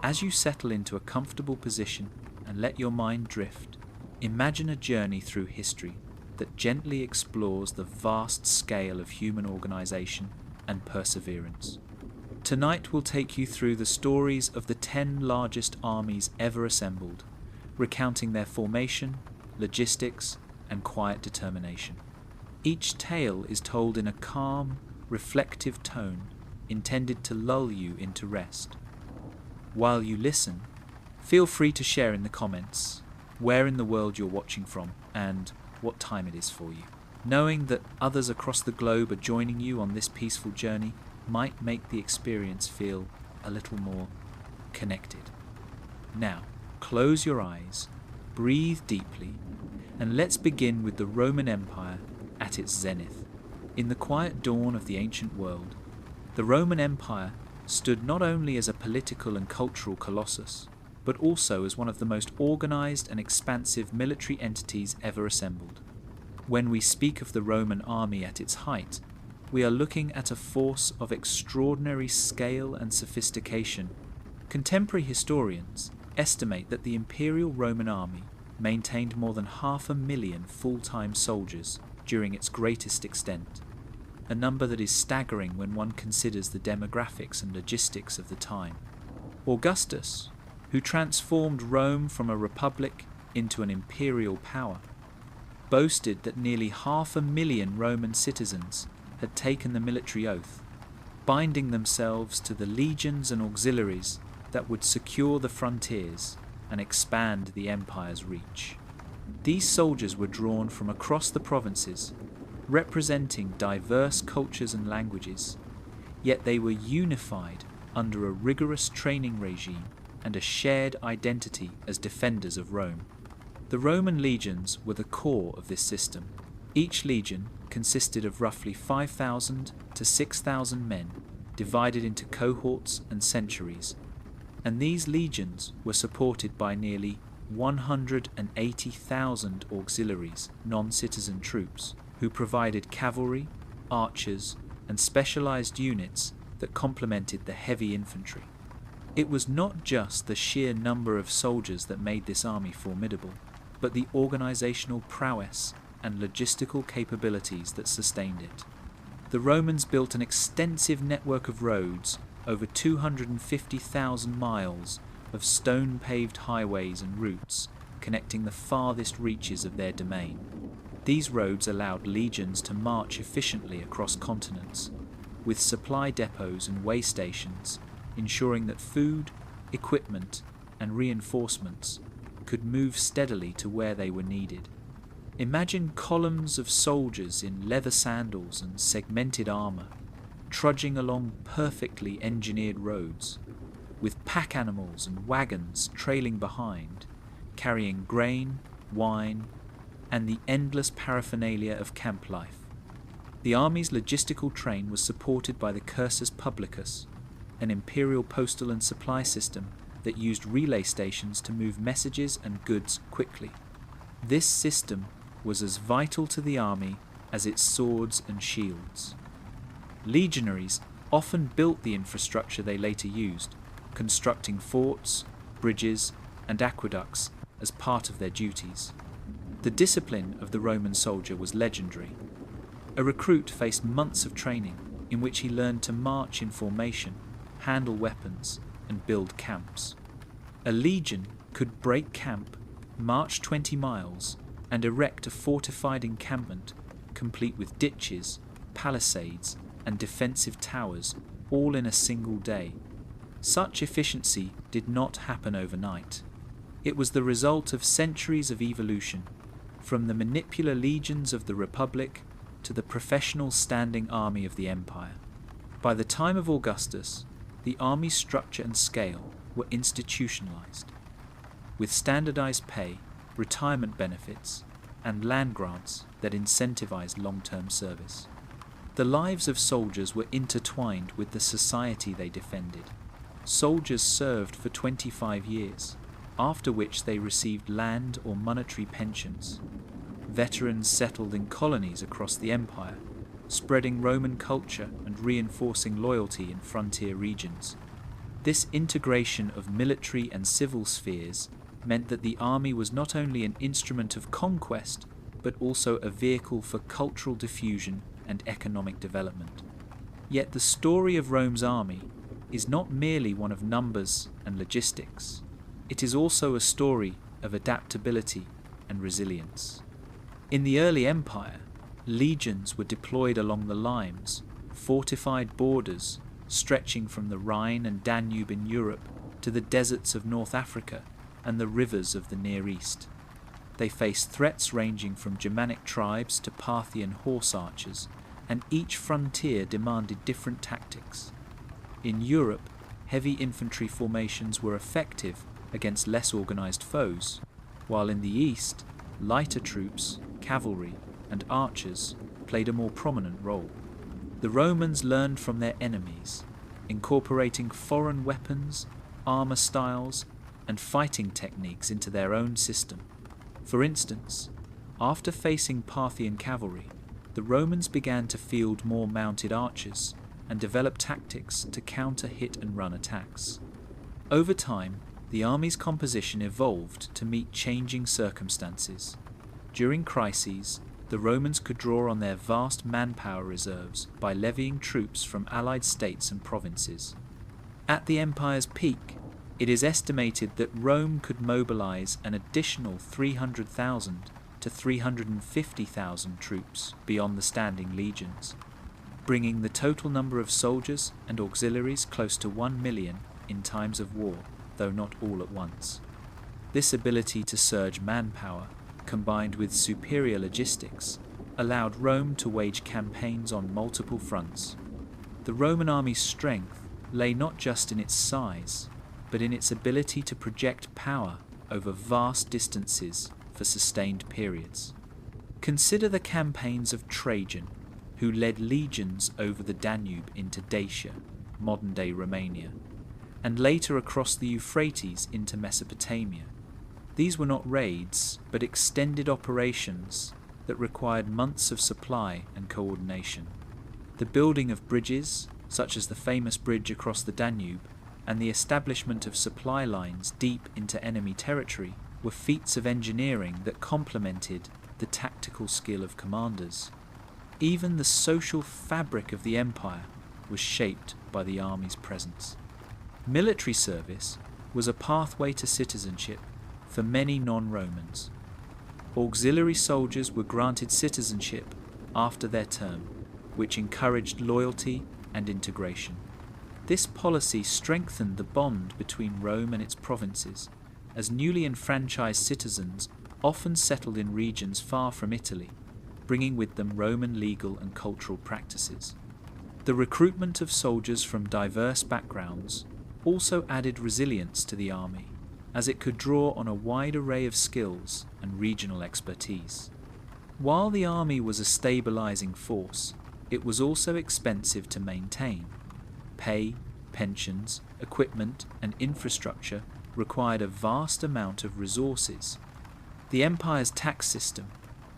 As you settle into a comfortable position and let your mind drift, imagine a journey through history that gently explores the vast scale of human organization and perseverance. Tonight we'll take you through the stories of the 10 largest armies ever assembled, recounting their formation, logistics, and quiet determination. Each tale is told in a calm, reflective tone intended to lull you into rest. While you listen, feel free to share in the comments where in the world you're watching from and what time it is for you. Knowing that others across the globe are joining you on this peaceful journey might make the experience feel a little more connected. Now, close your eyes, breathe deeply, and let's begin with the Roman Empire at its zenith. In the quiet dawn of the ancient world, the Roman Empire stood not only as a political and cultural colossus, but also as one of the most organized and expansive military entities ever assembled. When we speak of the Roman army at its height, we are looking at a force of extraordinary scale and sophistication. Contemporary historians estimate that the Imperial Roman army maintained more than 500,000 full-time soldiers during its greatest extent, a number that is staggering when one considers the demographics and logistics of the time. Augustus, who transformed Rome from a republic into an imperial power, boasted that nearly 500,000 Roman citizens had taken the military oath, binding themselves to the legions and auxiliaries that would secure the frontiers and expand the empire's reach. These soldiers were drawn from across the provinces, representing diverse cultures and languages, yet they were unified under a rigorous training regime and a shared identity as defenders of Rome. The Roman legions were the core of this system. Each legion consisted of roughly 5,000 to 6,000 men, divided into cohorts and centuries, and these legions were supported by nearly 180,000 auxiliaries, non-citizen troops, who provided cavalry, archers, and specialized units that complemented the heavy infantry. It was not just the sheer number of soldiers that made this army formidable, but the organizational prowess and logistical capabilities that sustained it. The Romans built an extensive network of roads, over 250,000 miles of stone-paved highways and routes connecting the farthest reaches of their domain. These roads allowed legions to march efficiently across continents, with supply depots and way stations ensuring that food, equipment, and reinforcements could move steadily to where they were needed. Imagine columns of soldiers in leather sandals and segmented armor, trudging along perfectly engineered roads, with pack animals and wagons trailing behind, carrying grain, wine, and the endless paraphernalia of camp life. The army's logistical train was supported by the cursus publicus, an imperial postal and supply system that used relay stations to move messages and goods quickly. This system was as vital to the army as its swords and shields. Legionaries often built the infrastructure they later used, constructing forts, bridges, and aqueducts as part of their duties. The discipline of the Roman soldier was legendary. A recruit faced months of training in which he learned to march in formation, handle weapons, and build camps. A legion could break camp, march 20 miles, and erect a fortified encampment complete with ditches, palisades, and defensive towers, all in a single day. Such efficiency did not happen overnight. It was the result of centuries of evolution, from the manipular legions of the Republic to the professional standing army of the Empire. By the time of Augustus, the army's structure and scale were institutionalized, with standardized pay, retirement benefits, and land grants that incentivized long-term service. The lives of soldiers were intertwined with the society they defended. Soldiers served for 25 years, after which they received land or monetary pensions. Veterans settled in colonies across the empire, spreading Roman culture and reinforcing loyalty in frontier regions. This integration of military and civil spheres meant that the army was not only an instrument of conquest, but also a vehicle for cultural diffusion and economic development. Yet the story of Rome's army is not merely one of numbers and logistics. It is also a story of adaptability and resilience. In the early empire, legions were deployed along the limes, fortified borders stretching from the Rhine and Danube in Europe to the deserts of North Africa and the rivers of the Near East. They faced threats ranging from Germanic tribes to Parthian horse archers, and each frontier demanded different tactics. In Europe, heavy infantry formations were effective against less organized foes, while in the East, lighter troops, cavalry, and archers played a more prominent role. The Romans learned from their enemies, incorporating foreign weapons, armor styles, and fighting techniques into their own system. For instance, after facing Parthian cavalry, the Romans began to field more mounted archers and develop tactics to counter hit-and-run attacks. Over time, the army's composition evolved to meet changing circumstances. During crises, the Romans could draw on their vast manpower reserves by levying troops from allied states and provinces. At the empire's peak, it is estimated that Rome could mobilize an additional 300,000 to 350,000 troops beyond the standing legions, bringing the total number of soldiers and auxiliaries close to 1 million in times of war, though not all at once. This ability to surge manpower, combined with superior logistics, allowed Rome to wage campaigns on multiple fronts. The Roman army's strength lay not just in its size, but in its ability to project power over vast distances for sustained periods. Consider the campaigns of Trajan, who led legions over the Danube into Dacia, modern-day Romania, and later across the Euphrates into Mesopotamia. These were not raids, but extended operations that required months of supply and coordination. The building of bridges, such as the famous bridge across the Danube, and the establishment of supply lines deep into enemy territory were feats of engineering that complemented the tactical skill of commanders. Even the social fabric of the empire was shaped by the army's presence. Military service was a pathway to citizenship for many non-Romans. Auxiliary soldiers were granted citizenship after their term, which encouraged loyalty and integration. This policy strengthened the bond between Rome and its provinces, as newly enfranchised citizens often settled in regions far from Italy, bringing with them Roman legal and cultural practices. The recruitment of soldiers from diverse backgrounds also added resilience to the army, as it could draw on a wide array of skills and regional expertise. While the army was a stabilizing force, it was also expensive to maintain. Pay, pensions, equipment, and infrastructure required a vast amount of resources. The empire's tax system,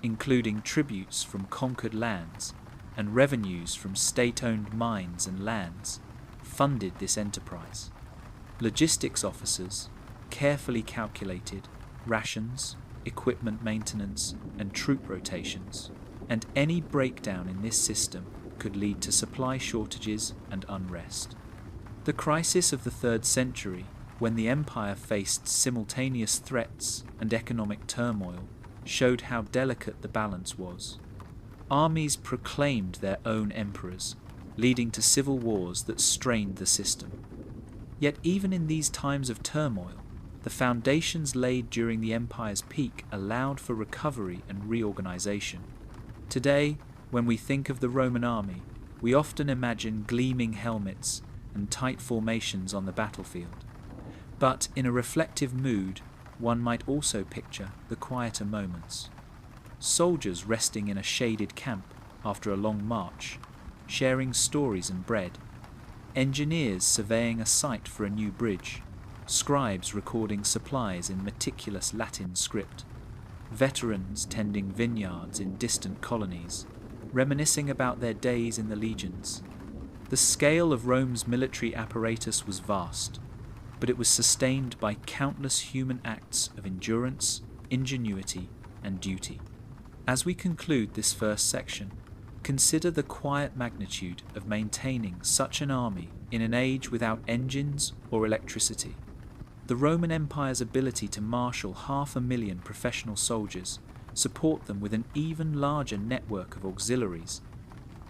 including tributes from conquered lands and revenues from state-owned mines and lands, funded this enterprise. Logistics officers carefully calculated rations, equipment maintenance, and troop rotations, and any breakdown in this system could lead to supply shortages and unrest. The crisis of the 3rd century, when the empire faced simultaneous threats and economic turmoil, showed how delicate the balance was. Armies proclaimed their own emperors, leading to civil wars that strained the system. Yet even in these times of turmoil, the foundations laid during the empire's peak allowed for recovery and reorganization. Today, when we think of the Roman army, we often imagine gleaming helmets and tight formations on the battlefield. But in a reflective mood, one might also picture the quieter moments. Soldiers resting in a shaded camp after a long march, sharing stories and bread. Engineers surveying a site for a new bridge. Scribes recording supplies in meticulous Latin script. Veterans tending vineyards in distant colonies, reminiscing about their days in the legions. The scale of Rome's military apparatus was vast, but it was sustained by countless human acts of endurance, ingenuity, and duty. As we conclude this first section, consider the quiet magnitude of maintaining such an army in an age without engines or electricity. The Roman Empire's ability to marshal 500,000 professional soldiers, support them with an even larger network of auxiliaries,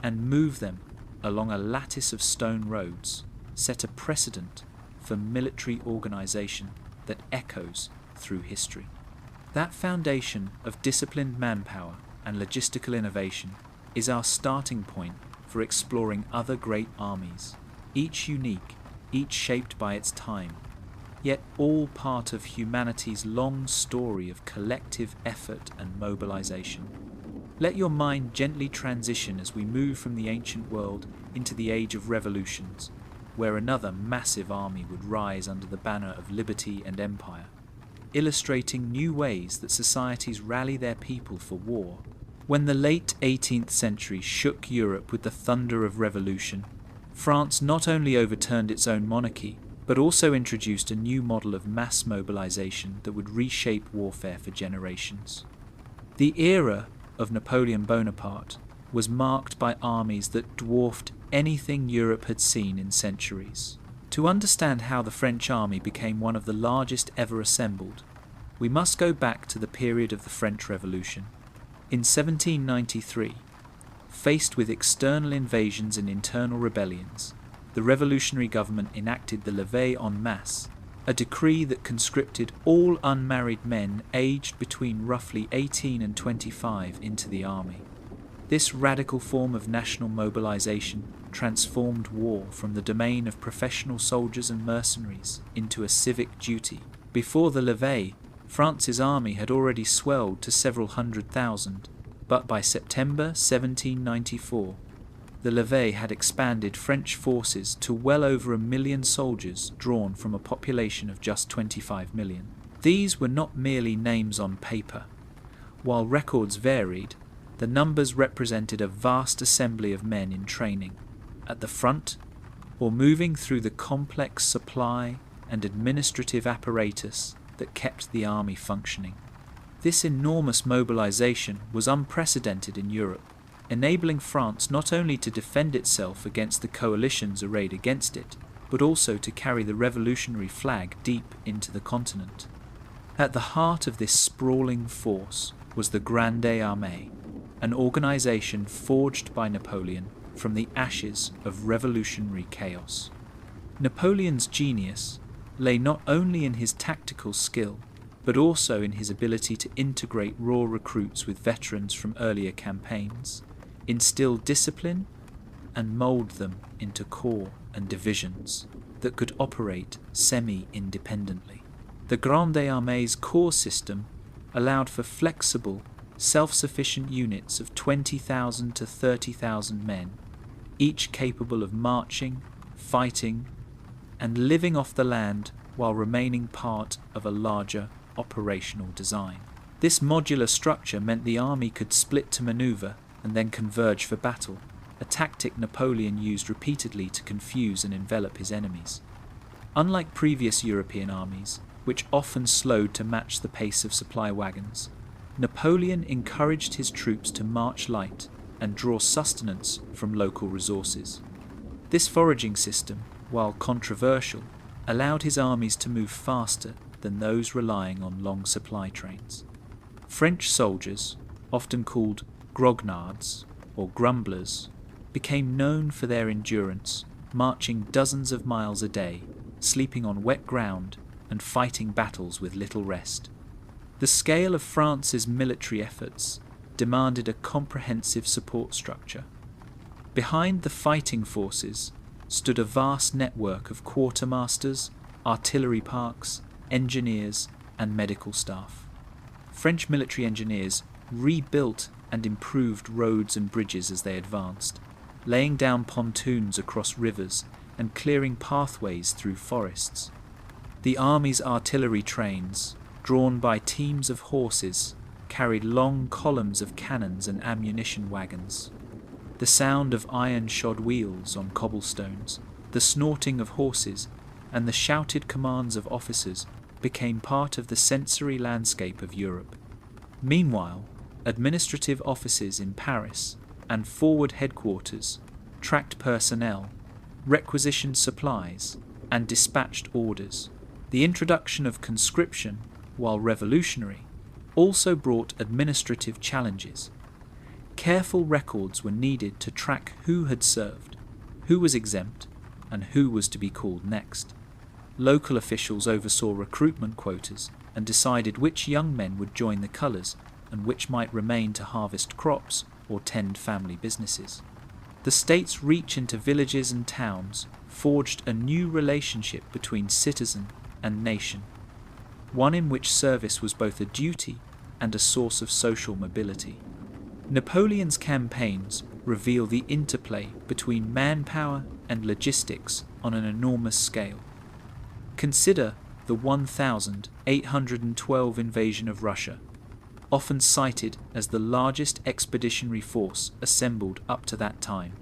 and move them along a lattice of stone roads set a precedent for military organization that echoes through history. That foundation of disciplined manpower and logistical innovation is our starting point for exploring other great armies, each unique, each shaped by its time, yet all part of humanity's long story of collective effort and mobilization. Let your mind gently transition as we move from the ancient world into the age of revolutions, where another massive army would rise under the banner of liberty and empire, illustrating new ways that societies rally their people for war. When the late 18th century shook Europe with the thunder of revolution, France not only overturned its own monarchy, but also introduced a new model of mass mobilization that would reshape warfare for generations. The era of Napoleon Bonaparte was marked by armies that dwarfed anything Europe had seen in centuries. To understand how the French army became one of the largest ever assembled, we must go back to the period of the French Revolution. In 1793, faced with external invasions and internal rebellions, the revolutionary government enacted the Levée en masse, a decree that conscripted all unmarried men aged between roughly 18 and 25 into the army. This radical form of national mobilization transformed war from the domain of professional soldiers and mercenaries into a civic duty. Before the Levée, France's army had already swelled to several 100,000, but by September 1794, the Levée had expanded French forces to well over 1 million soldiers drawn from a population of just 25 million. These were not merely names on paper. While records varied, the numbers represented a vast assembly of men in training, at the front, or moving through the complex supply and administrative apparatus that kept the army functioning. This enormous mobilization was unprecedented in Europe, enabling France not only to defend itself against the coalitions arrayed against it, but also to carry the revolutionary flag deep into the continent. At the heart of this sprawling force was the Grande Armée, an organization forged by Napoleon from the ashes of revolutionary chaos. Napoleon's genius lay not only in his tactical skill, but also in his ability to integrate raw recruits with veterans from earlier campaigns, instill discipline, and mould them into corps and divisions that could operate semi-independently. The Grande Armée's corps system allowed for flexible, self-sufficient units of 20,000 to 30,000 men, each capable of marching, fighting, and living off the land while remaining part of a larger operational design. This modular structure meant the army could split to maneuver and then converge for battle, a tactic Napoleon used repeatedly to confuse and envelop his enemies. Unlike previous European armies, which often slowed to match the pace of supply wagons, Napoleon encouraged his troops to march light and draw sustenance from local resources. This foraging system, while controversial, allowed his armies to move faster than those relying on long supply trains. French soldiers, often called grognards or grumblers, became known for their endurance, marching dozens of miles a day, sleeping on wet ground, and fighting battles with little rest. The scale of France's military efforts demanded a comprehensive support structure. Behind the fighting forces stood a vast network of quartermasters, artillery parks, engineers, and medical staff. French military engineers rebuilt and improved roads and bridges as they advanced, laying down pontoons across rivers and clearing pathways through forests. The army's artillery trains, drawn by teams of horses, carried long columns of cannons and ammunition wagons. The sound of iron-shod wheels on cobblestones, the snorting of horses, and the shouted commands of officers became part of the sensory landscape of Europe. Meanwhile, administrative offices in Paris and forward headquarters tracked personnel, requisitioned supplies, and dispatched orders. The introduction of conscription, while revolutionary, also brought administrative challenges. Careful records were needed to track who had served, who was exempt, and who was to be called next. Local officials oversaw recruitment quotas and decided which young men would join the colours and which might remain to harvest crops or tend family businesses. The state's reach into villages and towns forged a new relationship between citizen and nation, one in which service was both a duty and a source of social mobility. Napoleon's campaigns reveal the interplay between manpower and logistics on an enormous scale. Consider the 1,812 invasion of Russia, often cited as the largest expeditionary force assembled up to that time.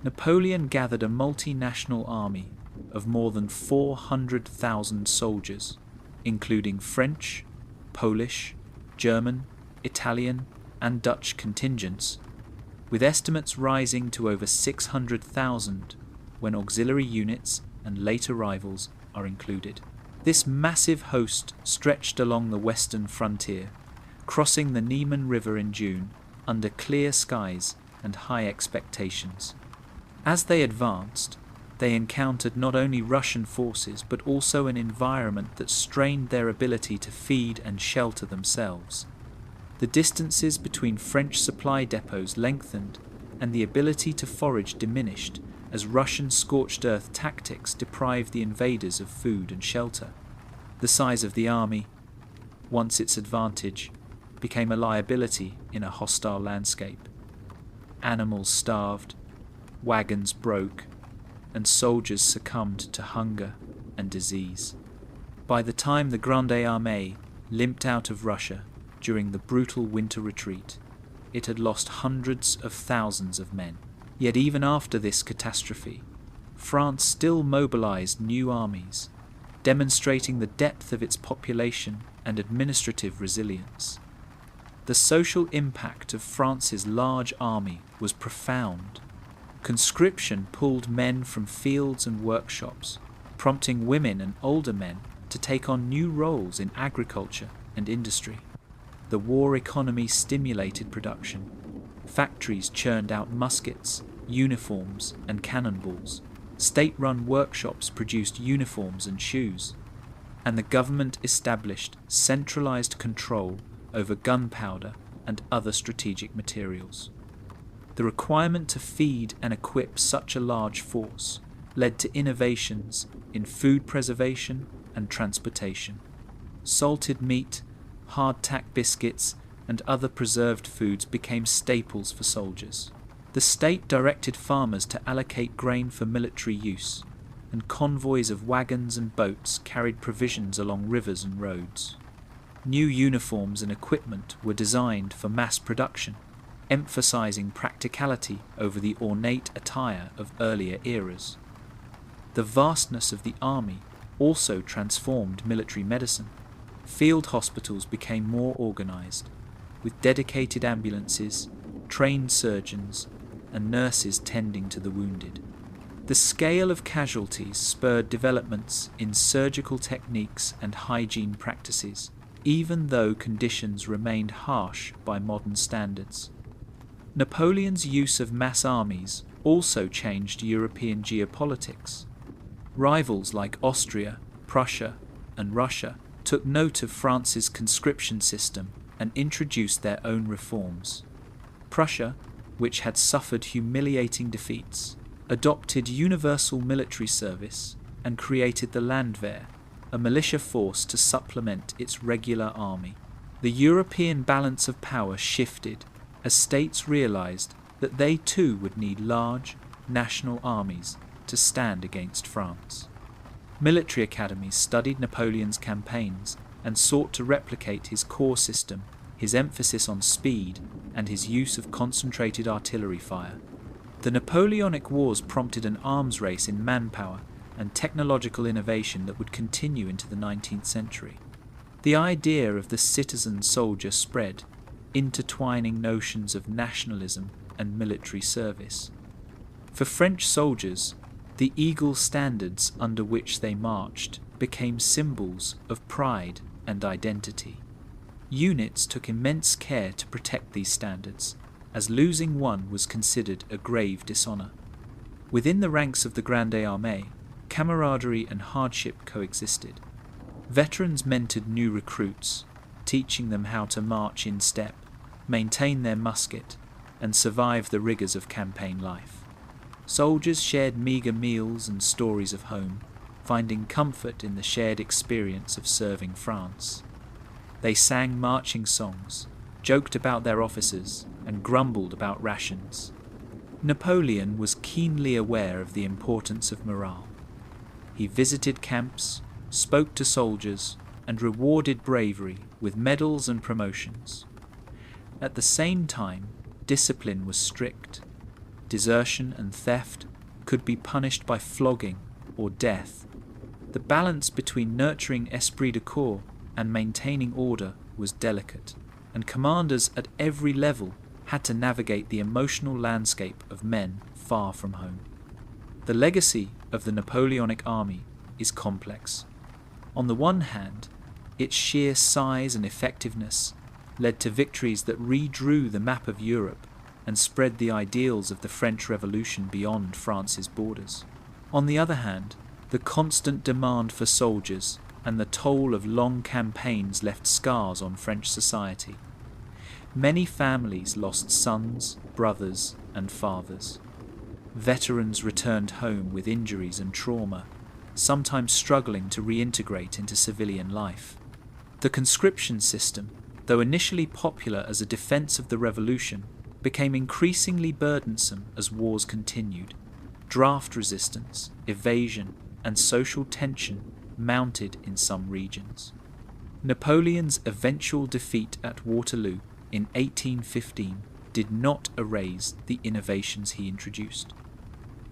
Napoleon gathered a multinational army of more than 400,000 soldiers, including French, Polish, German, Italian, and Dutch contingents, with estimates rising to over 600,000 when auxiliary units and late arrivals are included. This massive host stretched along the western frontier, crossing the Niemen River in June under clear skies and high expectations. As they advanced, they encountered not only Russian forces but also an environment that strained their ability to feed and shelter themselves. The distances between French supply depots lengthened and the ability to forage diminished as Russian scorched earth tactics deprived the invaders of food and shelter. The size of the army, once its advantage, became a liability in a hostile landscape. Animals starved, wagons broke, and soldiers succumbed to hunger and disease. By the time the Grande Armée limped out of Russia during the brutal winter retreat, it had lost hundreds of thousands of men. Yet even after this catastrophe, France still mobilized new armies, demonstrating the depth of its population and administrative resilience. The social impact of France's large army was profound. Conscription pulled men from fields and workshops, prompting women and older men to take on new roles in agriculture and industry. The war economy stimulated production. Factories churned out muskets, uniforms, and cannonballs. State-run workshops produced uniforms and shoes. And the government established centralized control over gunpowder and other strategic materials. The requirement to feed and equip such a large force led to innovations in food preservation and transportation. Salted meat, hardtack biscuits, and other preserved foods became staples for soldiers. The state directed farmers to allocate grain for military use, and convoys of wagons and boats carried provisions along rivers and roads. New uniforms and equipment were designed for mass production, emphasizing practicality over the ornate attire of earlier eras. The vastness of the army also transformed military medicine. Field hospitals became more organized, with dedicated ambulances, trained surgeons, and nurses tending to the wounded. The scale of casualties spurred developments in surgical techniques and hygiene practices, even though conditions remained harsh by modern standards. Napoleon's use of mass armies also changed European geopolitics. Rivals like Austria, Prussia, and Russia took note of France's conscription system and introduced their own reforms. Prussia, which had suffered humiliating defeats, adopted universal military service and created the Landwehr, a militia force to supplement its regular army. The European balance of power shifted as states realized that they too would need large, national armies to stand against France. Military academies studied Napoleon's campaigns and sought to replicate his core system, his emphasis on speed, and his use of concentrated artillery fire. The Napoleonic Wars prompted an arms race in manpower and technological innovation that would continue into the 19th century. The idea of the citizen soldier spread, intertwining notions of nationalism and military service. For French soldiers, the eagle standards under which they marched became symbols of pride and identity. Units took immense care to protect these standards, as losing one was considered a grave dishonor. Within the ranks of the Grande Armée, camaraderie and hardship coexisted. Veterans mentored new recruits, teaching them how to march in step, maintain their musket, and survive the rigors of campaign life. Soldiers shared meager meals and stories of home, finding comfort in the shared experience of serving France. They sang marching songs, joked about their officers, and grumbled about rations. Napoleon was keenly aware of the importance of morale. He visited camps, spoke to soldiers, and rewarded bravery with medals and promotions. At the same time, discipline was strict. Desertion and theft could be punished by flogging or death. The balance between nurturing esprit de corps and maintaining order was delicate, and commanders at every level had to navigate the emotional landscape of men far from home. The legacy of the Napoleonic army is complex. On the one hand, its sheer size and effectiveness led to victories that redrew the map of Europe and spread the ideals of the French Revolution beyond France's borders. On the other hand, the constant demand for soldiers and the toll of long campaigns left scars on French society. Many families lost sons, brothers, and fathers. Veterans returned home with injuries and trauma, sometimes struggling to reintegrate into civilian life. The conscription system, though initially popular as a defense of the revolution, became increasingly burdensome as wars continued. Draft resistance, evasion, and social tension mounted in some regions. Napoleon's eventual defeat at Waterloo in 1815 did not erase the innovations he introduced.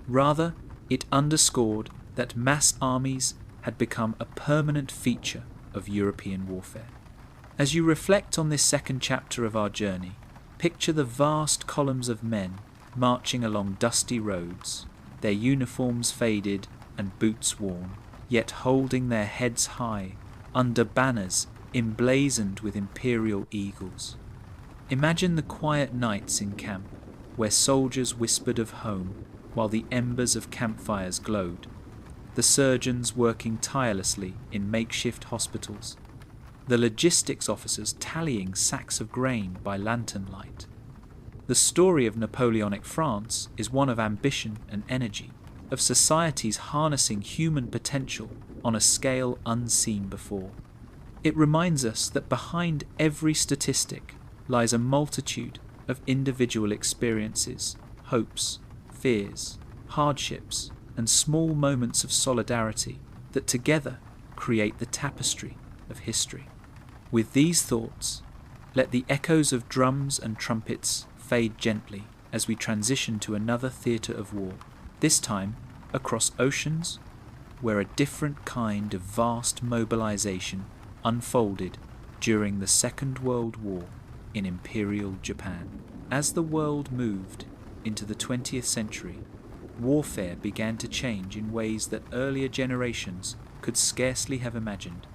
Rather, it underscored that mass armies had become a permanent feature of European warfare. As you reflect on this second chapter of our journey, picture the vast columns of men marching along dusty roads, their uniforms faded and boots worn, yet holding their heads high under banners emblazoned with imperial eagles. Imagine the quiet nights in camp, where soldiers whispered of home while the embers of campfires glowed, the surgeons working tirelessly in makeshift hospitals, the logistics officers tallying sacks of grain by lantern light. The story of Napoleonic France is one of ambition and energy, of societies harnessing human potential on a scale unseen before. It reminds us that behind every statistic lies a multitude of individual experiences, hopes, fears, hardships, and small moments of solidarity that together create the tapestry of history. With these thoughts, let the echoes of drums and trumpets fade gently as we transition to another theatre of war, this time across oceans, where a different kind of vast mobilization unfolded during the Second World War in Imperial Japan. As the world moved into the 20th century, warfare began to change in ways that earlier generations could scarcely have imagined.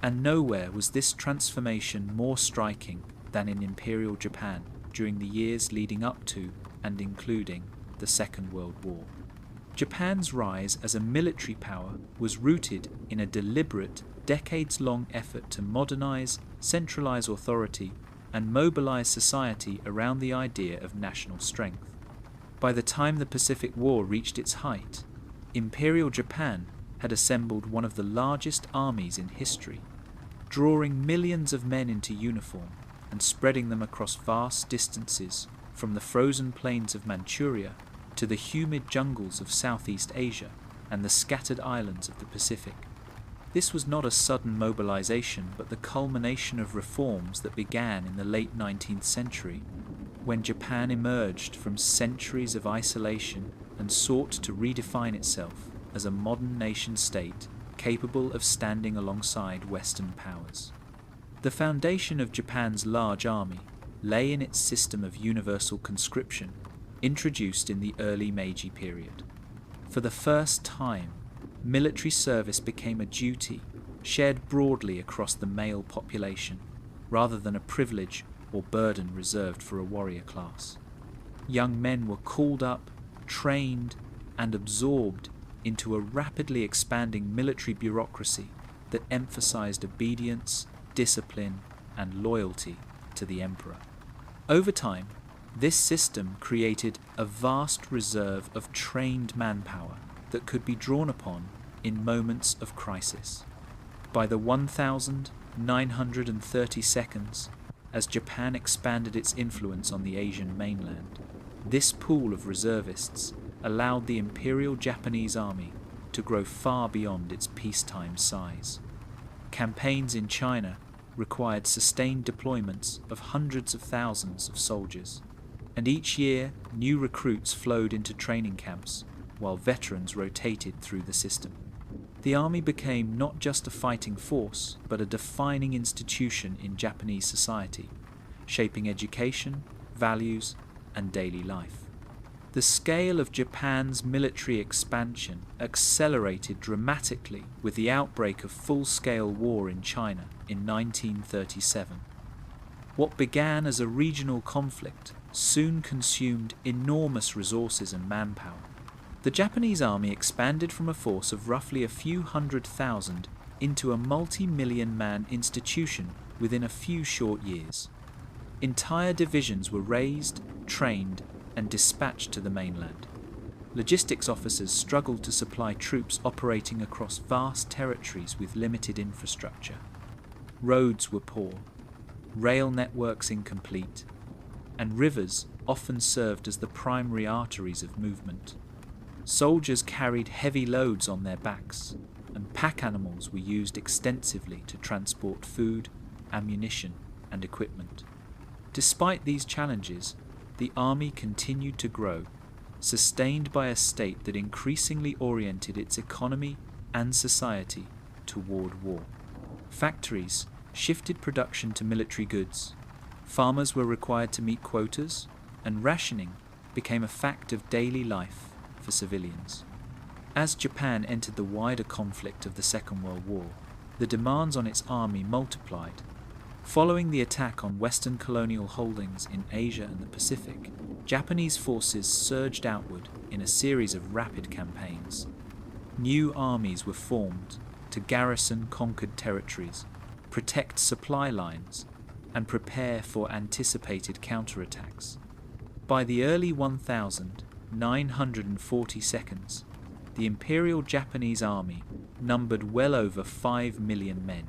And nowhere was this transformation more striking than in Imperial Japan during the years leading up to and including the Second World War. Japan's rise as a military power was rooted in a deliberate, decades-long effort to modernize, centralize authority, and mobilize society around the idea of national strength. By the time the Pacific War reached its height, Imperial Japan had assembled one of the largest armies in history, drawing millions of men into uniform and spreading them across vast distances from the frozen plains of Manchuria to the humid jungles of Southeast Asia and the scattered islands of the Pacific. This was not a sudden mobilization, but the culmination of reforms that began in the late 19th century. when Japan emerged from centuries of isolation and sought to redefine itself as a modern nation-state capable of standing alongside Western powers. The foundation of Japan's large army lay in its system of universal conscription, introduced in the early Meiji period. For the first time, military service became a duty shared broadly across the male population, rather than a privilege or burden reserved for a warrior class. Young men were called up, trained, and absorbed into a rapidly expanding military bureaucracy that emphasized obedience, discipline, and loyalty to the emperor. Over time, this system created a vast reserve of trained manpower that could be drawn upon in moments of crisis. By the 1932, as Japan expanded its influence on the Asian mainland, this pool of reservists allowed the Imperial Japanese Army to grow far beyond its peacetime size. Campaigns in China required sustained deployments of hundreds of thousands of soldiers, and each year new recruits flowed into training camps while veterans rotated through the system. The army became not just a fighting force, but a defining institution in Japanese society, shaping education, values, and daily life. The scale of Japan's military expansion accelerated dramatically with the outbreak of full-scale war in China in 1937. What began as a regional conflict soon consumed enormous resources and manpower. The Japanese army expanded from a force of roughly a few 100,000 into a multi-million-man institution within a few short years. Entire divisions were raised, trained, and dispatched to the mainland. Logistics officers struggled to supply troops operating across vast territories with limited infrastructure. Roads were poor, rail networks incomplete, and rivers often served as the primary arteries of movement. Soldiers carried heavy loads on their backs, and pack animals were used extensively to transport food, ammunition, and equipment. Despite these challenges, the army continued to grow, sustained by a state that increasingly oriented its economy and society toward war. Factories shifted production to military goods, farmers were required to meet quotas, and rationing became a fact of daily life for civilians. As Japan entered the wider conflict of the Second World War, the demands on its army multiplied. Following the attack on Western colonial holdings in Asia and the Pacific, Japanese forces surged outward in a series of rapid campaigns. New armies were formed to garrison conquered territories, protect supply lines, and prepare for anticipated counterattacks. By the early 1942, the Imperial Japanese Army numbered well over 5 million men,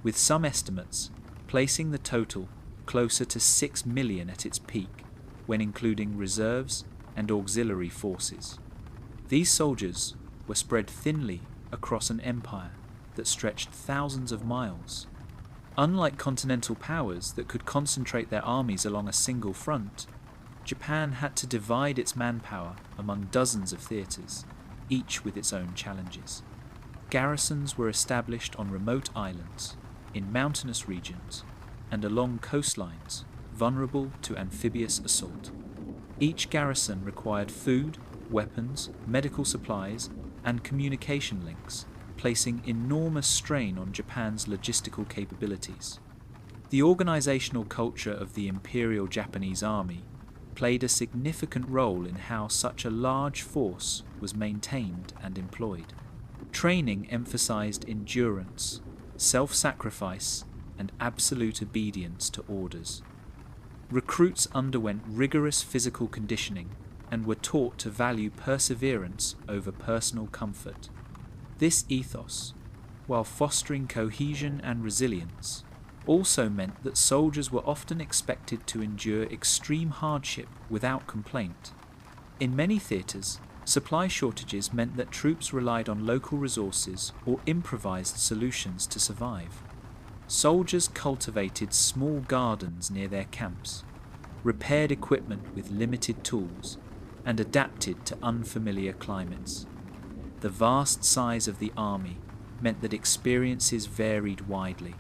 with some estimates placing the total closer to 6 million at its peak, when including reserves and auxiliary forces. These soldiers were spread thinly across an empire that stretched thousands of miles. Unlike continental powers that could concentrate their armies along a single front, Japan had to divide its manpower among dozens of theatres, each with its own challenges. Garrisons were established on remote islands, in mountainous regions, and along coastlines vulnerable to amphibious assault. Each garrison required food, weapons, medical supplies, and communication links, placing enormous strain on Japan's logistical capabilities. The organizational culture of the Imperial Japanese Army played a significant role in how such a large force was maintained and employed. Training emphasized endurance, self-sacrifice, and absolute obedience to orders. Recruits underwent rigorous physical conditioning and were taught to value perseverance over personal comfort. This ethos, while fostering cohesion and resilience, also meant that soldiers were often expected to endure extreme hardship without complaint. In many theatres, supply shortages meant that troops relied on local resources or improvised solutions to survive. Soldiers cultivated small gardens near their camps, repaired equipment with limited tools, and adapted to unfamiliar climates. The vast size of the army meant that experiences varied widely.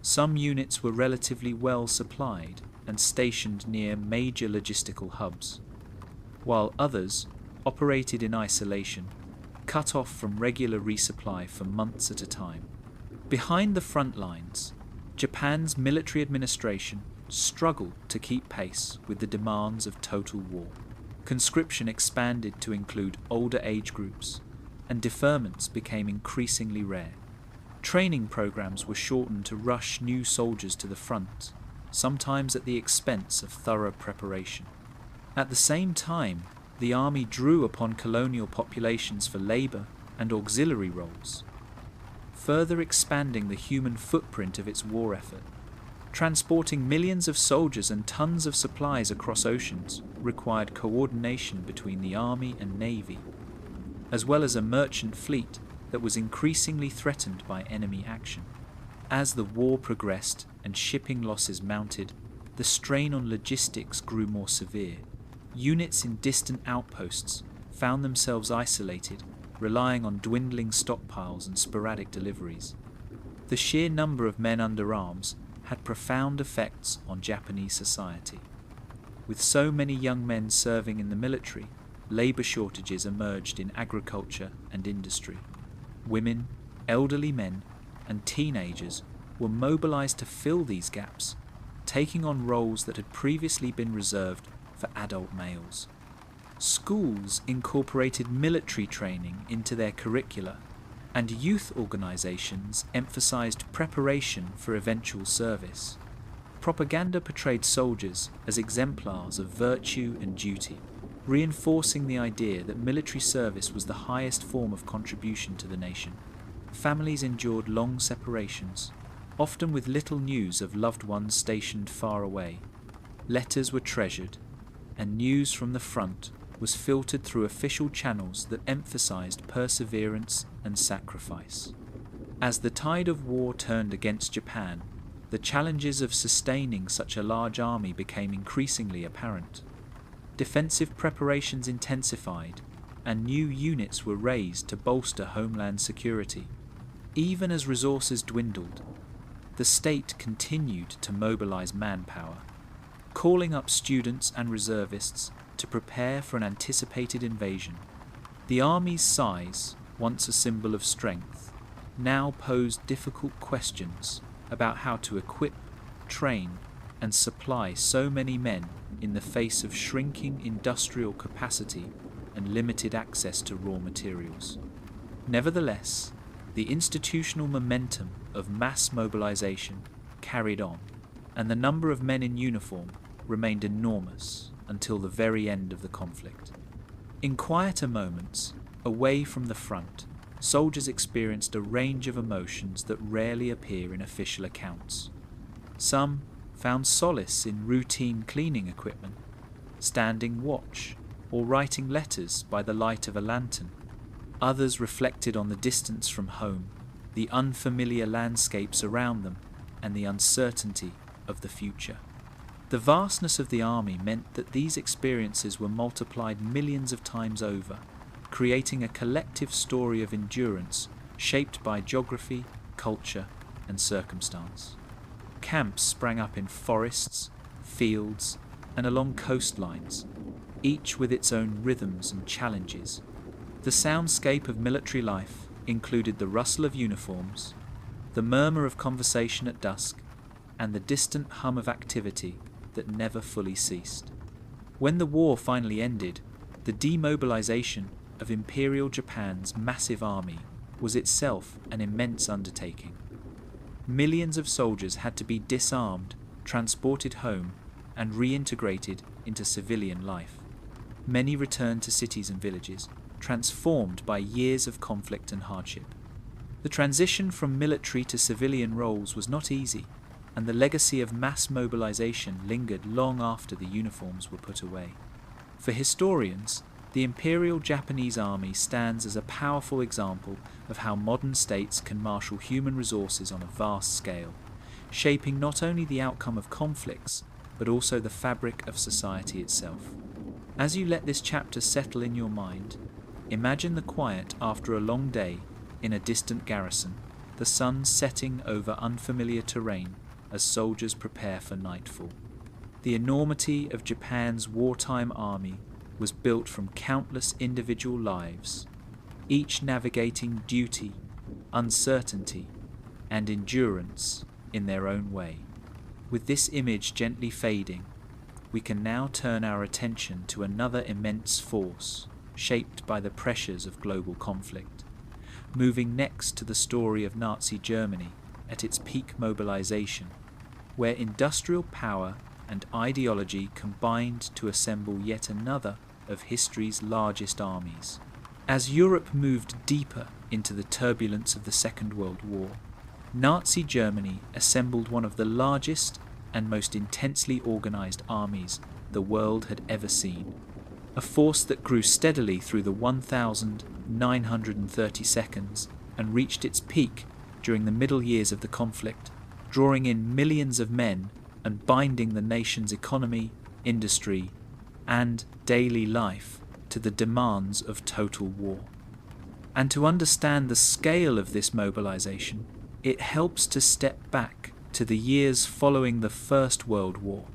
Some units were relatively well supplied and stationed near major logistical hubs, while others operated in isolation, cut off from regular resupply for months at a time. Behind the front lines, Japan's military administration struggled to keep pace with the demands of total war. Conscription expanded to include older age groups, and deferments became increasingly rare. Training programs were shortened to rush new soldiers to the front, sometimes at the expense of thorough preparation. At the same time, the army drew upon colonial populations for labor and auxiliary roles, further expanding the human footprint of its war effort. Transporting millions of soldiers and tons of supplies across oceans required coordination between the army and navy, as well as a merchant fleet that was increasingly threatened by enemy action. As the war progressed and shipping losses mounted, the strain on logistics grew more severe. Units in distant outposts found themselves isolated, relying on dwindling stockpiles and sporadic deliveries. The sheer number of men under arms had profound effects on Japanese society. With so many young men serving in the military, labor shortages emerged in agriculture and industry. Women, elderly men, and teenagers were mobilized to fill these gaps, taking on roles that had previously been reserved for adult males. Schools incorporated military training into their curricula, and youth organizations emphasized preparation for eventual service. Propaganda portrayed soldiers as exemplars of virtue and duty, reinforcing the idea that military service was the highest form of contribution to the nation. Families endured long separations, often with little news of loved ones stationed far away. Letters were treasured, and news from the front was filtered through official channels that emphasized perseverance and sacrifice. As the tide of war turned against Japan, the challenges of sustaining such a large army became increasingly apparent. Defensive preparations intensified, and new units were raised to bolster homeland security. Even as resources dwindled, the state continued to mobilize manpower, calling up students and reservists to prepare for an anticipated invasion. The army's size, once a symbol of strength, now posed difficult questions about how to equip, train, and supply so many men in the face of shrinking industrial capacity and limited access to raw materials. Nevertheless, the institutional momentum of mass mobilization carried on, and the number of men in uniform remained enormous until the very end of the conflict. In quieter moments, away from the front, soldiers experienced a range of emotions that rarely appear in official accounts. Some found solace in routine cleaning equipment, standing watch, or writing letters by the light of a lantern. Others reflected on the distance from home, the unfamiliar landscapes around them, and the uncertainty of the future. The vastness of the army meant that these experiences were multiplied millions of times over, creating a collective story of endurance shaped by geography, culture, and circumstance. Camps sprang up in forests, fields, and along coastlines, each with its own rhythms and challenges. The soundscape of military life included the rustle of uniforms, the murmur of conversation at dusk, and the distant hum of activity that never fully ceased. When the war finally ended, the demobilization of Imperial Japan's massive army was itself an immense undertaking. Millions of soldiers had to be disarmed, transported home, and reintegrated into civilian life. Many returned to cities and villages, transformed by years of conflict and hardship. The transition from military to civilian roles was not easy, and the legacy of mass mobilization lingered long after the uniforms were put away. For historians, the Imperial Japanese Army stands as a powerful example of how modern states can marshal human resources on a vast scale, shaping not only the outcome of conflicts, but also the fabric of society itself. As you let this chapter settle in your mind, imagine the quiet after a long day in a distant garrison, the sun setting over unfamiliar terrain as soldiers prepare for nightfall. The enormity of Japan's wartime army was built from countless individual lives, each navigating duty, uncertainty, and endurance in their own way. With this image gently fading, we can now turn our attention to another immense force shaped by the pressures of global conflict, moving next to the story of Nazi Germany at its peak mobilization, where industrial power and ideology combined to assemble yet another of history's largest armies. As Europe moved deeper into the turbulence of the Second World War, Nazi Germany assembled one of the largest and most intensely organized armies the world had ever seen, a force that grew steadily through the 1932 and reached its peak during the middle years of the conflict, drawing in millions of men and binding the nation's economy, industry, and daily life to the demands of total war. And to understand the scale of this mobilization, it helps to step back to the years following the First World War,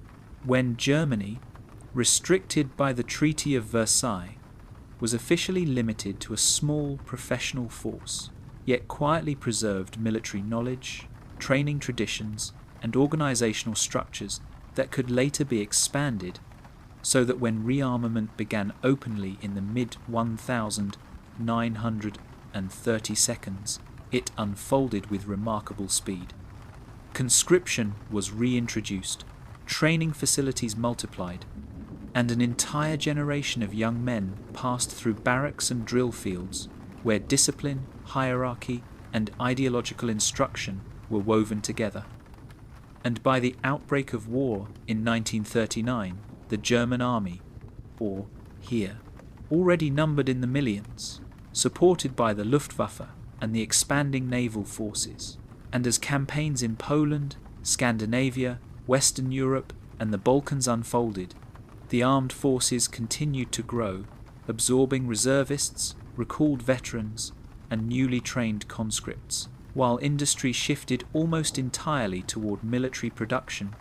when Germany, restricted by the Treaty of Versailles, was officially limited to a small professional force, yet quietly preserved military knowledge, training traditions, and organizational structures that could later be expanded, so that when rearmament began openly in the mid-1932, it unfolded with remarkable speed. Conscription was reintroduced, training facilities multiplied, and an entire generation of young men passed through barracks and drill fields where discipline, hierarchy, and ideological instruction were woven together. And by the outbreak of war in 1939, the German army, or Heer, already numbered in the millions, supported by the Luftwaffe and the expanding naval forces, and as campaigns in Poland, Scandinavia, Western Europe, and the Balkans unfolded, the armed forces continued to grow, absorbing reservists, recalled veterans, and newly trained conscripts, while industry shifted almost entirely toward military production,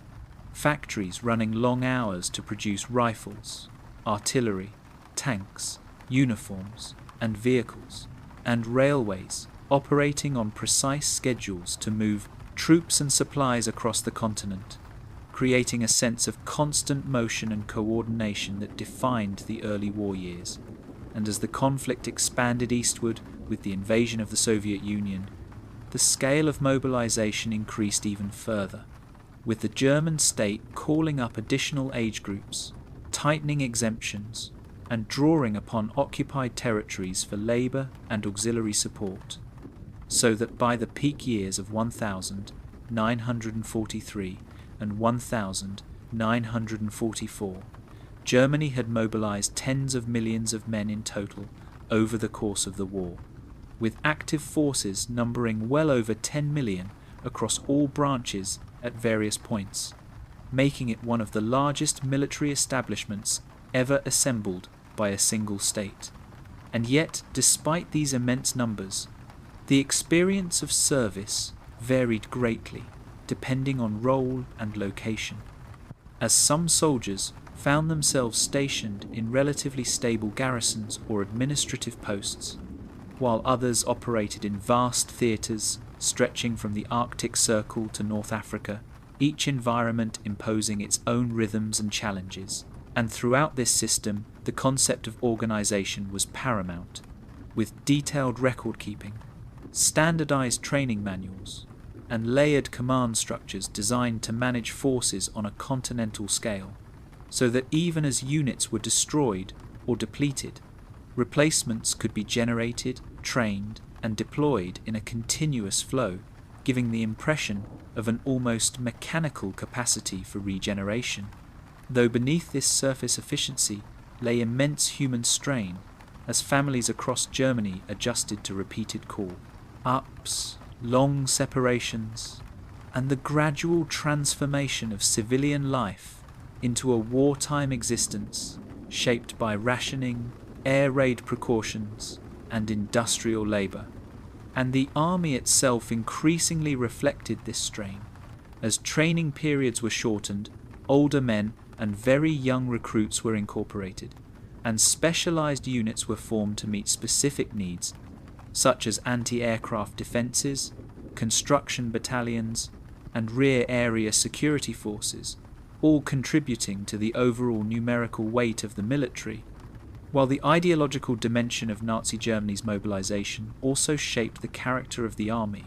factories running long hours to produce rifles, artillery, tanks, uniforms, and vehicles, and railways operating on precise schedules to move troops and supplies across the continent, creating a sense of constant motion and coordination that defined the early war years. And as the conflict expanded eastward with the invasion of the Soviet Union, the scale of mobilization increased even further, with the German state calling up additional age groups, tightening exemptions, and drawing upon occupied territories for labor and auxiliary support, so that by the peak years of 1943 and 1944, Germany had mobilized tens of millions of men in total over the course of the war, with active forces numbering well over 10 million across all branches at various points, making it one of the largest military establishments ever assembled by a single state. And yet, despite these immense numbers, the experience of service varied greatly, depending on role and location, as some soldiers found themselves stationed in relatively stable garrisons or administrative posts, while others operated in vast theatres stretching from the Arctic Circle to North Africa, each environment imposing its own rhythms and challenges. And throughout this system, the concept of organisation was paramount, with detailed record-keeping, standardised training manuals, and layered command structures designed to manage forces on a continental scale, so that even as units were destroyed or depleted, replacements could be generated, trained, and deployed in a continuous flow, giving the impression of an almost mechanical capacity for regeneration. Though beneath this surface efficiency lay immense human strain, as families across Germany adjusted to repeated call, ups, long separations, and the gradual transformation of civilian life into a wartime existence shaped by rationing, air raid precautions, and industrial labour. And the army itself increasingly reflected this strain. As training periods were shortened, older men and very young recruits were incorporated, and specialised units were formed to meet specific needs, such as anti-aircraft defences, construction battalions, and rear area security forces, all contributing to the overall numerical weight of the military, while the ideological dimension of Nazi Germany's mobilization also shaped the character of the army,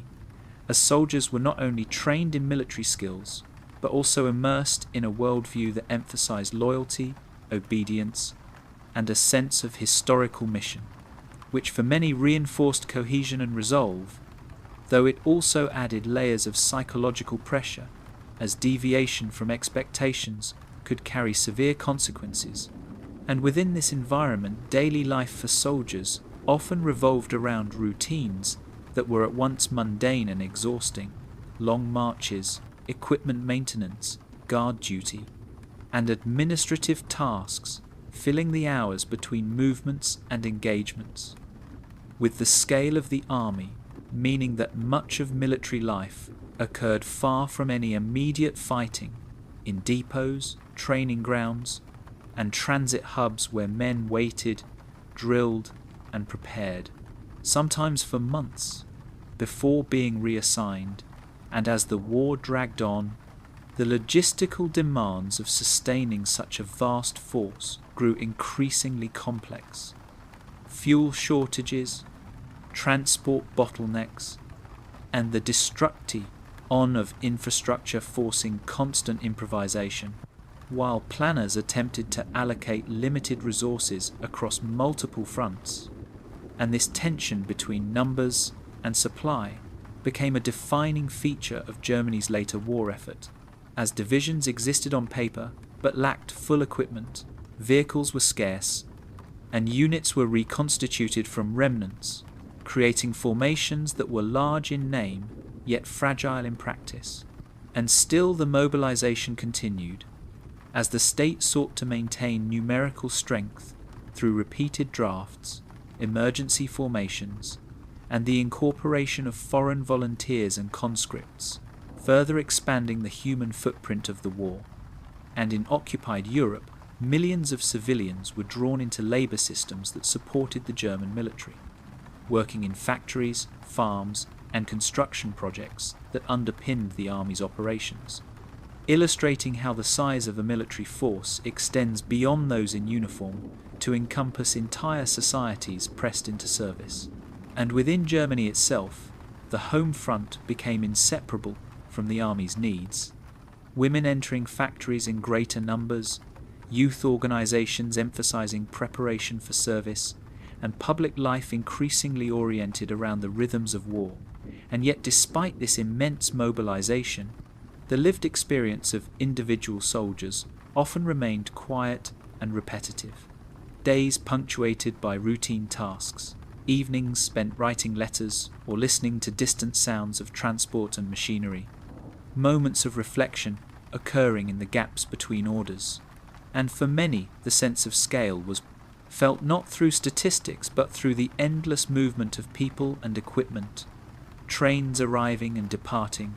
as soldiers were not only trained in military skills, but also immersed in a worldview that emphasized loyalty, obedience, and a sense of historical mission, which for many reinforced cohesion and resolve, though it also added layers of psychological pressure, as deviation from expectations could carry severe consequences. And within this environment, daily life for soldiers often revolved around routines that were at once mundane and exhausting: long marches, equipment maintenance, guard duty, and administrative tasks filling the hours between movements and engagements. With the scale of the army, meaning that much of military life occurred far from any immediate fighting, in depots, training grounds, and transit hubs where men waited, drilled, and prepared, sometimes for months, before being reassigned, and as the war dragged on, the logistical demands of sustaining such a vast force grew increasingly complex. Fuel shortages, transport bottlenecks, and the destructi of infrastructure forcing constant improvisation, while planners attempted to allocate limited resources across multiple fronts. And this tension between numbers and supply became a defining feature of Germany's later war effort, as divisions existed on paper but lacked full equipment, vehicles were scarce, and units were reconstituted from remnants, creating formations that were large in name yet fragile in practice. And still the mobilization continued, as the state sought to maintain numerical strength through repeated drafts, emergency formations, and the incorporation of foreign volunteers and conscripts, further expanding the human footprint of the war. And in occupied Europe, millions of civilians were drawn into labour systems that supported the German military, working in factories, farms, and construction projects that underpinned the army's operations, illustrating how the size of a military force extends beyond those in uniform to encompass entire societies pressed into service. And within Germany itself, the home front became inseparable from the army's needs. Women entering factories in greater numbers, youth organizations emphasizing preparation for service, and public life increasingly oriented around the rhythms of war. And yet, despite this immense mobilization, the lived experience of individual soldiers often remained quiet and repetitive. Days punctuated by routine tasks, evenings spent writing letters or listening to distant sounds of transport and machinery, moments of reflection occurring in the gaps between orders. And for many, the sense of scale was felt not through statistics but through the endless movement of people and equipment, trains arriving and departing,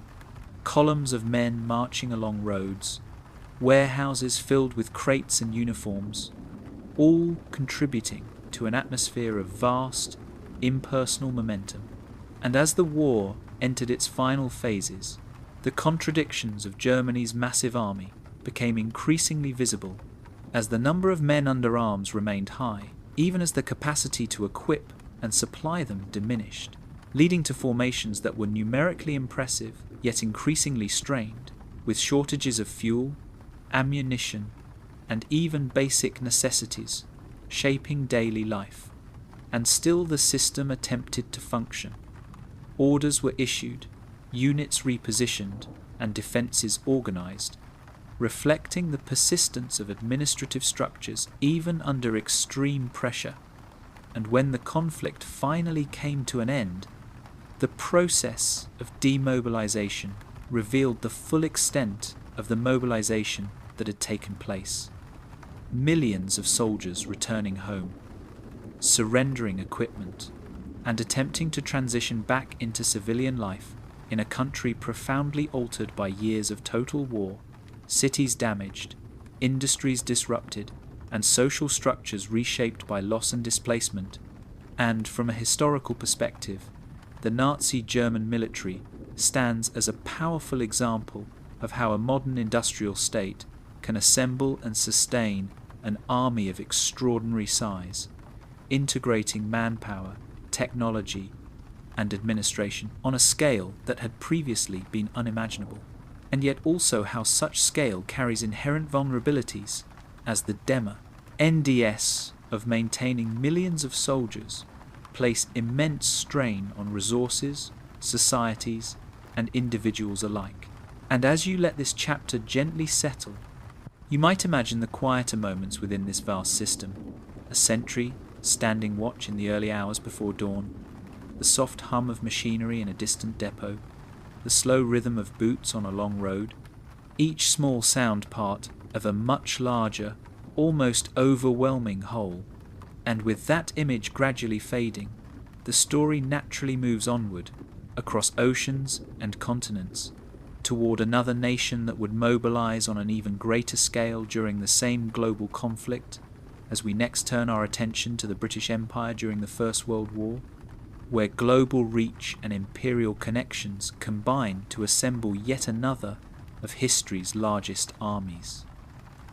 columns of men marching along roads, warehouses filled with crates and uniforms, all contributing to an atmosphere of vast, impersonal momentum. And as the war entered its final phases, the contradictions of Germany's massive army became increasingly visible, as the number of men under arms remained high, even as the capacity to equip and supply them diminished, leading to formations that were numerically impressive yet increasingly strained, with shortages of fuel, ammunition, and even basic necessities shaping daily life. And still the system attempted to function. Orders were issued, units repositioned, and defences organised, reflecting the persistence of administrative structures even under extreme pressure. And when the conflict finally came to an end, the process of demobilization revealed the full extent of the mobilization that had taken place. Millions of soldiers returning home, surrendering equipment, and attempting to transition back into civilian life in a country profoundly altered by years of total war, cities damaged, industries disrupted, and social structures reshaped by loss and displacement. And from a historical perspective, the Nazi German military stands as a powerful example of how a modern industrial state can assemble and sustain an army of extraordinary size, integrating manpower, technology, and administration on a scale that had previously been unimaginable, and yet also how such scale carries inherent vulnerabilities, as the NDS of maintaining millions of soldiers place immense strain on resources, societies, and individuals alike. And as you let this chapter gently settle, you might imagine the quieter moments within this vast system, a sentry standing watch in the early hours before dawn, the soft hum of machinery in a distant depot, the slow rhythm of boots on a long road, each small sound part of a much larger, almost overwhelming whole. And with that image gradually fading, the story naturally moves onward, across oceans and continents, toward another nation that would mobilize on an even greater scale during the same global conflict, as we next turn our attention to the British Empire during the First World War, where global reach and imperial connections combine to assemble yet another of history's largest armies.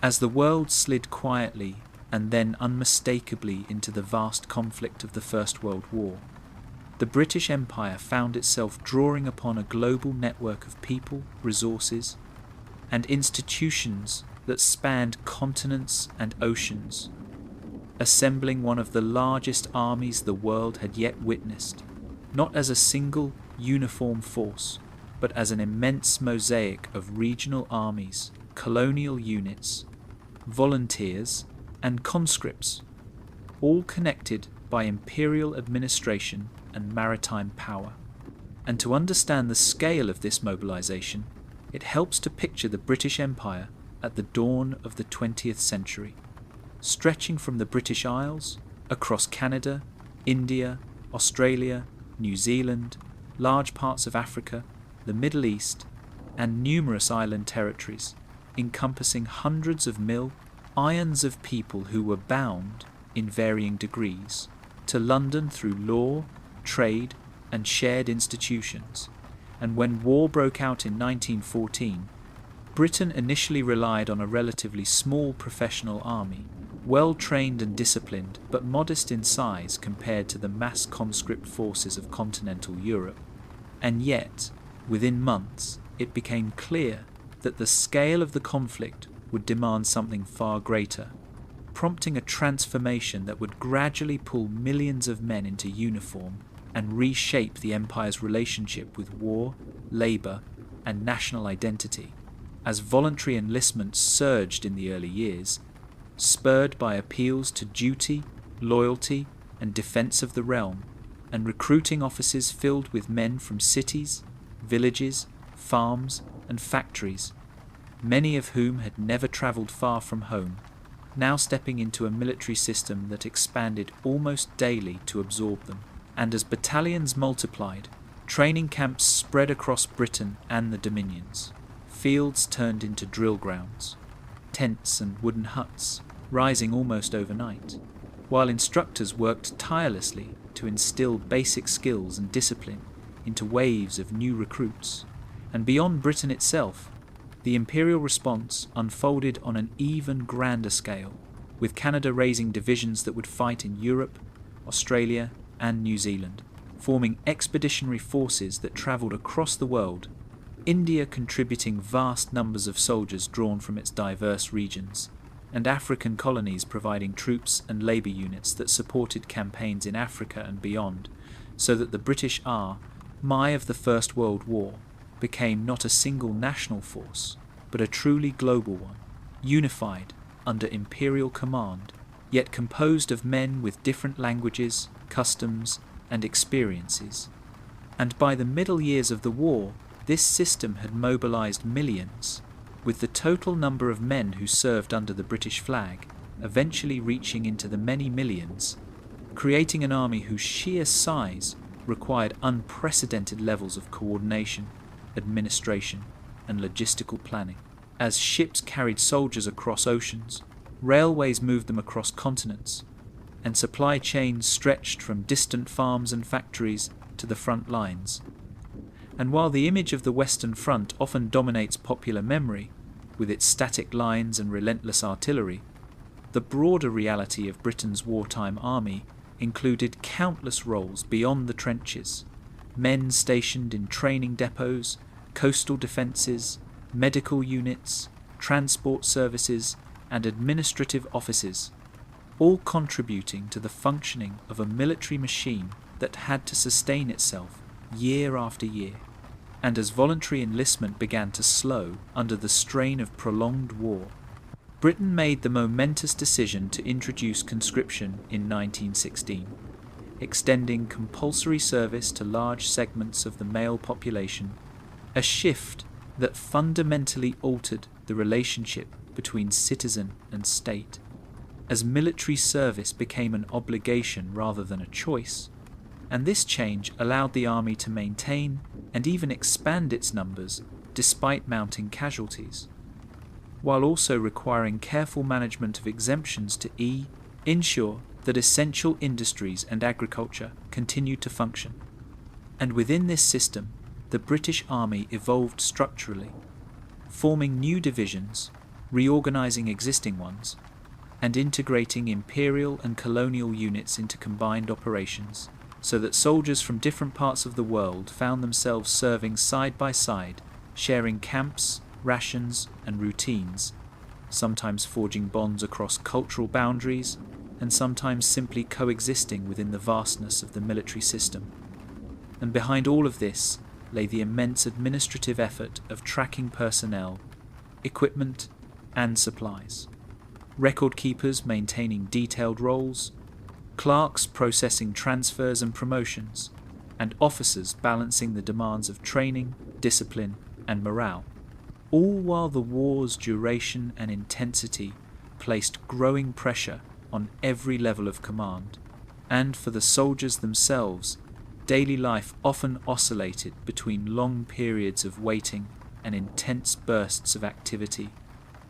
As the world slid quietly and then unmistakably into the vast conflict of the First World War, the British Empire found itself drawing upon a global network of people, resources, and institutions that spanned continents and oceans, assembling one of the largest armies the world had yet witnessed, not as a single uniform force, but as an immense mosaic of regional armies, colonial units, volunteers, and conscripts, all connected by imperial administration and maritime power. And to understand the scale of this mobilization, it helps to picture the British Empire at the dawn of the 20th century, stretching from the British Isles, across Canada, India, Australia, New Zealand, large parts of Africa, the Middle East, and numerous island territories, encompassing hundreds of millions of people who were bound, in varying degrees, to London through law, trade, and shared institutions. And when war broke out in 1914, Britain initially relied on a relatively small professional army, well trained and disciplined, but modest in size compared to the mass conscript forces of continental Europe. And yet, within months, it became clear that the scale of the conflict would demand something far greater, prompting a transformation that would gradually pull millions of men into uniform and reshape the empire's relationship with war, labour, and national identity. As voluntary enlistment surged in the early years, spurred by appeals to duty, loyalty, and defence of the realm, and recruiting offices filled with men from cities, villages, farms, and factories, many of whom had never travelled far from home, now stepping into a military system that expanded almost daily to absorb them. And as battalions multiplied, training camps spread across Britain and the Dominions. Fields turned into drill grounds, tents and wooden huts rising almost overnight, while instructors worked tirelessly to instill basic skills and discipline into waves of new recruits. And beyond Britain itself, the imperial response unfolded on an even grander scale, with Canada raising divisions that would fight in Europe, Australia, and New Zealand, forming expeditionary forces that travelled across the world, India contributing vast numbers of soldiers drawn from its diverse regions, and African colonies providing troops and labour units that supported campaigns in Africa and beyond, so that the British Army of the First World War became not a single national force, but a truly global one, unified under imperial command, yet composed of men with different languages, customs, and experiences. And by the middle years of the war, this system had mobilized millions, with the total number of men who served under the British flag eventually reaching into the many millions, creating an army whose sheer size required unprecedented levels of coordination, administration, and logistical planning. As ships carried soldiers across oceans, railways moved them across continents, and supply chains stretched from distant farms and factories to the front lines. And while the image of the Western Front often dominates popular memory, with its static lines and relentless artillery, the broader reality of Britain's wartime army included countless roles beyond the trenches: men stationed in training depots, coastal defences, medical units, transport services, and administrative offices, all contributing to the functioning of a military machine that had to sustain itself year after year. And as voluntary enlistment began to slow under the strain of prolonged war, Britain made the momentous decision to introduce conscription in 1916, extending compulsory service to large segments of the male population, a shift that fundamentally altered the relationship between citizen and state. As military service became an obligation rather than a choice, and this change allowed the army to maintain and even expand its numbers despite mounting casualties, while also requiring careful management of exemptions to ensure that essential industries and agriculture continued to function. And within this system, the British Army evolved structurally, forming new divisions, reorganising existing ones, and integrating imperial and colonial units into combined operations, so that soldiers from different parts of the world found themselves serving side by side, sharing camps, rations, and routines, sometimes forging bonds across cultural boundaries, and sometimes simply coexisting within the vastness of the military system. And behind all of this lay the immense administrative effort of tracking personnel, equipment, and supplies. Record keepers maintaining detailed rolls, clerks processing transfers and promotions, and officers balancing the demands of training, discipline, and morale, all while the war's duration and intensity placed growing pressure on every level of command. And for the soldiers themselves, daily life often oscillated between long periods of waiting and intense bursts of activity,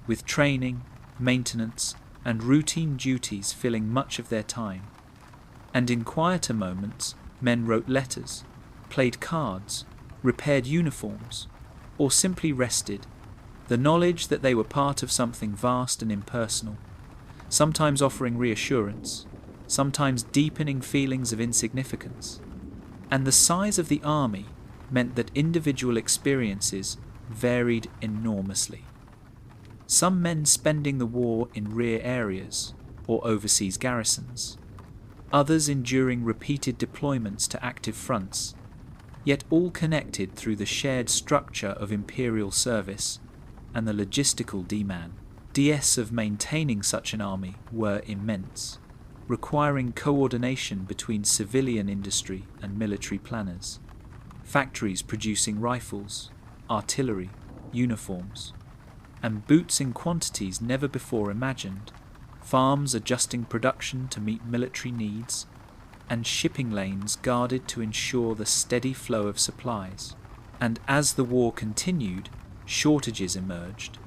with training, maintenance, and routine duties filling much of their time. And in quieter moments, men wrote letters, played cards, repaired uniforms, or simply rested, the knowledge that they were part of something vast and impersonal, sometimes offering reassurance, sometimes deepening feelings of insignificance. And the size of the army meant that individual experiences varied enormously. Some men spending the war in rear areas or overseas garrisons, others enduring repeated deployments to active fronts, yet all connected through the shared structure of imperial service and the logistical demands of maintaining such an army were immense, requiring coordination between civilian industry and military planners, factories producing rifles, artillery, uniforms, and boots in quantities never before imagined, farms adjusting production to meet military needs, and shipping lanes guarded to ensure the steady flow of supplies. And as the war continued, shortages emerged,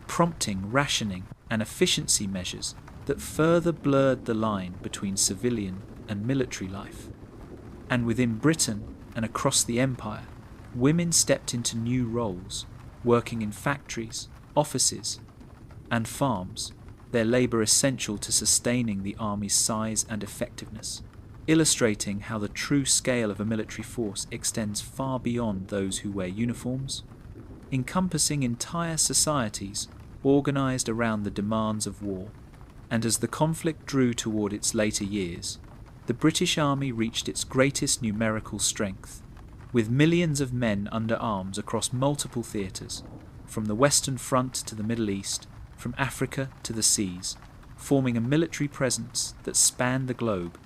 prompting rationing and efficiency measures that further blurred the line between civilian and military life. And within Britain and across the empire, women stepped into new roles, working in factories, offices, and farms, their labour essential to sustaining the army's size and effectiveness, illustrating how the true scale of a military force extends far beyond those who wear uniforms, encompassing entire societies organised around the demands of war. And as the conflict drew toward its later years, the British Army reached its greatest numerical strength, with millions of men under arms across multiple theatres, from the Western Front to the Middle East, from Africa to the seas, forming a military presence that spanned the globe.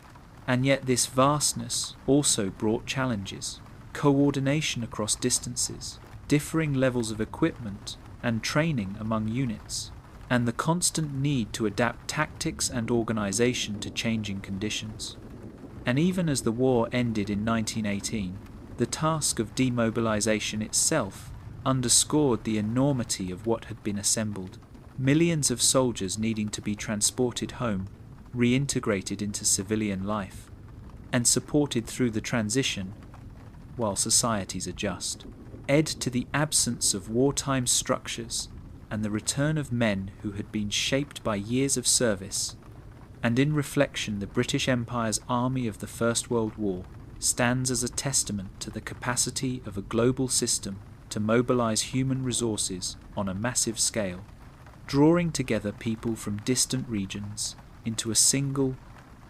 And yet this vastness also brought challenges: coordination across distances, differing levels of equipment, and training among units, and the constant need to adapt tactics and organization to changing conditions. And even as the war ended in 1918, the task of demobilization itself underscored the enormity of what had been assembled. Millions of soldiers needing to be transported home, reintegrated into civilian life, and supported through the transition while societies adjust. Add to the absence of wartime structures and the return of men who had been shaped by years of service, and in reflection the British Empire's army of the First World War stands as a testament to the capacity of a global system to mobilize human resources on a massive scale, drawing together people from distant regions into a single,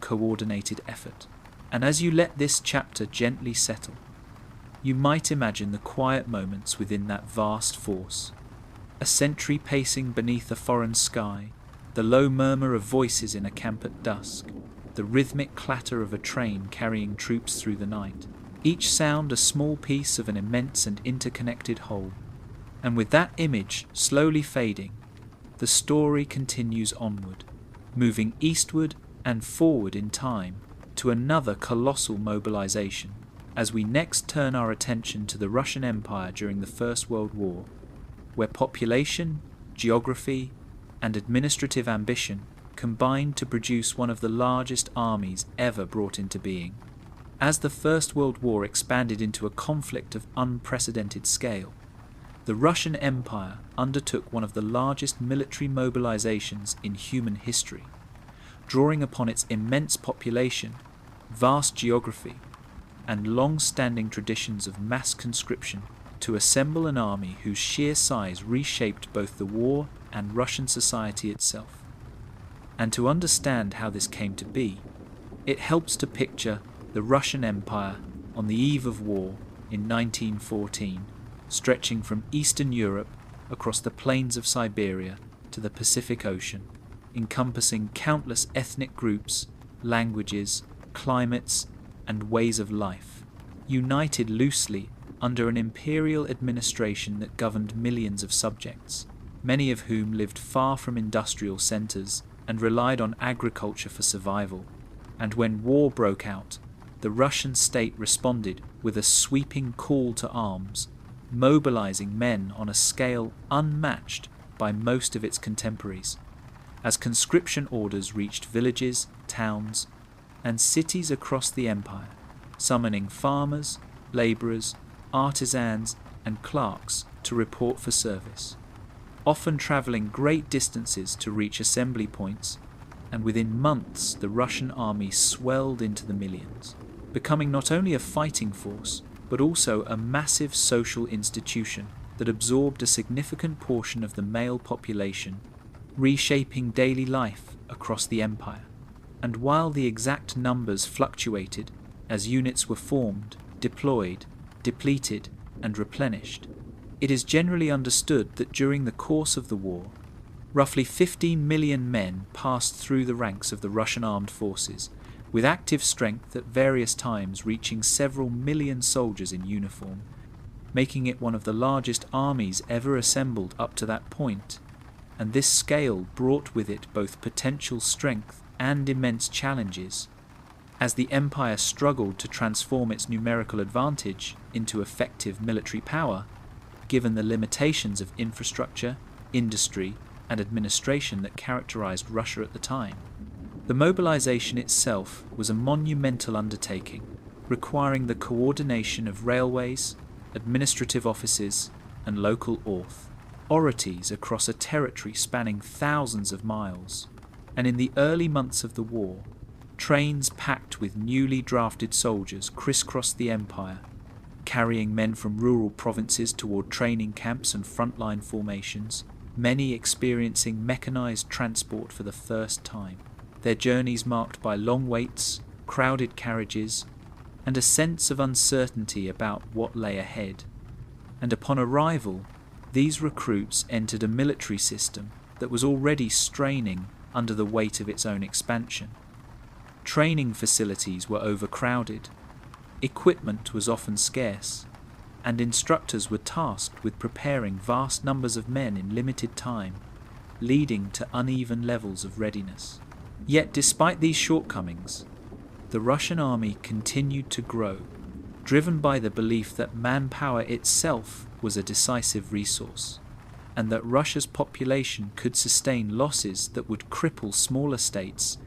coordinated effort. And as you let this chapter gently settle, you might imagine the quiet moments within that vast force. A sentry pacing beneath a foreign sky, the low murmur of voices in a camp at dusk, the rhythmic clatter of a train carrying troops through the night, each sound a small piece of an immense and interconnected whole. And with that image slowly fading, the story continues onward, moving eastward and forward in time to another colossal mobilization, as we next turn our attention to the Russian Empire during the First World War, where population, geography, and administrative ambition combined to produce one of the largest armies ever brought into being. As the First World War expanded into a conflict of unprecedented scale, the Russian Empire undertook one of the largest military mobilizations in human history, drawing upon its immense population, vast geography, and long-standing traditions of mass conscription to assemble an army whose sheer size reshaped both the war and Russian society itself. And to understand how this came to be, it helps to picture the Russian Empire on the eve of war in 1914, stretching from Eastern Europe across the plains of Siberia to the Pacific Ocean, encompassing countless ethnic groups, languages, climates, and ways of life, united loosely under an imperial administration that governed millions of subjects, many of whom lived far from industrial centres and relied on agriculture for survival. And when war broke out, the Russian state responded with a sweeping call to arms, mobilizing men on a scale unmatched by most of its contemporaries, as conscription orders reached villages, towns, and cities across the empire, summoning farmers, labourers, artisans, and clerks to report for service, often travelling great distances to reach assembly points, and within months the Russian army swelled into the millions, becoming not only a fighting force, but also a massive social institution that absorbed a significant portion of the male population, reshaping daily life across the empire. And while the exact numbers fluctuated as units were formed, deployed, depleted, and replenished, it is generally understood that during the course of the war, roughly 15 million men passed through the ranks of the Russian armed forces, with active strength at various times reaching several million soldiers in uniform, making it one of the largest armies ever assembled up to that point. And this scale brought with it both potential strength and immense challenges, as the empire struggled to transform its numerical advantage into effective military power, given the limitations of infrastructure, industry, and administration that characterized Russia at the time. The mobilization itself was a monumental undertaking, requiring the coordination of railways, administrative offices, and local authorities across a territory spanning thousands of miles. And in the early months of the war, trains packed with newly drafted soldiers crisscrossed the empire, carrying men from rural provinces toward training camps and frontline formations, many experiencing mechanized transport for the first time, their journeys marked by long waits, crowded carriages, and a sense of uncertainty about what lay ahead. And upon arrival, these recruits entered a military system that was already straining under the weight of its own expansion. Training facilities were overcrowded, equipment was often scarce, and instructors were tasked with preparing vast numbers of men in limited time, leading to uneven levels of readiness. Yet despite these shortcomings, the Russian army continued to grow, driven by the belief that manpower itself was a decisive resource, and that Russia's population could sustain losses that would cripple smaller states,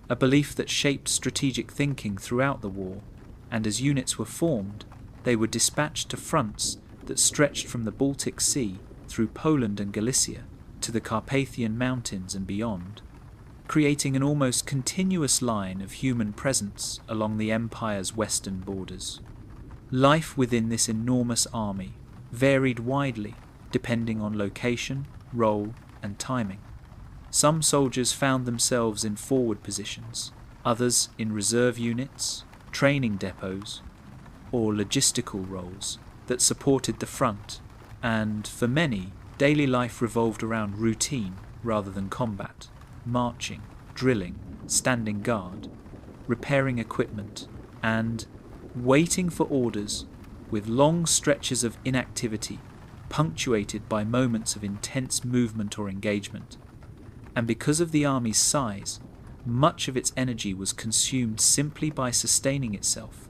a belief that shaped strategic thinking throughout the war, and as units were formed, they were dispatched to fronts that stretched from the Baltic Sea through Poland and Galicia to the Carpathian Mountains and beyond, creating an almost continuous line of human presence along the empire's western borders. Life within this enormous army varied widely depending on location, role, and timing. Some soldiers found themselves in forward positions, others in reserve units, training depots, or logistical roles that supported the front, and for many, daily life revolved around routine rather than combat, marching, drilling, standing guard, repairing equipment, and waiting for orders, with long stretches of inactivity punctuated by moments of intense movement or engagement. And because of the army's size, much of its energy was consumed simply by sustaining itself,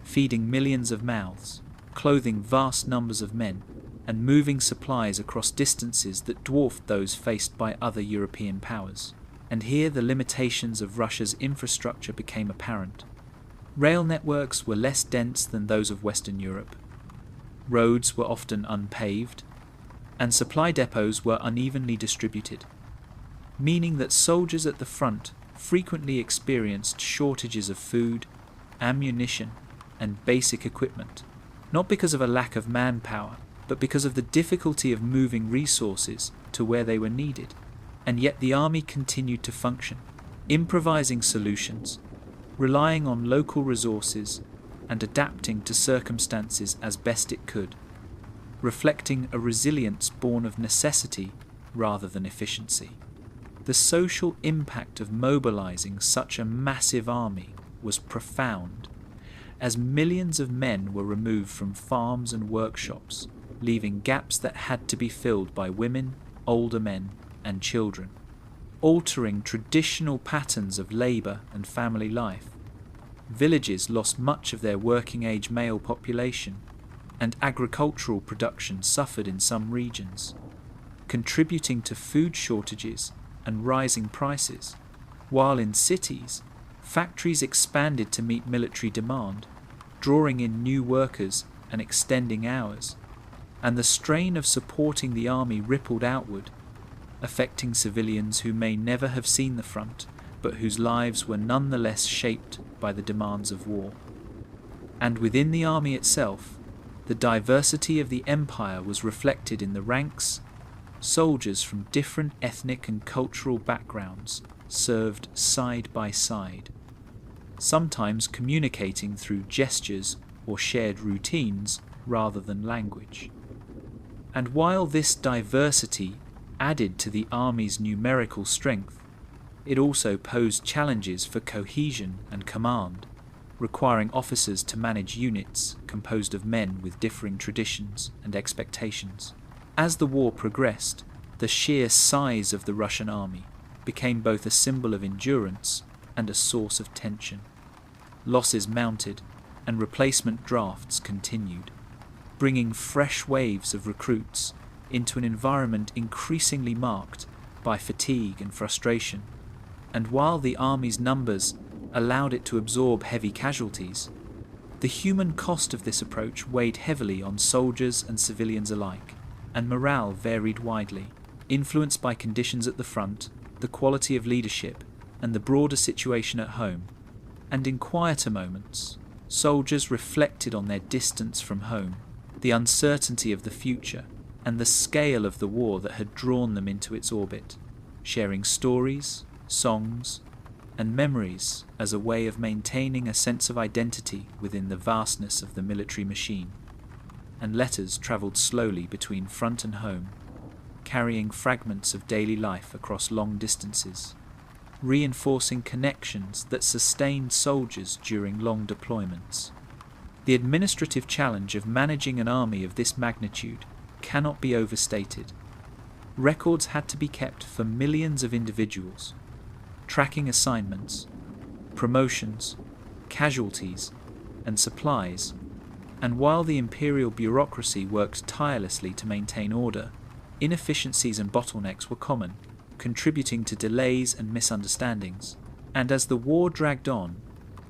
feeding millions of mouths, clothing vast numbers of men, and moving supplies across distances that dwarfed those faced by other European powers. And here the limitations of Russia's infrastructure became apparent. Rail networks were less dense than those of Western Europe. Roads were often unpaved, and supply depots were unevenly distributed, meaning that soldiers at the front frequently experienced shortages of food, ammunition, and basic equipment, not because of a lack of manpower, but because of the difficulty of moving resources to where they were needed. And yet the army continued to function, improvising solutions, relying on local resources, and adapting to circumstances as best it could, reflecting a resilience born of necessity rather than efficiency. The social impact of mobilizing such a massive army was profound, as millions of men were removed from farms and workshops, leaving gaps that had to be filled by women, older men, and children, altering traditional patterns of labor and family life. Villages lost much of their working-age male population, and agricultural production suffered in some regions, contributing to food shortages and rising prices, while in cities, factories expanded to meet military demand, drawing in new workers and extending hours, and the strain of supporting the army rippled outward, affecting civilians who may never have seen the front, but whose lives were nonetheless shaped by the demands of war. And within the army itself, the diversity of the empire was reflected in the ranks. Soldiers from different ethnic and cultural backgrounds served side by side, sometimes communicating through gestures or shared routines rather than language. And while this diversity added to the army's numerical strength, it also posed challenges for cohesion and command, requiring officers to manage units composed of men with differing traditions and expectations. As the war progressed, the sheer size of the Russian army became both a symbol of endurance and a source of tension. Losses mounted, and replacement drafts continued, bringing fresh waves of recruits into an environment increasingly marked by fatigue and frustration. And while the army's numbers allowed it to absorb heavy casualties, the human cost of this approach weighed heavily on soldiers and civilians alike, and morale varied widely, influenced by conditions at the front, the quality of leadership, and the broader situation at home. And in quieter moments, soldiers reflected on their distance from home, the uncertainty of the future, and the scale of the war that had drawn them into its orbit, sharing stories, songs, and memories as a way of maintaining a sense of identity within the vastness of the military machine. And letters travelled slowly between front and home, carrying fragments of daily life across long distances, reinforcing connections that sustained soldiers during long deployments. The administrative challenge of managing an army of this magnitude cannot be overstated. Records had to be kept for millions of individuals, tracking assignments, promotions, casualties, and supplies, and while the imperial bureaucracy worked tirelessly to maintain order, inefficiencies and bottlenecks were common, contributing to delays and misunderstandings. And as the war dragged on,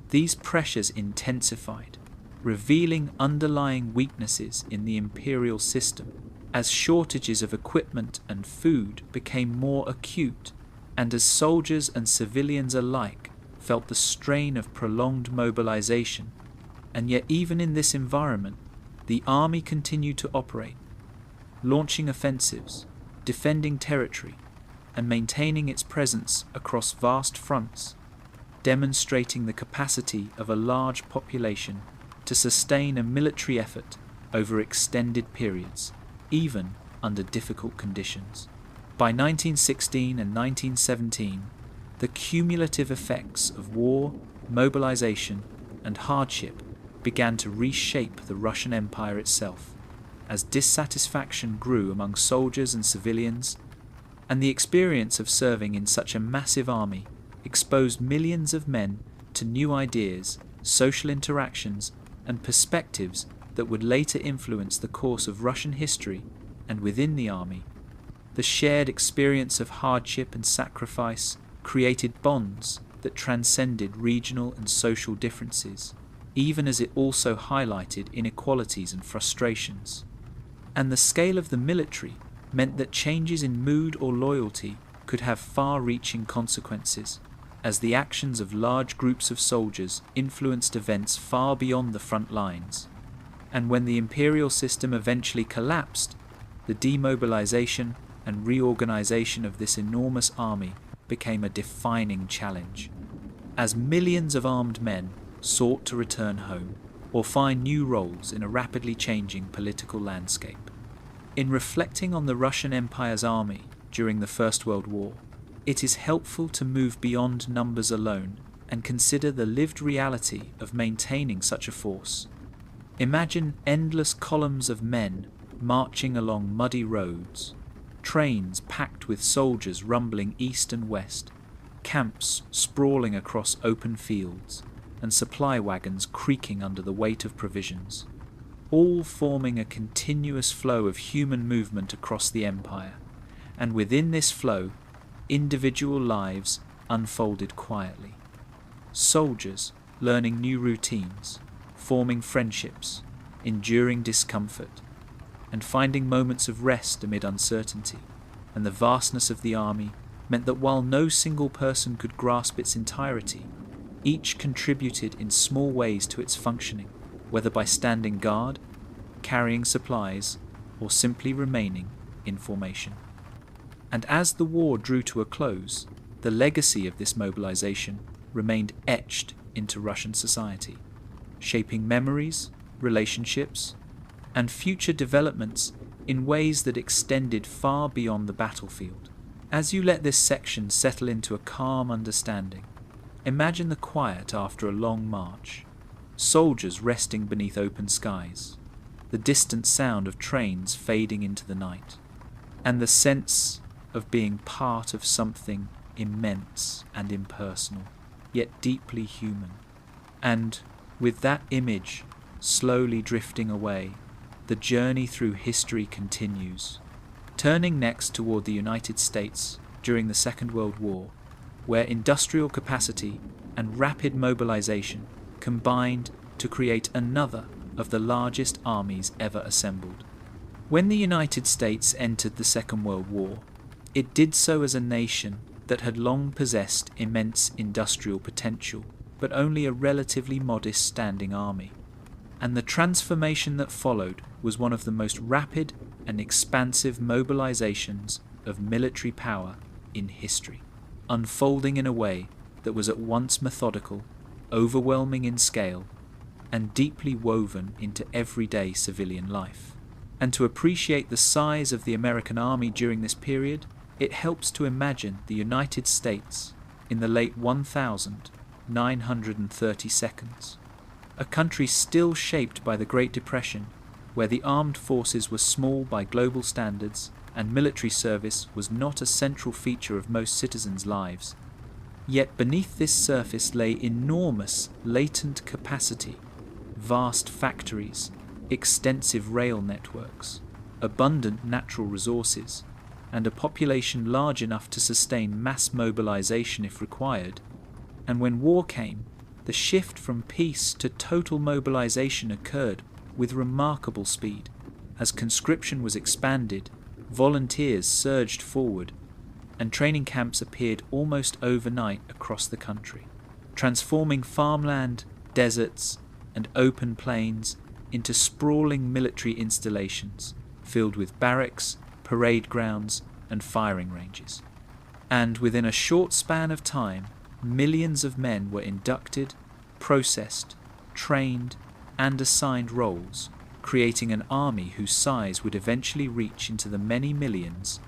these pressures intensified, revealing underlying weaknesses in the imperial system, as shortages of equipment and food became more acute, and as soldiers and civilians alike felt the strain of prolonged mobilization. And yet even in this environment, the army continued to operate, launching offensives, defending territory, and maintaining its presence across vast fronts, demonstrating the capacity of a large population to sustain a military effort over extended periods, even under difficult conditions. By 1916 and 1917, the cumulative effects of war, mobilization, and hardship began to reshape the Russian Empire itself, as dissatisfaction grew among soldiers and civilians, and the experience of serving in such a massive army exposed millions of men to new ideas, social interactions, and perspectives that would later influence the course of Russian history. And within the army, the shared experience of hardship and sacrifice created bonds that transcended regional and social differences, even as it also highlighted inequalities and frustrations. And the scale of the military meant that changes in mood or loyalty could have far-reaching consequences, as the actions of large groups of soldiers influenced events far beyond the front lines. And when the imperial system eventually collapsed, the demobilization and reorganization of this enormous army became a defining challenge, as millions of armed men sought to return home or find new roles in a rapidly changing political landscape. In reflecting on the Russian Empire's army during the First World War, it is helpful to move beyond numbers alone and consider the lived reality of maintaining such a force. Imagine endless columns of men marching along muddy roads, trains packed with soldiers rumbling east and west, camps sprawling across open fields, and supply wagons creaking under the weight of provisions, all forming a continuous flow of human movement across the empire. And within this flow, individual lives unfolded quietly. Soldiers learning new routines, forming friendships, enduring discomfort, and finding moments of rest amid uncertainty. And the vastness of the army meant that while no single person could grasp its entirety, each contributed in small ways to its functioning, whether by standing guard, carrying supplies, or simply remaining in formation. And as the war drew to a close, the legacy of this mobilization remained etched into Russian society, shaping memories, relationships, and future developments in ways that extended far beyond the battlefield. As you let this section settle into a calm understanding, imagine the quiet after a long march, soldiers resting beneath open skies, the distant sound of trains fading into the night, and the sense of being part of something immense and impersonal, yet deeply human. And with that image slowly drifting away, the journey through history continues, turning next toward the United States during the Second World War, where industrial capacity and rapid mobilization combined to create another of the largest armies ever assembled. When the United States entered the Second World War, it did so as a nation that had long possessed immense industrial potential, but only a relatively modest standing army. And the transformation that followed was one of the most rapid and expansive mobilizations of military power in history, unfolding in a way that was at once methodical, overwhelming in scale, and deeply woven into everyday civilian life. And to appreciate the size of the American army during this period, it helps to imagine the United States in the late 1930s, a country still shaped by the Great Depression, where the armed forces were small by global standards and military service was not a central feature of most citizens' lives. Yet beneath this surface lay enormous latent capacity, vast factories, extensive rail networks, abundant natural resources, and a population large enough to sustain mass mobilization if required. And when war came, the shift from peace to total mobilization occurred with remarkable speed. As conscription was expanded, volunteers surged forward, and training camps appeared almost overnight across the country, transforming farmland, deserts, and open plains into sprawling military installations filled with barracks, parade grounds, and firing ranges. And within a short span of time, millions of men were inducted, processed, trained, and assigned roles, creating an army whose size would eventually reach into the many millions,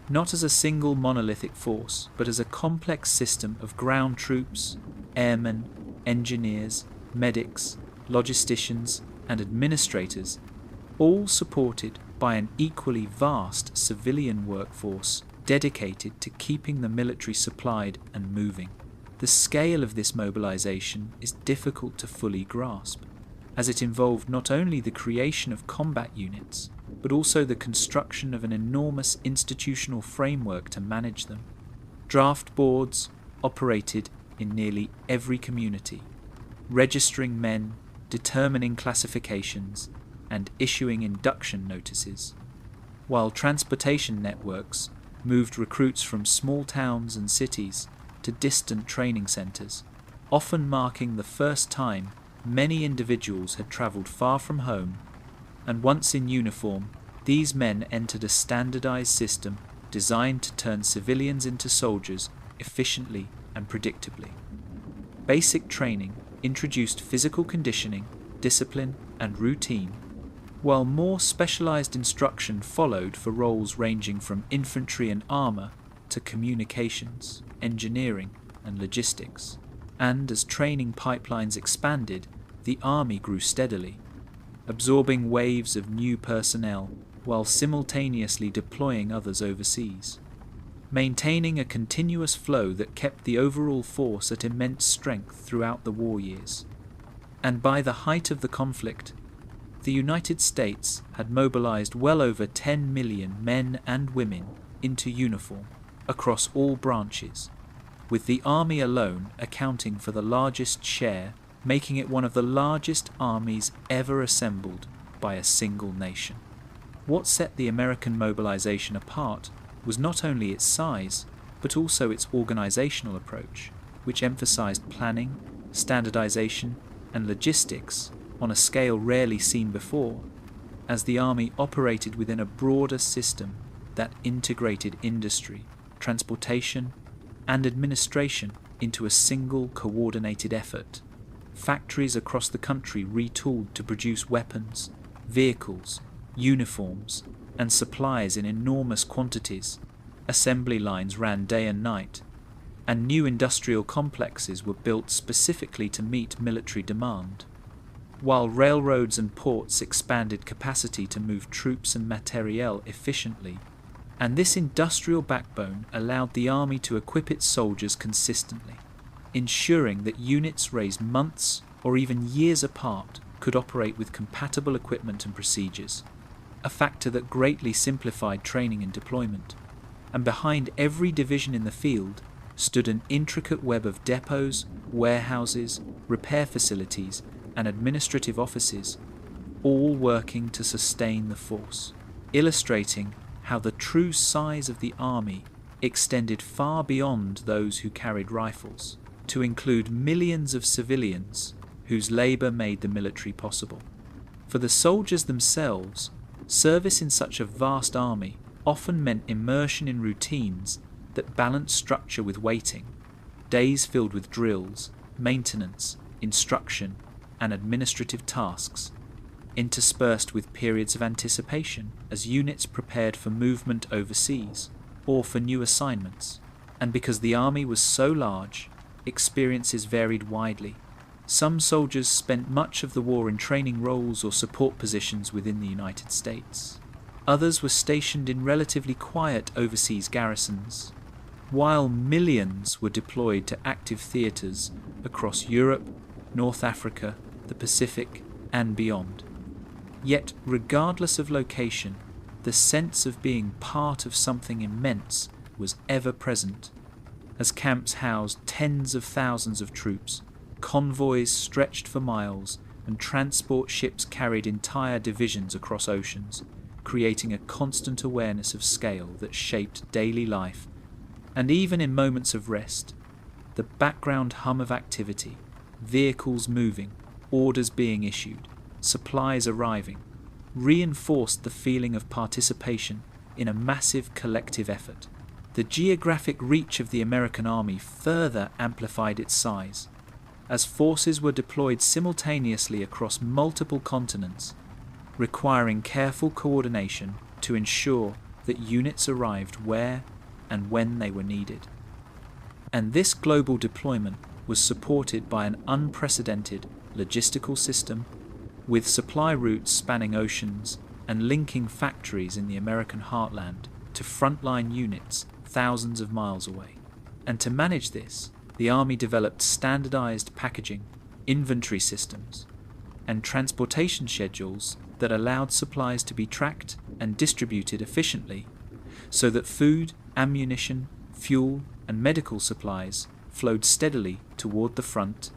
not as a single monolithic force, but as a complex system of ground troops, airmen, engineers, medics, logisticians, and administrators, all supported by an equally vast civilian workforce dedicated to keeping the military supplied and moving. The scale of this mobilization is difficult to fully grasp, as it involved not only the creation of combat units, but also the construction of an enormous institutional framework to manage them. Draft boards operated in nearly every community, registering men, determining classifications, and issuing induction notices, while transportation networks moved recruits from small towns and cities to distant training centers, often marking the first time many individuals had traveled far from home, and once in uniform, these men entered a standardized system designed to turn civilians into soldiers efficiently and predictably. Basic training introduced physical conditioning, discipline, and routine, while more specialized instruction followed for roles ranging from infantry and armor to communications, engineering, and logistics. And as training pipelines expanded, the army grew steadily, absorbing waves of new personnel while simultaneously deploying others overseas, maintaining a continuous flow that kept the overall force at immense strength throughout the war years. And by the height of the conflict, the United States had mobilized well over 10 million men and women into uniform across all branches, with the Army alone accounting for the largest share, making it one of the largest armies ever assembled by a single nation. What set the American mobilization apart was not only its size, but also its organizational approach, which emphasized planning, standardization, and logistics on a scale rarely seen before, as the Army operated within a broader system that integrated industry, transportation, and administration into a single coordinated effort. Factories across the country retooled to produce weapons, vehicles, uniforms, and supplies in enormous quantities. Assembly lines ran day and night, and new industrial complexes were built specifically to meet military demand, while railroads and ports expanded capacity to move troops and materiel efficiently. And this industrial backbone allowed the army to equip its soldiers consistently, ensuring that units raised months or even years apart could operate with compatible equipment and procedures, a factor that greatly simplified training and deployment. And behind every division in the field stood an intricate web of depots, warehouses, repair facilities, and administrative offices, all working to sustain the force, illustrating how the true size of the army extended far beyond those who carried rifles, to include millions of civilians whose labor made the military possible. For the soldiers themselves, service in such a vast army often meant immersion in routines that balanced structure with waiting, days filled with drills, maintenance, instruction, and administrative tasks, interspersed with periods of anticipation as units prepared for movement overseas or for new assignments. And because the army was so large, experiences varied widely, Some soldiers spent much of the war in training roles or support positions within the United States. Others were stationed in relatively quiet overseas garrisons, while millions were deployed to active theatres across Europe, North Africa, the Pacific, and beyond. Yet, regardless of location, the sense of being part of something immense was ever present, as camps housed tens of thousands of troops, convoys stretched for miles, and transport ships carried entire divisions across oceans, creating a constant awareness of scale that shaped daily life. And even in moments of rest, the background hum of activity, vehicles moving, orders being issued, supplies arriving, reinforced the feeling of participation in a massive collective effort. The geographic reach of the American Army further amplified its size, as forces were deployed simultaneously across multiple continents, requiring careful coordination to ensure that units arrived where and when they were needed. And this global deployment was supported by an unprecedented logistical system, with supply routes spanning oceans and linking factories in the American heartland to frontline units thousands of miles away. And to manage this, the Army developed standardized packaging, inventory systems, and transportation schedules that allowed supplies to be tracked and distributed efficiently, so that food, ammunition, fuel, and medical supplies flowed steadily toward the front.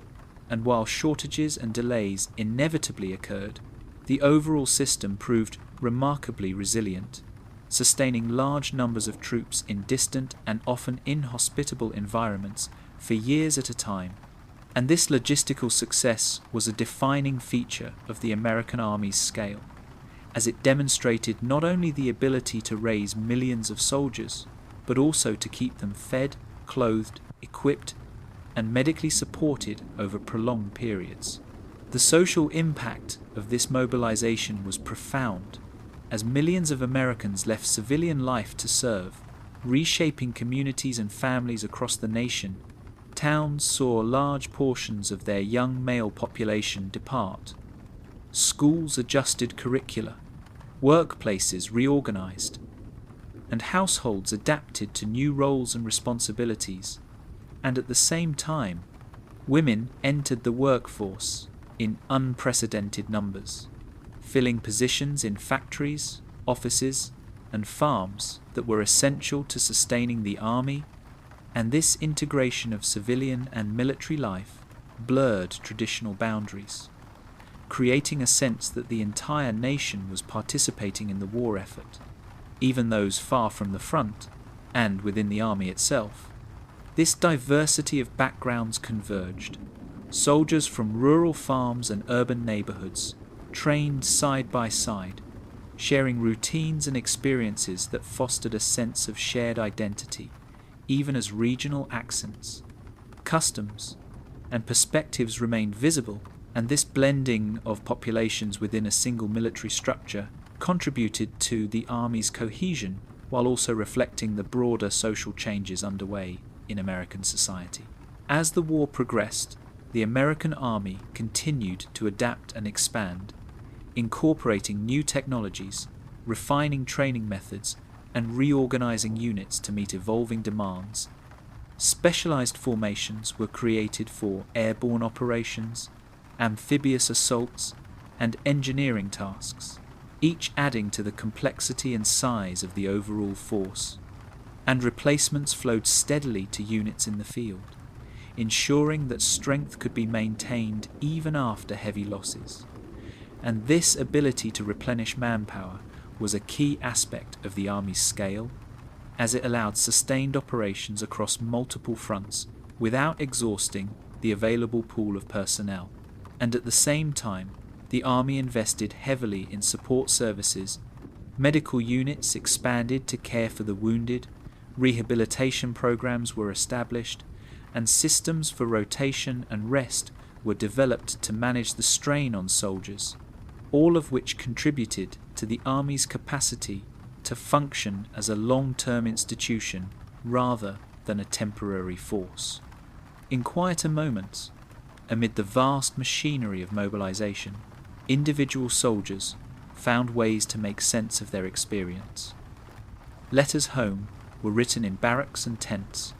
And while shortages and delays inevitably occurred, the overall system proved remarkably resilient, sustaining large numbers of troops in distant and often inhospitable environments for years at a time. And this logistical success was a defining feature of the American Army's scale, as it demonstrated not only the ability to raise millions of soldiers, but also to keep them fed, clothed, equipped, and medically supported over prolonged periods. The social impact of this mobilization was profound, as millions of Americans left civilian life to serve, reshaping communities and families across the nation. Towns saw large portions of their young male population depart. Schools adjusted curricula, workplaces reorganized, and households adapted to new roles and responsibilities. And at the same time, women entered the workforce in unprecedented numbers, filling positions in factories, offices, and farms that were essential to sustaining the army. And this integration of civilian and military life blurred traditional boundaries, creating a sense that the entire nation was participating in the war effort, even those far from the front and within the army itself. This diversity of backgrounds converged. Soldiers from rural farms and urban neighborhoods trained side by side, sharing routines and experiences that fostered a sense of shared identity, even as regional accents, customs, and perspectives remained visible. And this blending of populations within a single military structure contributed to the Army's cohesion, while also reflecting the broader social changes underway in American society. As the war progressed, the American Army continued to adapt and expand, incorporating new technologies, refining training methods, and reorganizing units to meet evolving demands. Specialized formations were created for airborne operations, amphibious assaults, and engineering tasks, each adding to the complexity and size of the overall force. And replacements flowed steadily to units in the field, ensuring that strength could be maintained even after heavy losses. And this ability to replenish manpower was a key aspect of the Army's scale, as it allowed sustained operations across multiple fronts without exhausting the available pool of personnel. And at the same time, the Army invested heavily in support services. Medical units expanded to care for the wounded, rehabilitation programs were established, and systems for rotation and rest were developed to manage the strain on soldiers, all of which contributed to the Army's capacity to function as a long-term institution rather than a temporary force. In quieter moments, amid the vast machinery of mobilization, individual soldiers found ways to make sense of their experience. Letters home were written in barracks and tents,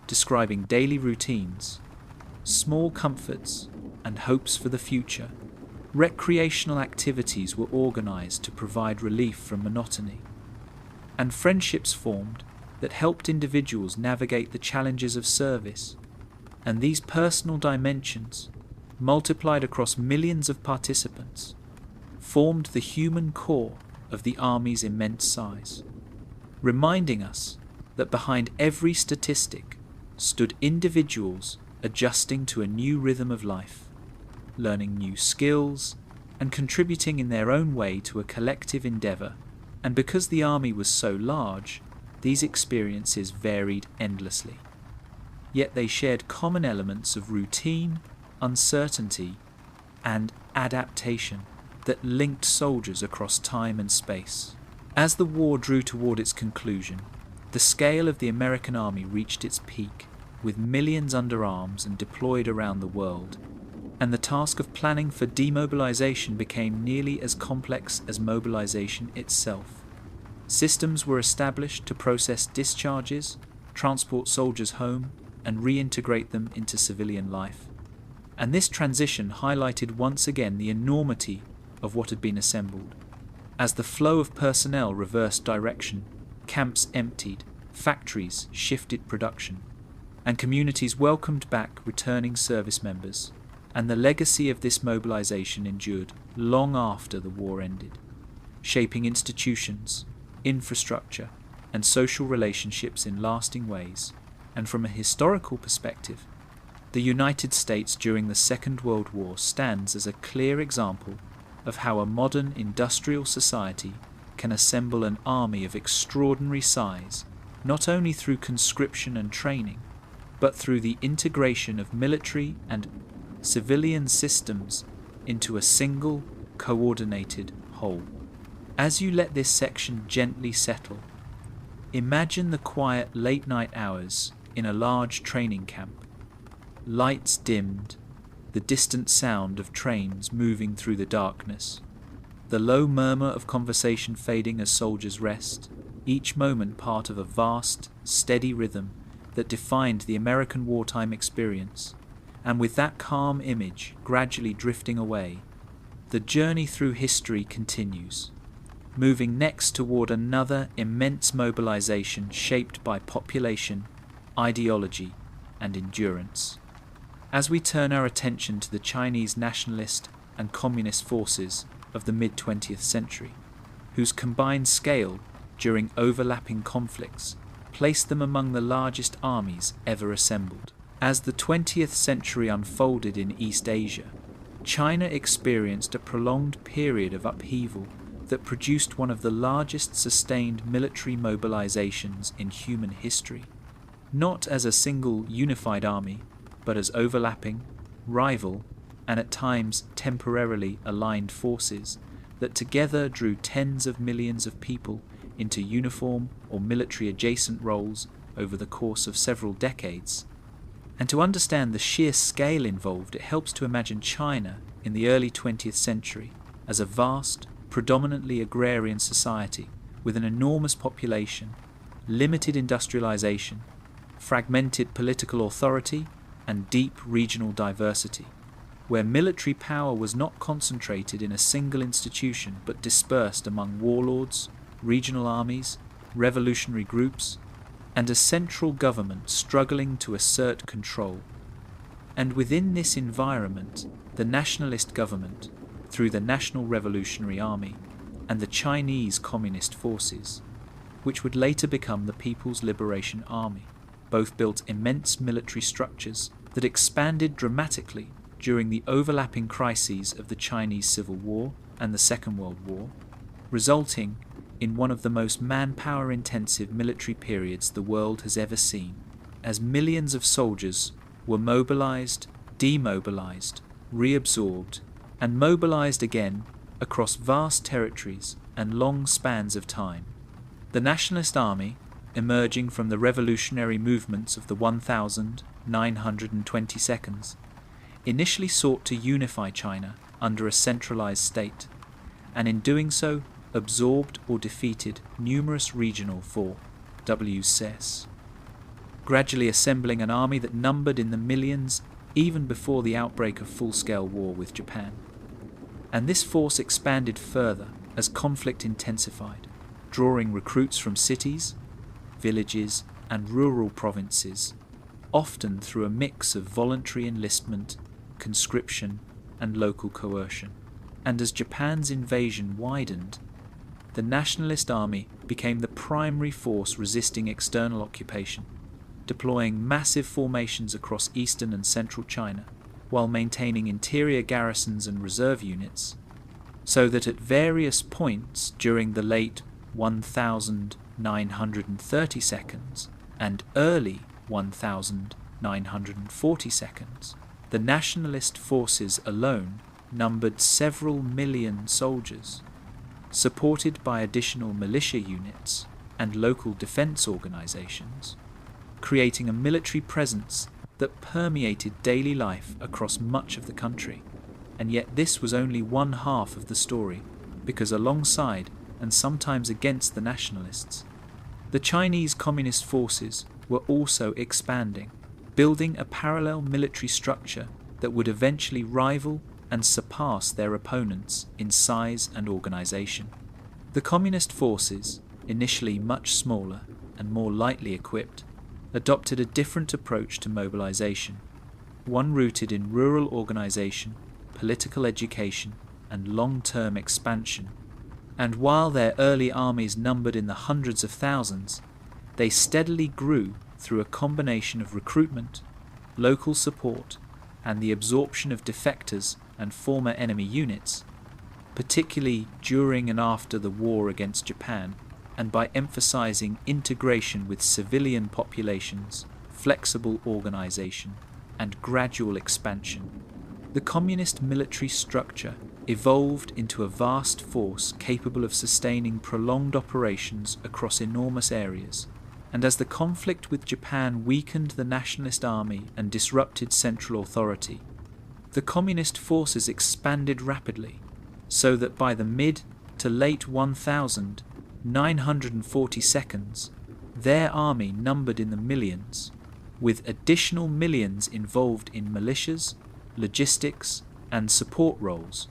describing daily routines, small comforts, and hopes for the future. Recreational activities were organized to provide relief from monotony, and friendships formed that helped individuals navigate the challenges of service. And these personal dimensions, multiplied across millions of participants, formed the human core of the Army's immense size, reminding us that behind every statistic stood individuals adjusting to a new rhythm of life, learning new skills, and contributing in their own way to a collective endeavour. And because the Army was so large, these experiences varied endlessly. Yet they shared common elements of routine, uncertainty, and adaptation that linked soldiers across time and space. As the war drew toward its conclusion, the scale of the American Army reached its peak, with millions under arms and deployed around the world, and the task of planning for demobilization became nearly as complex as mobilization itself. Systems were established to process discharges, transport soldiers home, and reintegrate them into civilian life. And this transition highlighted once again the enormity of what had been assembled. As the flow of personnel reversed direction, camps emptied, factories shifted production, and communities welcomed back returning service members, and the legacy of this mobilization endured long after the war ended, shaping institutions, infrastructure, and social relationships in lasting ways. And from a historical perspective, the United States during the Second World War stands as a clear example of how a modern industrial society can assemble an army of extraordinary size, not only through conscription and training, but through the integration of military and civilian systems into a single, coordinated whole. As you let this section gently settle, imagine the quiet late-night hours in a large training camp. Lights dimmed, the distant sound of trains moving through the darkness, the low murmur of conversation fading as soldiers rest, each moment part of a vast, steady rhythm that defined the American wartime experience. And with that calm image gradually drifting away, the journey through history continues, moving next toward another immense mobilization shaped by population, ideology, and endurance. As we turn our attention to the Chinese nationalist and communist forces of the mid-20th century, whose combined scale during overlapping conflicts placed them among the largest armies ever assembled. As the 20th century unfolded in East Asia, China experienced a prolonged period of upheaval that produced one of the largest sustained military mobilizations in human history, not as a single unified army, but as overlapping, rival, and at times temporarily aligned forces that together drew tens of millions of people into uniform or military adjacent roles over the course of several decades. And to understand the sheer scale involved, it helps to imagine China in the early 20th century as a vast, predominantly agrarian society with an enormous population, limited industrialization, fragmented political authority, and deep regional diversity, where military power was not concentrated in a single institution but dispersed among warlords, regional armies, revolutionary groups, and a central government struggling to assert control. And within this environment, the nationalist government, through the National Revolutionary Army and the Chinese Communist Forces, which would later become the People's Liberation Army, both built immense military structures that expanded dramatically during the overlapping crises of the Chinese Civil War and the Second World War, resulting in one of the most manpower-intensive military periods the world has ever seen, as millions of soldiers were mobilized, demobilized, reabsorbed, and mobilized again across vast territories and long spans of time. The Nationalist Army, emerging from the revolutionary movements of the 1920 seconds, initially sought to unify China under a centralized state, and in doing so absorbed or defeated numerous regional VWCs, gradually assembling an army that numbered in the millions even before the outbreak of full-scale war with Japan. And this force expanded further as conflict intensified, drawing recruits from cities, villages, and rural provinces, often through a mix of voluntary enlistment, conscription, and local coercion. And as Japan's invasion widened, the nationalist army became the primary force resisting external occupation, deploying massive formations across eastern and central China, while maintaining interior garrisons and reserve units, so that at various points during the late 1930s and early 1940s, the nationalist forces alone numbered several million soldiers, supported by additional militia units and local defense organizations, creating a military presence that permeated daily life across much of the country. And yet this was only one half of the story, because alongside and sometimes against the nationalists, the Chinese Communist forces were also expanding, building a parallel military structure that would eventually rival and surpass their opponents in size and organization. The Communist forces, initially much smaller and more lightly equipped, adopted a different approach to mobilization, one rooted in rural organization, political education, and long-term expansion. And while their early armies numbered in the hundreds of thousands, they steadily grew through a combination of recruitment, local support, and the absorption of defectors and former enemy units, particularly during and after the war against Japan, and by emphasizing integration with civilian populations, flexible organization, and gradual expansion. The communist military structure evolved into a vast force capable of sustaining prolonged operations across enormous areas, and as the conflict with Japan weakened the nationalist army and disrupted central authority, the communist forces expanded rapidly, so that by the mid to late 1940s, their army numbered in the millions, with additional millions involved in militias, logistics, and support roles,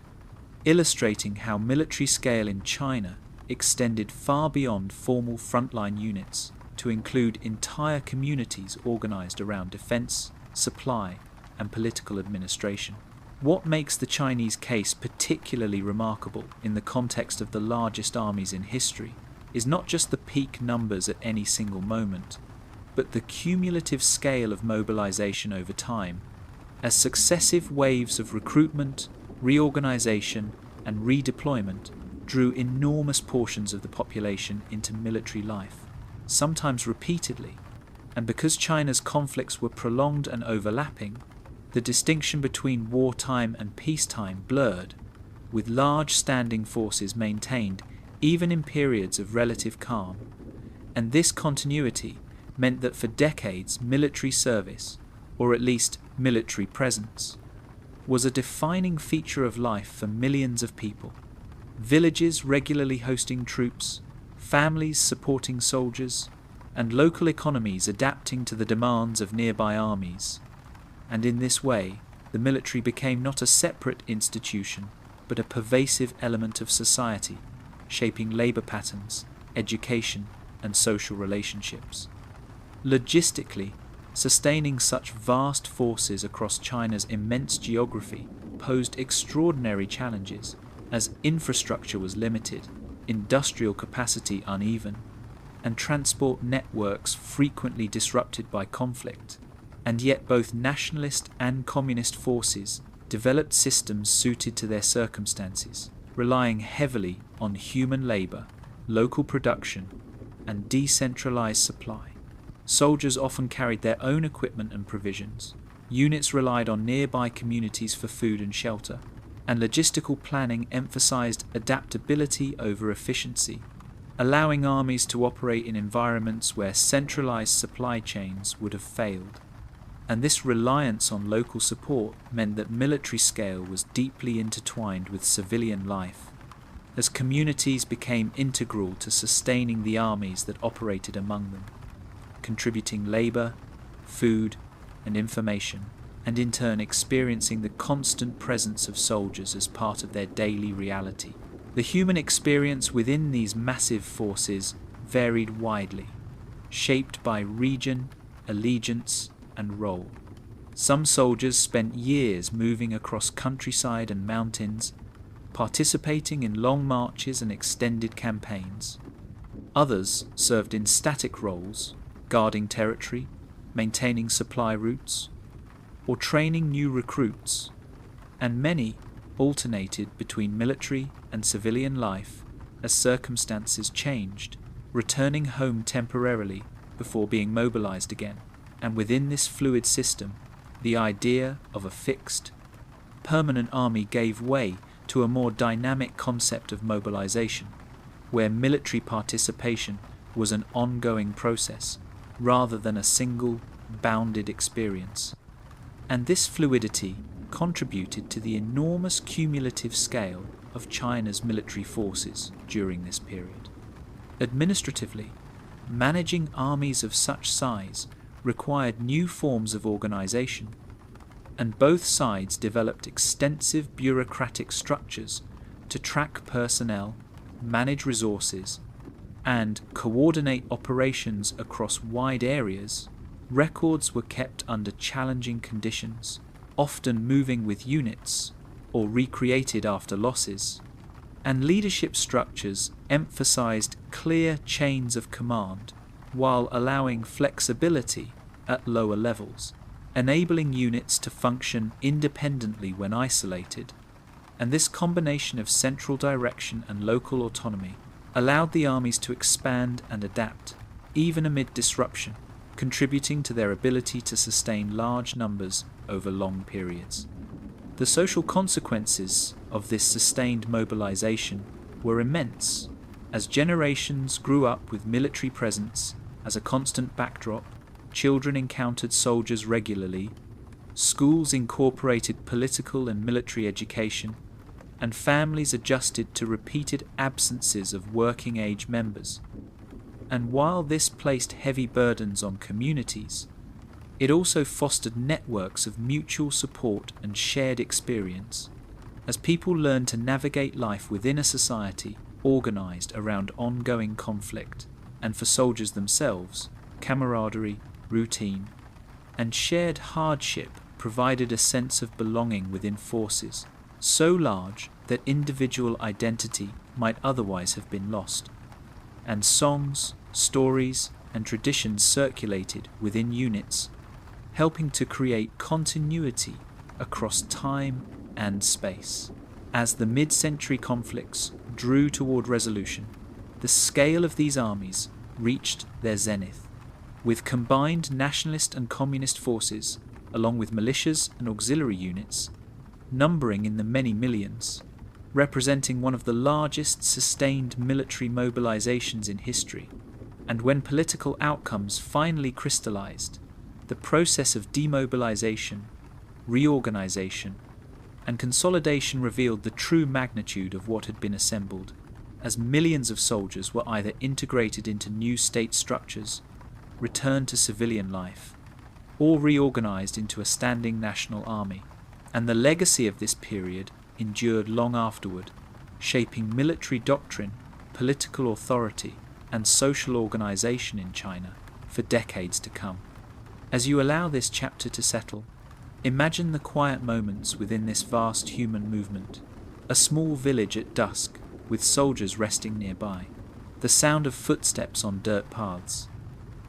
illustrating how military scale in China extended far beyond formal frontline units to include entire communities organized around defense, supply, and political administration. What makes the Chinese case particularly remarkable in the context of the largest armies in history is not just the peak numbers at any single moment, but the cumulative scale of mobilization over time, as successive waves of recruitment, reorganization, and redeployment drew enormous portions of the population into military life, sometimes repeatedly, and because China's conflicts were prolonged and overlapping, the distinction between wartime and peacetime blurred, with large standing forces maintained even in periods of relative calm, and this continuity meant that for decades military service, or at least military presence, was a defining feature of life for millions of people, villages regularly hosting troops, families supporting soldiers, and local economies adapting to the demands of nearby armies. And in this way, the military became not a separate institution, but a pervasive element of society, shaping labor patterns, education, and social relationships. Logistically, sustaining such vast forces across China's immense geography posed extraordinary challenges, as infrastructure was limited, industrial capacity uneven, and transport networks frequently disrupted by conflict. And yet both nationalist and communist forces developed systems suited to their circumstances, relying heavily on human labor, local production, and decentralized supply. Soldiers often carried their own equipment and provisions, units relied on nearby communities for food and shelter, and logistical planning emphasized adaptability over efficiency, allowing armies to operate in environments where centralized supply chains would have failed. and this reliance on local support meant that military scale was deeply intertwined with civilian life, as communities became integral to sustaining the armies that operated among them, contributing labour, food, and information, and in turn experiencing the constant presence of soldiers as part of their daily reality. The human experience within these massive forces varied widely, shaped by region, allegiance, and role. Some soldiers spent years moving across countryside and mountains, participating in long marches and extended campaigns. Others served in static roles, guarding territory, maintaining supply routes, or training new recruits, and many alternated between military and civilian life as circumstances changed, returning home temporarily before being mobilized again. And within this fluid system, the idea of a fixed, permanent army gave way to a more dynamic concept of mobilization, where military participation was an ongoing process rather than a single, bounded experience. And this fluidity contributed to the enormous cumulative scale of China's military forces during this period. Administratively, managing armies of such size required new forms of organization, and both sides developed extensive bureaucratic structures to track personnel, manage resources, and coordinate operations across wide areas. Records were kept under challenging conditions, often moving with units or recreated after losses, and leadership structures emphasized clear chains of command while allowing flexibility at lower levels, enabling units to function independently when isolated. And this combination of central direction and local autonomy allowed the armies to expand and adapt, even amid disruption, contributing to their ability to sustain large numbers over long periods. The social consequences of this sustained mobilization were immense, as generations grew up with military presence as a constant backdrop. Children encountered soldiers regularly, schools incorporated political and military education, and families adjusted to repeated absences of working-age members. And while this placed heavy burdens on communities, it also fostered networks of mutual support and shared experience, as people learned to navigate life within a society organized around ongoing conflict, and for soldiers themselves, camaraderie, routine, and shared hardship provided a sense of belonging within forces so large that individual identity might otherwise have been lost. And songs, stories, and traditions circulated within units, helping to create continuity across time and space. As the mid-century conflicts drew toward resolution, the scale of these armies reached their zenith, with combined nationalist and communist forces, along with militias and auxiliary units, numbering in the many millions, representing one of the largest sustained military mobilizations in history. And when political outcomes finally crystallized, the process of demobilization, reorganization, and consolidation revealed the true magnitude of what had been assembled, as millions of soldiers were either integrated into new state structures, returned to civilian life, or reorganized into a standing national army. And the legacy of this period endured long afterward, shaping military doctrine, political authority, and social organization in China for decades to come. As you allow this chapter to settle, imagine the quiet moments within this vast human movement, a small village at dusk with soldiers resting nearby, the sound of footsteps on dirt paths,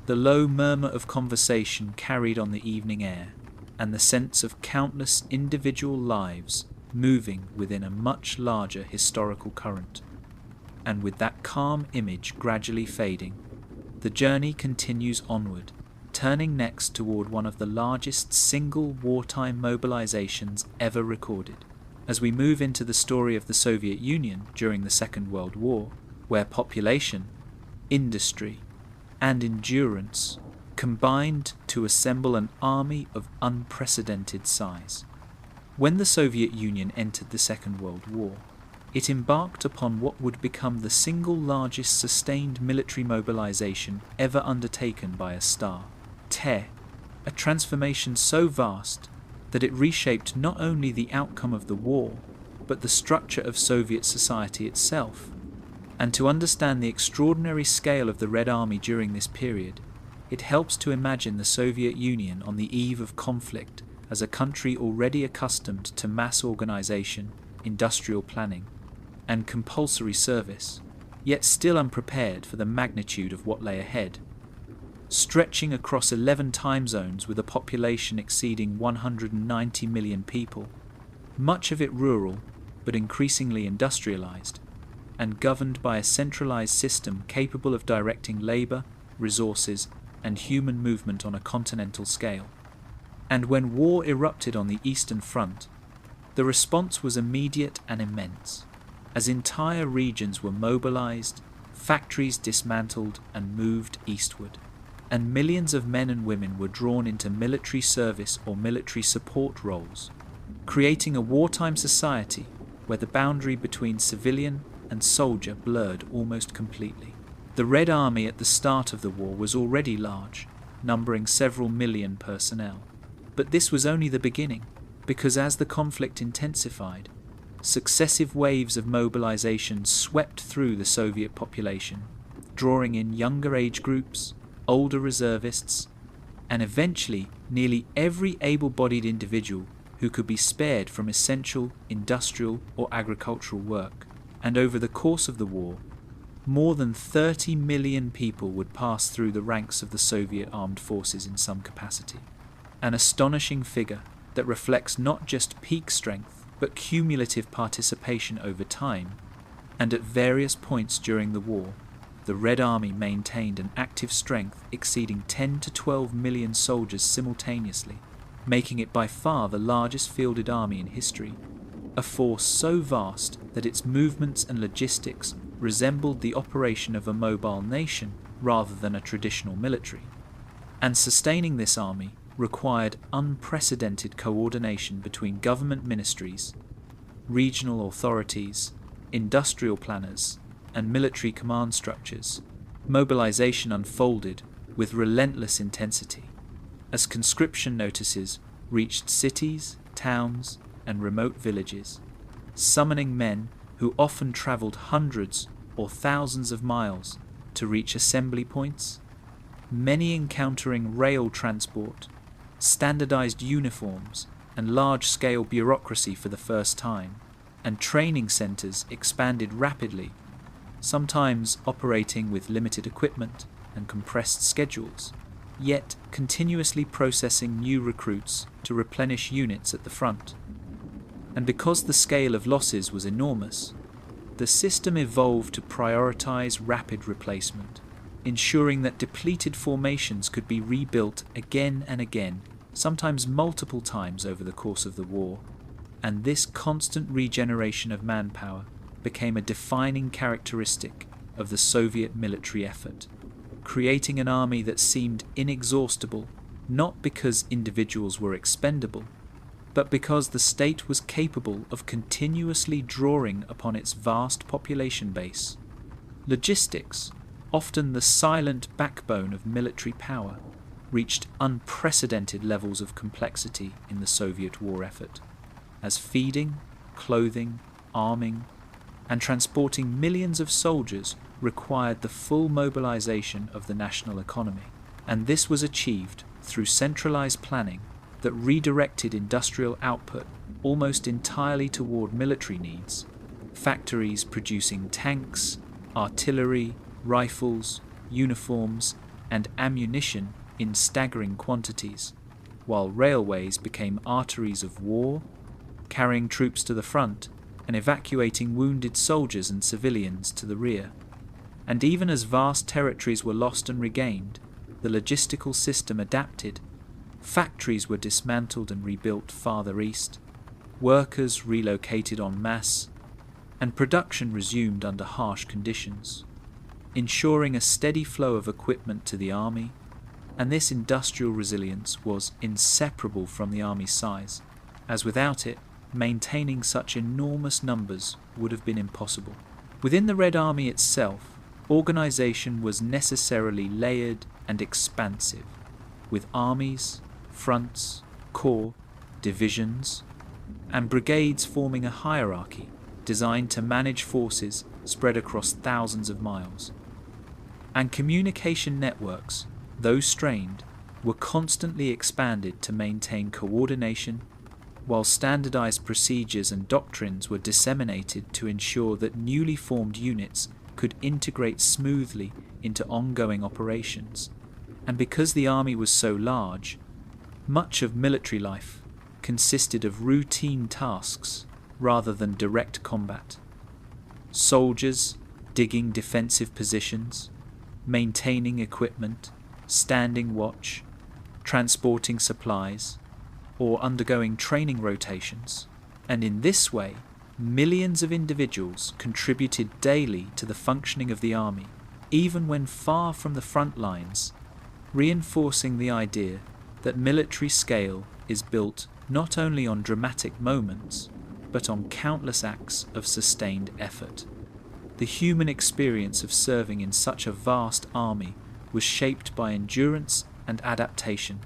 the low murmur of conversation carried on the evening air, and the sense of countless individual lives moving within a much larger historical current. And with that calm image gradually fading, the journey continues onward, turning next toward one of the largest single wartime mobilizations ever recorded, as we move into the story of the Soviet Union during the Second World War, where population, industry, and endurance combined to assemble an army of unprecedented size. When the Soviet Union entered the Second World War, it embarked upon what would become the single largest sustained military mobilization ever undertaken by a star, a transformation so vast that it reshaped not only the outcome of the war, but the structure of Soviet society itself. And to understand the extraordinary scale of the Red Army during this period, it helps to imagine the Soviet Union on the eve of conflict as a country already accustomed to mass organization, industrial planning, and compulsory service, yet still unprepared for the magnitude of what lay ahead. Stretching across 11 time zones with a population exceeding 190 million people, much of it rural but increasingly industrialized, and governed by a centralized system capable of directing labor, resources, and human movement on a continental scale. And when war erupted on the Eastern Front, the response was immediate and immense, as entire regions were mobilized, factories dismantled and moved eastward, and millions of men and women were drawn into military service or military support roles, creating a wartime society where the boundary between civilian and soldier blurred almost completely. The Red Army at the start of the war was already large, numbering several million personnel. But this was only the beginning, because as the conflict intensified, successive waves of mobilization swept through the Soviet population, drawing in younger age groups, older reservists, and eventually nearly every able-bodied individual who could be spared from essential industrial or agricultural work. And over the course of the war, more than 30 million people would pass through the ranks of the Soviet armed forces in some capacity. An astonishing figure that reflects not just peak strength, but cumulative participation over time, and at various points during the war, the Red Army maintained an active strength exceeding 10 to 12 million soldiers simultaneously, making it by far the largest fielded army in history, a force so vast that its movements and logistics resembled the operation of a mobile nation rather than a traditional military. And sustaining this army required unprecedented coordination between government ministries, regional authorities, industrial planners, and military command structures. Mobilization unfolded with relentless intensity as conscription notices reached cities, towns, and remote villages, summoning men who often traveled hundreds or thousands of miles to reach assembly points, many encountering rail transport, standardized uniforms, and large-scale bureaucracy for the first time, and training centers expanded rapidly, sometimes operating with limited equipment and compressed schedules, yet continuously processing new recruits to replenish units at the front. And because the scale of losses was enormous, the system evolved to prioritize rapid replacement, ensuring that depleted formations could be rebuilt again and again, sometimes multiple times over the course of the war, and this constant regeneration of manpower became a defining characteristic of the Soviet military effort, creating an army that seemed inexhaustible, not because individuals were expendable, but because the state was capable of continuously drawing upon its vast population base. Logistics, often the silent backbone of military power, reached unprecedented levels of complexity in the Soviet war effort, as feeding, clothing, arming, and transporting millions of soldiers required the full mobilization of the national economy. And this was achieved through centralized planning that redirected industrial output almost entirely toward military needs, factories producing tanks, artillery, rifles, uniforms, and ammunition in staggering quantities, while railways became arteries of war, carrying troops to the front and evacuating wounded soldiers and civilians to the rear. And even as vast territories were lost and regained, the logistical system adapted. Factories were dismantled and rebuilt farther east, workers relocated en masse, and production resumed under harsh conditions, ensuring a steady flow of equipment to the army, and this industrial resilience was inseparable from the army's size, as without it, maintaining such enormous numbers would have been impossible. Within the Red Army itself, organization was necessarily layered and expansive, with armies, fronts, corps, divisions, and brigades forming a hierarchy designed to manage forces spread across thousands of miles. And communication networks, though strained, were constantly expanded to maintain coordination, while standardized procedures and doctrines were disseminated to ensure that newly formed units could integrate smoothly into ongoing operations. And because the army was so large, much of military life consisted of routine tasks rather than direct combat. Soldiers digging defensive positions, maintaining equipment, standing watch, transporting supplies, or undergoing training rotations, and in this way, millions of individuals contributed daily to the functioning of the army, even when far from the front lines, reinforcing the idea that military scale is built not only on dramatic moments, but on countless acts of sustained effort. The human experience of serving in such a vast army was shaped by endurance and adaptation,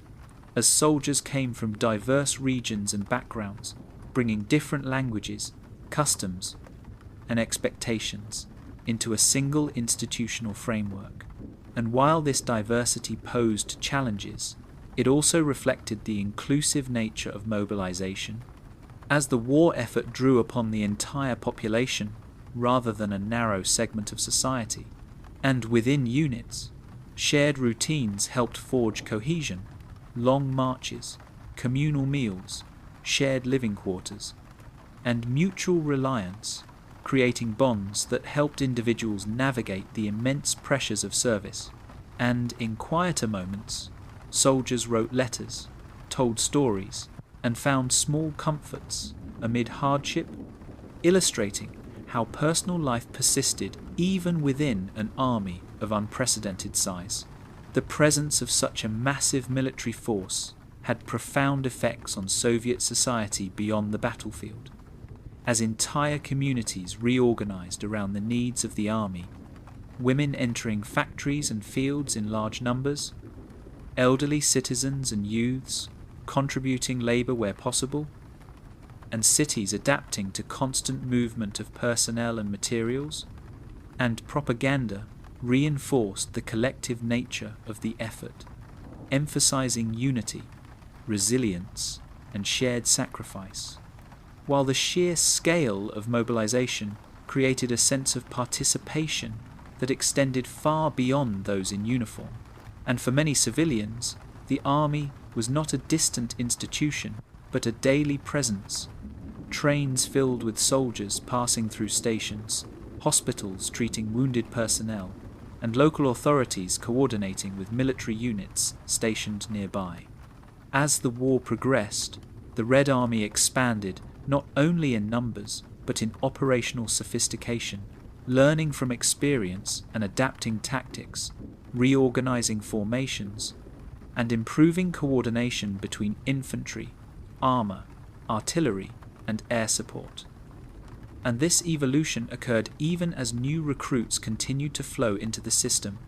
as soldiers came from diverse regions and backgrounds, bringing different languages, customs, and expectations into a single institutional framework. And while this diversity posed challenges, it also reflected the inclusive nature of mobilization, as the war effort drew upon the entire population rather than a narrow segment of society. And within units, shared routines helped forge cohesion. Long marches, communal meals, shared living quarters, and mutual reliance, creating bonds that helped individuals navigate the immense pressures of service. And in quieter moments, soldiers wrote letters, told stories, and found small comforts amid hardship, illustrating how personal life persisted even within an army of unprecedented size. The presence of such a massive military force had profound effects on Soviet society beyond the battlefield, as entire communities reorganized around the needs of the army, women entering factories and fields in large numbers, elderly citizens and youths contributing labor where possible, and cities adapting to constant movement of personnel and materials, and propaganda reinforced the collective nature of the effort, emphasizing unity, resilience, and shared sacrifice, while the sheer scale of mobilization created a sense of participation that extended far beyond those in uniform. And for many civilians, the army was not a distant institution, but a daily presence. Trains filled with soldiers passing through stations, hospitals treating wounded personnel, and local authorities coordinating with military units stationed nearby. As the war progressed, the Red Army expanded not only in numbers, but in operational sophistication, learning from experience and adapting tactics, reorganizing formations, and improving coordination between infantry, armor, artillery, and air support. And this evolution occurred even as new recruits continued to flow into the system,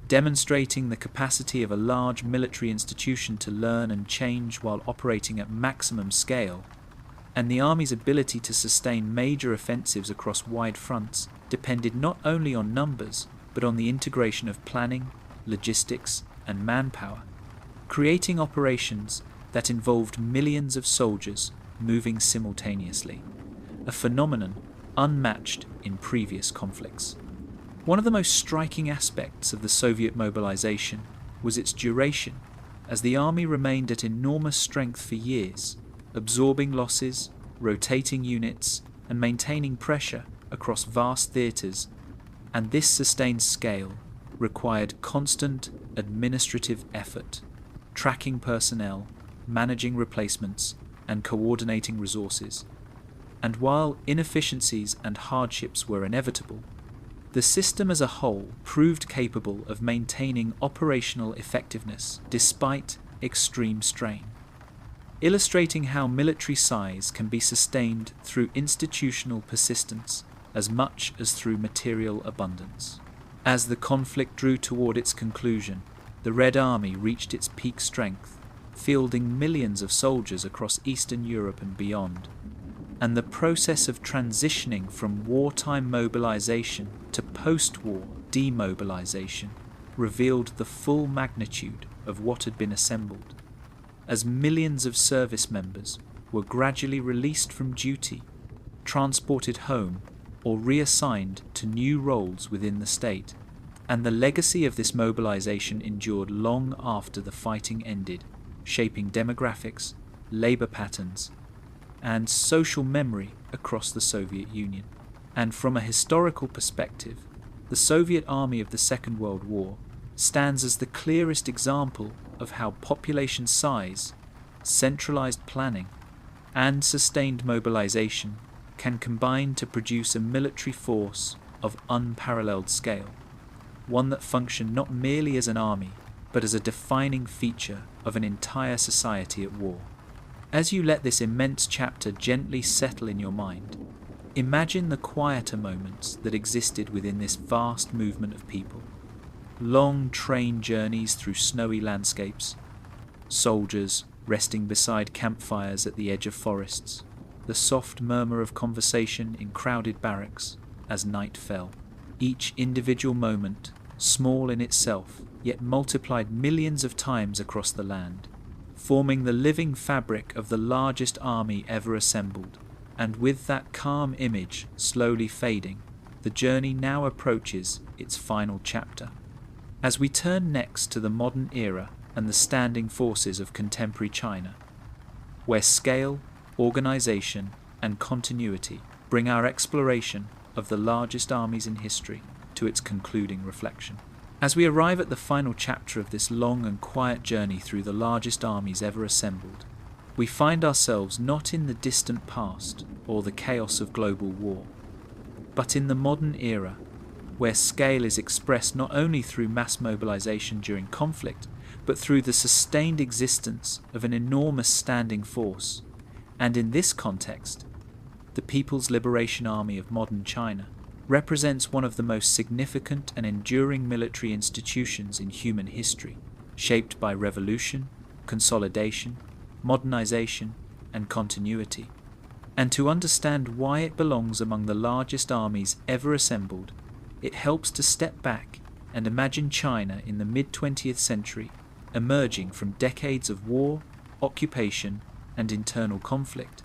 demonstrating the capacity of a large military institution to learn and change while operating at maximum scale. And the Army's ability to sustain major offensives across wide fronts depended not only on numbers, but on the integration of planning, logistics, and manpower, creating operations that involved millions of soldiers moving simultaneously, a phenomenon unmatched in previous conflicts. One of the most striking aspects of the Soviet mobilization was its duration, as the army remained at enormous strength for years, absorbing losses, rotating units, and maintaining pressure across vast theatres, and this sustained scale required constant administrative effort, tracking personnel, managing replacements, and coordinating resources. And while inefficiencies and hardships were inevitable, the The system as a whole proved capable of maintaining operational effectiveness despite extreme strain, illustrating how military size can be sustained through institutional persistence as much as through material abundance. As the conflict drew toward its conclusion, the Red Army reached its peak strength, fielding millions of soldiers across Eastern Europe and beyond, and the process of transitioning from wartime mobilization to post-war demobilization revealed the full magnitude of what had been assembled, as millions of service members were gradually released from duty, transported home, or reassigned to new roles within the state, and the legacy of this mobilization endured long after the fighting ended, shaping demographics, labor patterns, and social memory across the Soviet Union. And from a historical perspective, the Soviet Army of the Second World War stands as the clearest example of how population size, centralized planning, and sustained mobilization can combine to produce a military force of unparalleled scale, one that functioned not merely as an army, but as a defining feature of an entire society at war. As you let this immense chapter gently settle in your mind, imagine the quieter moments that existed within this vast movement of people. Long train journeys through snowy landscapes, soldiers resting beside campfires at the edge of forests, the soft murmur of conversation in crowded barracks as night fell. Each individual moment, small in itself, yet multiplied millions of times across the land, forming the living fabric of the largest army ever assembled. And with that calm image slowly fading, the journey now approaches its final chapter. As we turn next to the modern era and the standing forces of contemporary China, where scale, organization, and continuity bring our exploration of the largest armies in history to its concluding reflection. As we arrive at the final chapter of this long and quiet journey through the largest armies ever assembled, we find ourselves not in the distant past or the chaos of global war, but in the modern era, where scale is expressed not only through mass mobilization during conflict, but through the sustained existence of an enormous standing force. And in this context, the People's Liberation Army of modern China represents one of the most significant and enduring military institutions in human history, shaped by revolution, consolidation, modernization, and continuity. And to understand why it belongs among the largest armies ever assembled, it helps to step back and imagine China in the mid-20th century, emerging from decades of war, occupation, and internal conflict.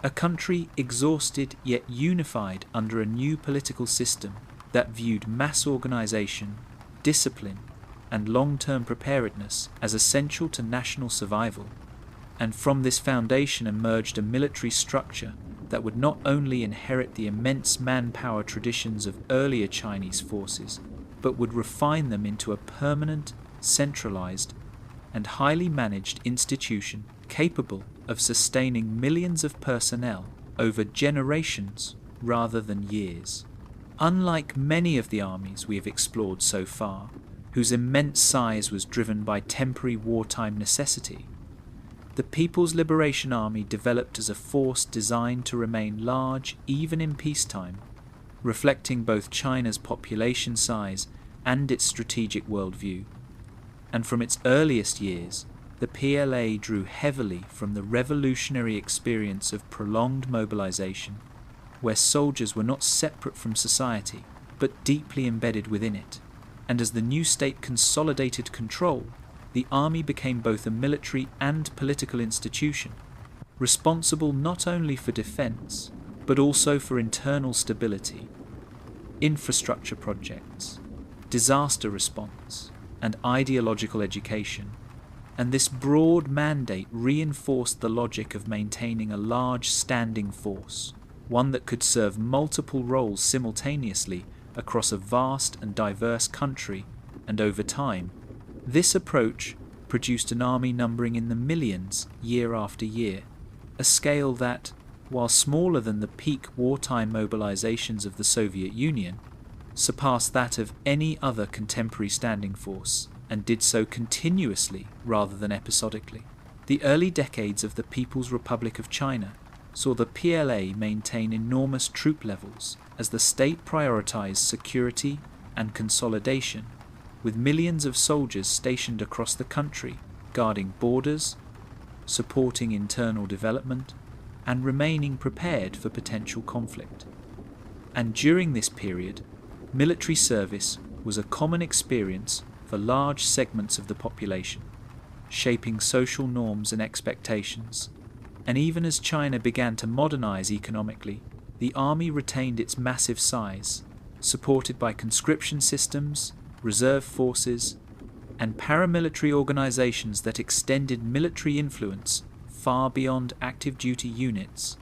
A country exhausted yet unified under a new political system that viewed mass organization, discipline, and long-term preparedness as essential to national survival. And from this foundation emerged a military structure that would not only inherit the immense manpower traditions of earlier Chinese forces, but would refine them into a permanent, centralized, and highly managed institution capable of sustaining millions of personnel over generations rather than years. Unlike many of the armies we have explored so far, whose immense size was driven by temporary wartime necessity, the People's Liberation Army developed as a force designed to remain large even in peacetime, reflecting both China's population size and its strategic worldview. And from its earliest years, the PLA drew heavily from the revolutionary experience of prolonged mobilization, where soldiers were not separate from society, but deeply embedded within it. And as the new state consolidated control, the army became both a military and political institution, responsible not only for defense, but also for internal stability, infrastructure projects, disaster response, and ideological education. And this broad mandate reinforced the logic of maintaining a large standing force, one that could serve multiple roles simultaneously across a vast and diverse country, and over time. This approach produced an army numbering in the millions year after year, a scale that, while smaller than the peak wartime mobilizations of the Soviet Union, surpassed that of any other contemporary standing force, and did so continuously rather than episodically. The early decades of the People's Republic of China saw the PLA maintain enormous troop levels as the state prioritized security and consolidation, with millions of soldiers stationed across the country, guarding borders, supporting internal development, and remaining prepared for potential conflict. And during this period, military service was a common experience for large segments of the population, shaping social norms and expectations. And even as China began to modernize economically, the army retained its massive size, supported by conscription systems, reserve forces, and paramilitary organizations that extended military influence far beyond active duty units.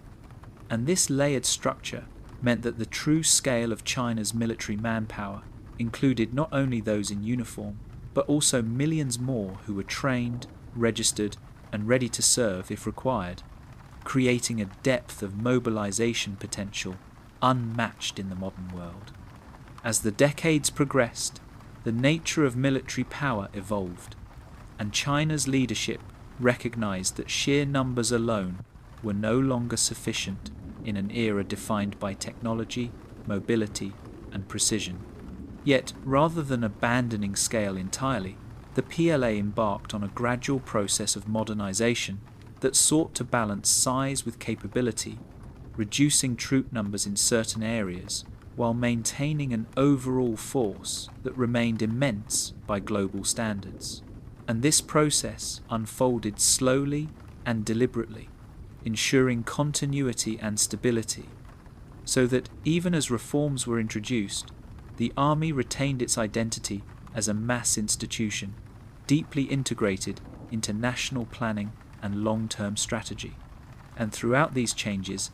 And this layered structure meant that the true scale of China's military manpower included not only those in uniform, but also millions more who were trained, registered, and ready to serve if required, creating a depth of mobilization potential unmatched in the modern world. As the decades progressed, the nature of military power evolved, and China's leadership recognized that sheer numbers alone were no longer sufficient in an era defined by technology, mobility, and precision. Yet, rather than abandoning scale entirely, the PLA embarked on a gradual process of modernization that sought to balance size with capability, reducing troop numbers in certain areas while maintaining an overall force that remained immense by global standards. And this process unfolded slowly and deliberately, ensuring continuity and stability, so that even as reforms were introduced, the army retained its identity as a mass institution, deeply integrated into national planning and long-term strategy. And throughout these changes,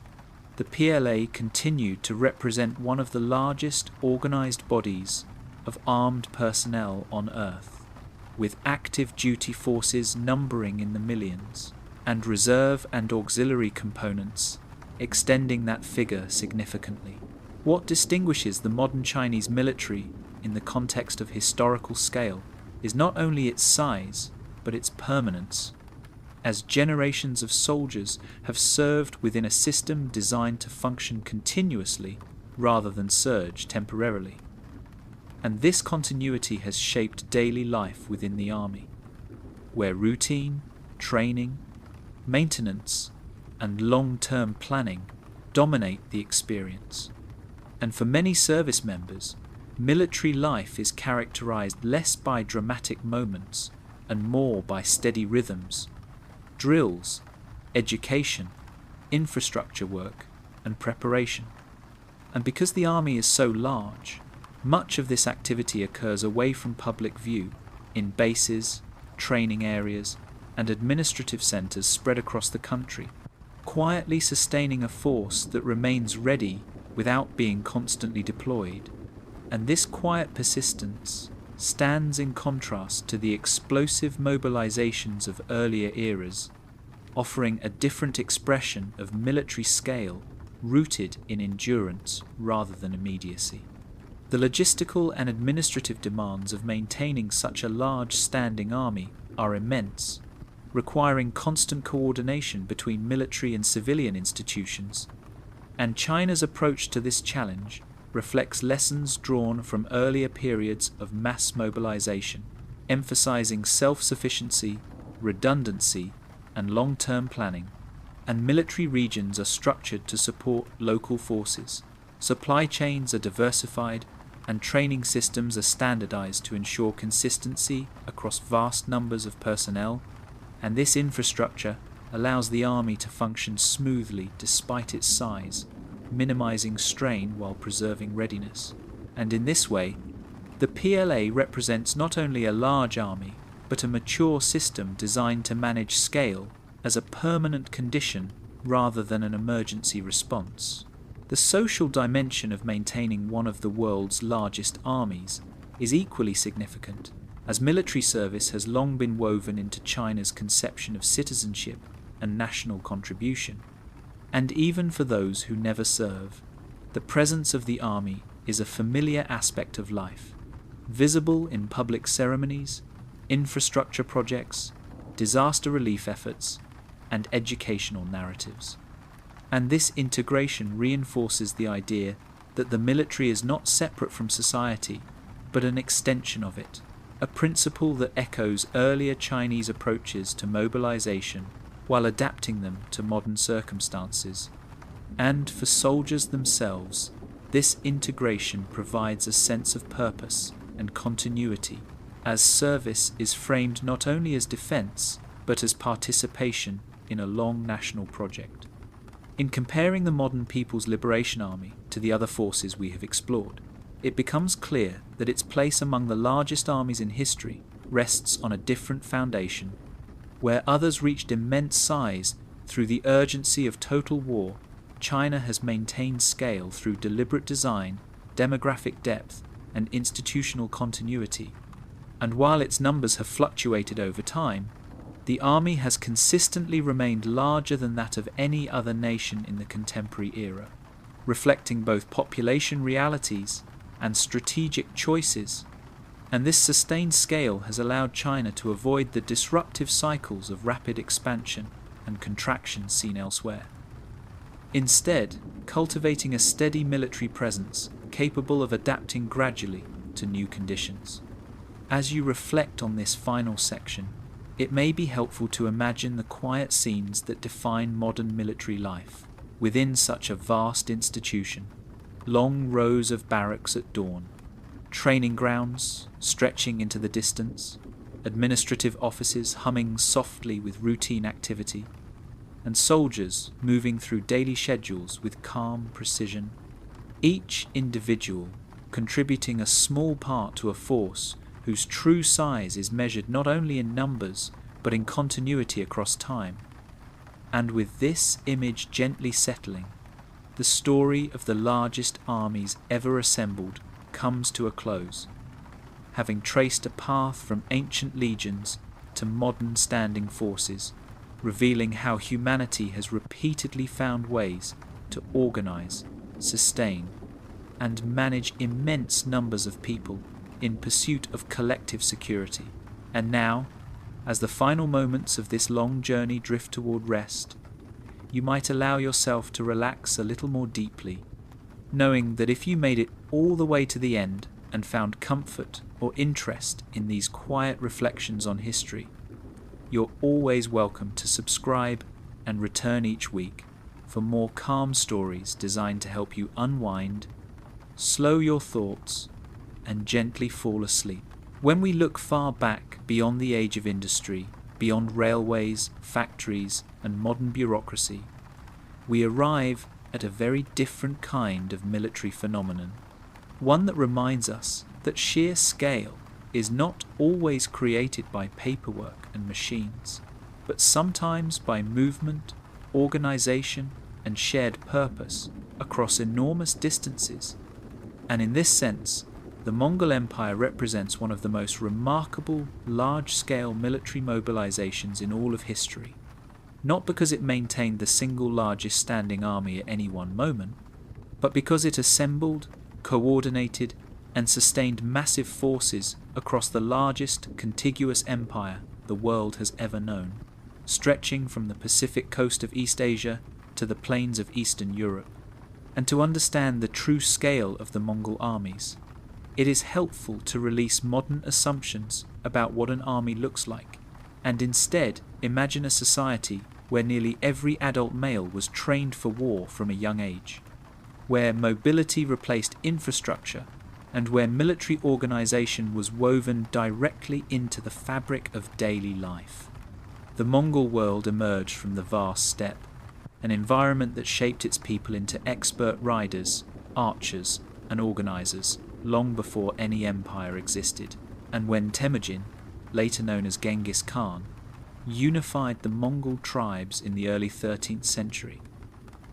the PLA continued to represent one of the largest organized bodies of armed personnel on Earth, with active duty forces numbering in the millions, and reserve and auxiliary components extending that figure significantly. What distinguishes the modern Chinese military in the context of historical scale is not only its size, but its permanence, as generations of soldiers have served within a system designed to function continuously rather than surge temporarily. And this continuity has shaped daily life within the army, where routine, training, maintenance, and long-term planning dominate the experience. And for many service members, military life is characterized less by dramatic moments and more by steady rhythms, drills, education, infrastructure work, and preparation. And because the army is so large, much of this activity occurs away from public view, in bases, training areas, and administrative centers spread across the country, quietly sustaining a force that remains ready without being constantly deployed. And this quiet persistence stands in contrast to the explosive mobilizations of earlier eras, offering a different expression of military scale rooted in endurance rather than immediacy. The logistical and administrative demands of maintaining such a large standing army are immense, requiring constant coordination between military and civilian institutions, and China's approach to this challenge reflects lessons drawn from earlier periods of mass mobilization, emphasizing self-sufficiency, redundancy, and long-term planning. And military regions are structured to support local forces, supply chains are diversified, and training systems are standardized to ensure consistency across vast numbers of personnel, and this infrastructure allows the army to function smoothly despite its size, minimizing strain while preserving readiness. And in this way, the PLA represents not only a large army, but a mature system designed to manage scale as a permanent condition rather than an emergency response. The social dimension of maintaining one of the world's largest armies is equally significant, as military service has long been woven into China's conception of citizenship and national contribution. And even for those who never serve, the presence of the army is a familiar aspect of life, visible in public ceremonies, infrastructure projects, disaster relief efforts, and educational narratives. And this integration reinforces the idea that the military is not separate from society, but an extension of it, a principle that echoes earlier Chinese approaches to mobilization while adapting them to modern circumstances. And for soldiers themselves, this integration provides a sense of purpose and continuity, as service is framed not only as defense, but as participation in a long national project. In comparing the modern People's Liberation Army to the other forces we have explored, it becomes clear that its place among the largest armies in history rests on a different foundation. Where others reached immense size through the urgency of total war, China has maintained scale through deliberate design, demographic depth, and institutional continuity. And while its numbers have fluctuated over time, the army has consistently remained larger than that of any other nation in the contemporary era, reflecting both population realities and strategic choices. And this sustained scale has allowed China to avoid the disruptive cycles of rapid expansion and contraction seen elsewhere. Instead, cultivating a steady military presence capable of adapting gradually to new conditions. As you reflect on this final section, it may be helpful to imagine the quiet scenes that define modern military life within such a vast institution. Long rows of barracks at dawn, training grounds stretching into the distance, administrative offices humming softly with routine activity, and soldiers moving through daily schedules with calm precision, each individual contributing a small part to a force whose true size is measured not only in numbers but in continuity across time. And with this image gently settling, the story of the largest armies ever assembled comes to a close, having traced a path from ancient legions to modern standing forces, revealing how humanity has repeatedly found ways to organize, sustain, and manage immense numbers of people in pursuit of collective security. And now, as the final moments of this long journey drift toward rest, you might allow yourself to relax a little more deeply, knowing that if you made it all the way to the end and found comfort or interest in these quiet reflections on history, you're always welcome to subscribe and return each week for more calm stories designed to help you unwind, slow your thoughts, and gently fall asleep. When we look far back beyond the age of industry, beyond railways, factories, and modern bureaucracy, we arrive at a very different kind of military phenomenon, one that reminds us that sheer scale is not always created by paperwork and machines, but sometimes by movement, organization, and shared purpose across enormous distances. And in this sense, the Mongol Empire represents one of the most remarkable large-scale military mobilizations in all of history, not because it maintained the single largest standing army at any one moment, but because it assembled, coordinated, and sustained massive forces across the largest contiguous empire the world has ever known, stretching from the Pacific coast of East Asia to the plains of Eastern Europe. And to understand the true scale of the Mongol armies, it is helpful to release modern assumptions about what an army looks like, and instead imagine a society where nearly every adult male was trained for war from a young age, where mobility replaced infrastructure, and where military organization was woven directly into the fabric of daily life. The Mongol world emerged from the vast steppe, an environment that shaped its people into expert riders, archers, and organizers long before any empire existed. And when Temujin, later known as Genghis Khan, unified the Mongol tribes in the early 13th century,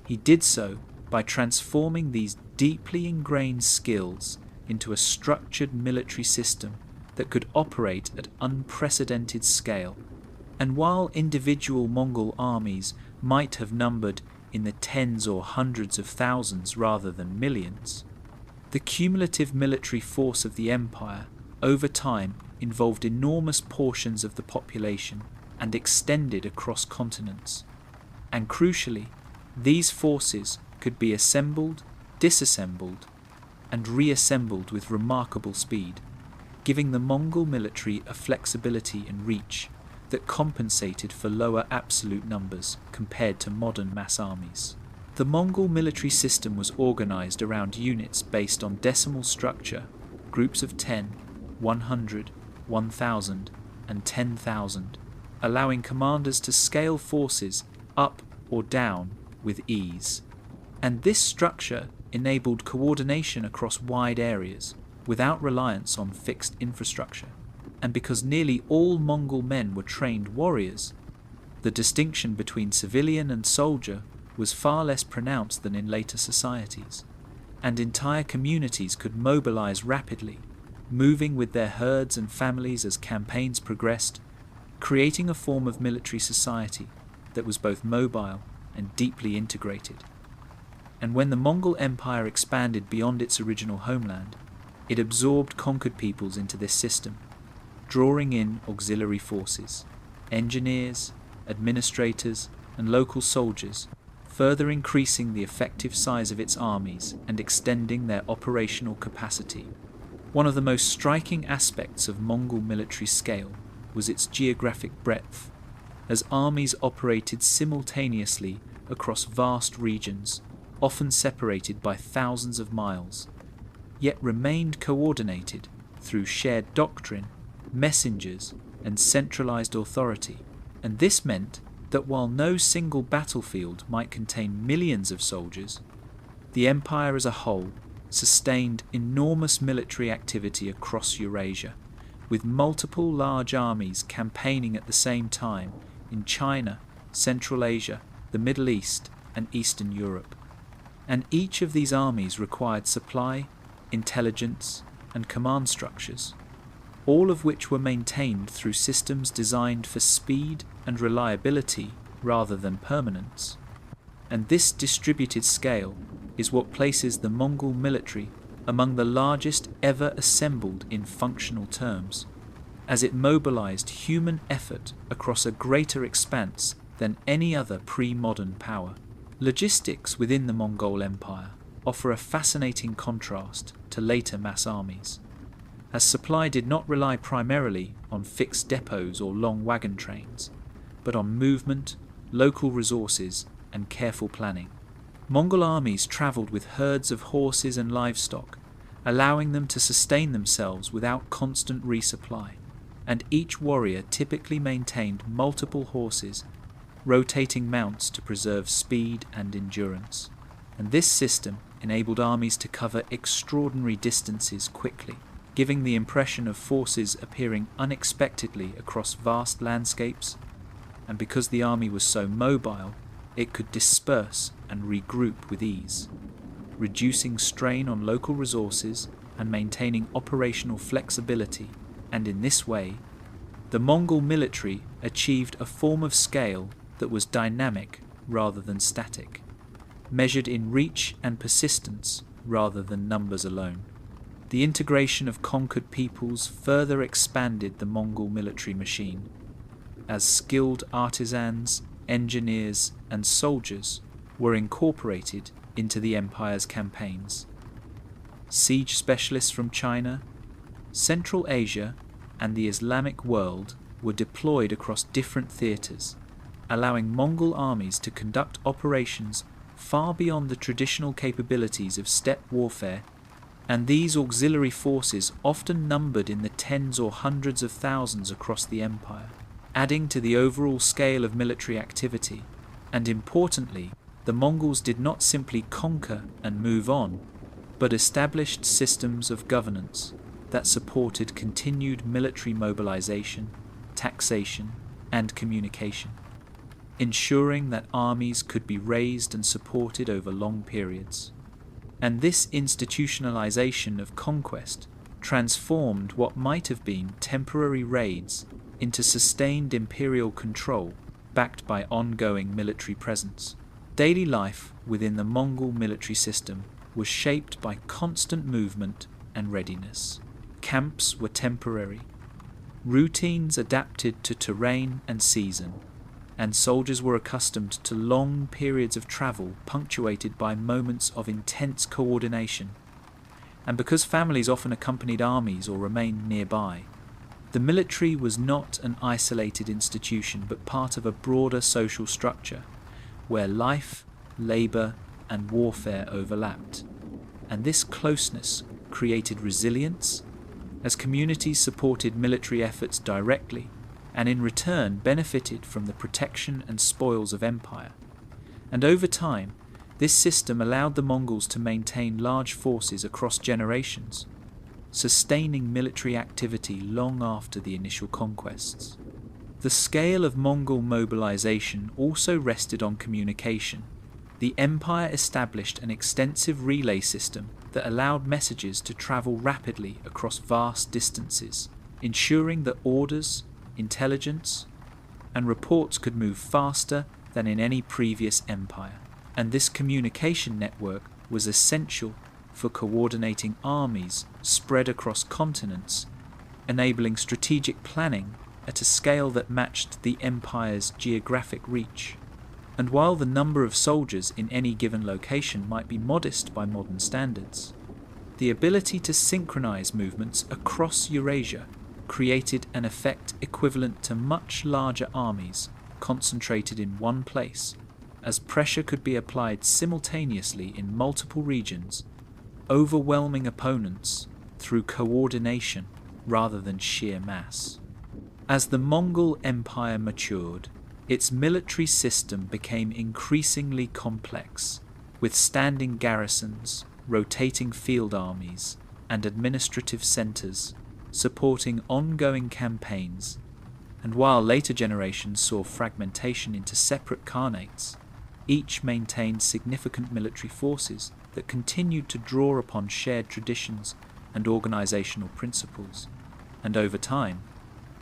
he did so by transforming these deeply ingrained skills into a structured military system that could operate at unprecedented scale. And while individual Mongol armies might have numbered in the tens or hundreds of thousands rather than millions, The cumulative military force of the empire over time involved enormous portions of the population and extended across continents. And crucially, these forces could be assembled, disassembled, and reassembled with remarkable speed, giving the Mongol military a flexibility and reach that compensated for lower absolute numbers compared to modern mass armies. The Mongol military system was organized around units based on decimal structure, groups of 10, 100, 1,000, and 10,000, allowing commanders to scale forces up or down with ease. And this structure enabled coordination across wide areas without reliance on fixed infrastructure. And because nearly all Mongol men were trained warriors, the distinction between civilian and soldier was far less pronounced than in later societies, and entire communities could mobilize rapidly, moving with their herds and families as campaigns progressed, creating a form of military society that was both mobile and deeply integrated. And when the Mongol Empire expanded beyond its original homeland, it absorbed conquered peoples into this system, drawing in auxiliary forces, engineers, administrators, and local soldiers, further increasing the effective size of its armies and extending their operational capacity. One of the most striking aspects of Mongol military scale was its geographic breadth, as armies operated simultaneously across vast regions, often separated by thousands of miles, yet remained coordinated through shared doctrine, messengers, and centralized authority. And this meant that while no single battlefield might contain millions of soldiers, the empire as a whole sustained enormous military activity across Eurasia, with multiple large armies campaigning at the same time in China, Central Asia, the Middle East, and Eastern Europe. And each of these armies required supply, intelligence, and command structures, all of which were maintained through systems designed for speed and reliability rather than permanence. And this distributed scale is what places the Mongol military among the largest ever assembled in functional terms, as it mobilized human effort across a greater expanse than any other pre-modern power. Logistics within the Mongol Empire offer a fascinating contrast to later mass armies, as supply did not rely primarily on fixed depots or long wagon trains, but on movement, local resources, and careful planning. Mongol armies travelled with herds of horses and livestock, allowing them to sustain themselves without constant resupply, and each warrior typically maintained multiple horses, rotating mounts to preserve speed and endurance. And this system enabled armies to cover extraordinary distances quickly, giving the impression of forces appearing unexpectedly across vast landscapes. And because the army was so mobile, it could disperse and regroup with ease, reducing strain on local resources and maintaining operational flexibility. And in this way, the Mongol military achieved a form of scale that was dynamic rather than static, measured in reach and persistence rather than numbers alone. The integration of conquered peoples further expanded the Mongol military machine, as skilled artisans, engineers, and soldiers were incorporated into the empire's campaigns. Siege specialists from China, Central Asia, and the Islamic world were deployed across different theatres, allowing Mongol armies to conduct operations far beyond the traditional capabilities of steppe warfare. And these auxiliary forces often numbered in the tens or hundreds of thousands across the empire, adding to the overall scale of military activity. And importantly, the Mongols did not simply conquer and move on, but established systems of governance that supported continued military mobilization, taxation, and communication, ensuring that armies could be raised and supported over long periods. And this institutionalization of conquest transformed what might have been temporary raids into sustained imperial control backed by ongoing military presence. Daily life within the Mongol military system was shaped by constant movement and readiness. Camps were temporary, routines adapted to terrain and season, and soldiers were accustomed to long periods of travel punctuated by moments of intense coordination. And because families often accompanied armies or remained nearby, the military was not an isolated institution but part of a broader social structure where life, labour and warfare overlapped. And this closeness created resilience as communities supported military efforts directly and in return benefited from the protection and spoils of empire. And over time, this system allowed the Mongols to maintain large forces across generations, sustaining military activity long after the initial conquests. The scale of Mongol mobilization also rested on communication. The empire established an extensive relay system that allowed messages to travel rapidly across vast distances, ensuring that orders, intelligence, and reports could move faster than in any previous empire. And this communication network was essential for coordinating armies spread across continents, enabling strategic planning at a scale that matched the empire's geographic reach. And while the number of soldiers in any given location might be modest by modern standards, the ability to synchronize movements across Eurasia created an effect equivalent to much larger armies concentrated in one place, as pressure could be applied simultaneously in multiple regions, overwhelming opponents through coordination rather than sheer mass. As the Mongol Empire matured, its military system became increasingly complex, with standing garrisons, rotating field armies, and administrative centers supporting ongoing campaigns. And while later generations saw fragmentation into separate khanates, each maintained significant military forces that continued to draw upon shared traditions and organizational principles. And over time,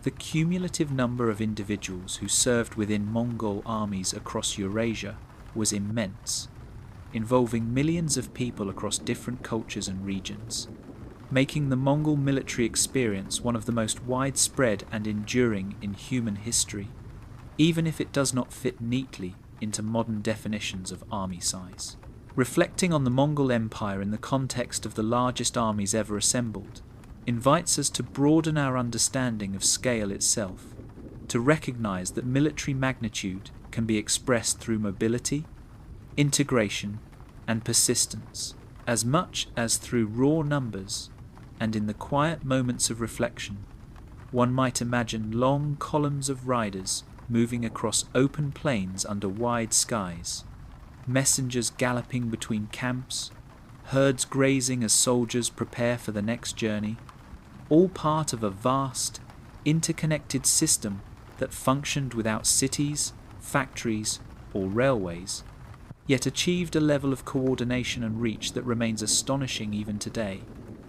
the cumulative number of individuals who served within Mongol armies across Eurasia was immense, involving millions of people across different cultures and regions, making the Mongol military experience one of the most widespread and enduring in human history, even if it does not fit neatly into modern definitions of army size. Reflecting on the Mongol Empire in the context of the largest armies ever assembled invites us to broaden our understanding of scale itself, to recognize that military magnitude can be expressed through mobility, integration, and persistence, as much as through raw numbers. And in the quiet moments of reflection, one might imagine long columns of riders moving across open plains under wide skies, messengers galloping between camps, herds grazing as soldiers prepare for the next journey, all part of a vast, interconnected system that functioned without cities, factories, or railways, yet achieved a level of coordination and reach that remains astonishing even today.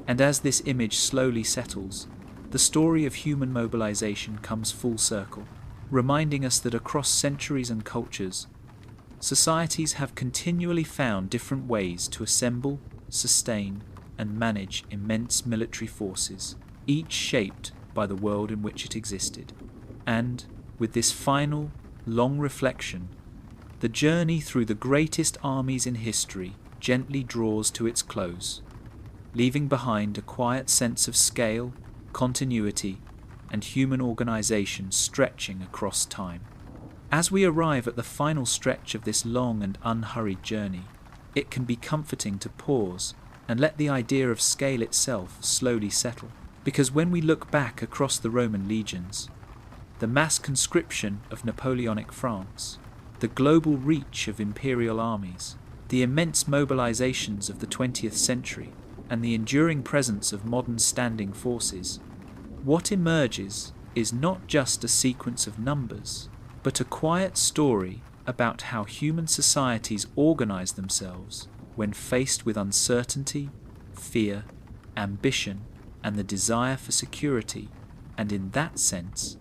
And as this image slowly settles, the story of human mobilization comes full circle, reminding us that across centuries and cultures, societies have continually found different ways to assemble, sustain, and manage immense military forces, each shaped by the world in which it existed. And, with this final, long reflection, the journey through the greatest armies in history gently draws to its close, leaving behind a quiet sense of scale, continuity, and human organization stretching across time. As we arrive at the final stretch of this long and unhurried journey, it can be comforting to pause and let the idea of scale itself slowly settle. Because when we look back across the Roman legions, the mass conscription of Napoleonic France, the global reach of imperial armies, the immense mobilizations of the 20th century, and the enduring presence of modern standing forces, what emerges is not just a sequence of numbers, but a quiet story about how human societies organize themselves when faced with uncertainty, fear, ambition, and the desire for security. And in that sense,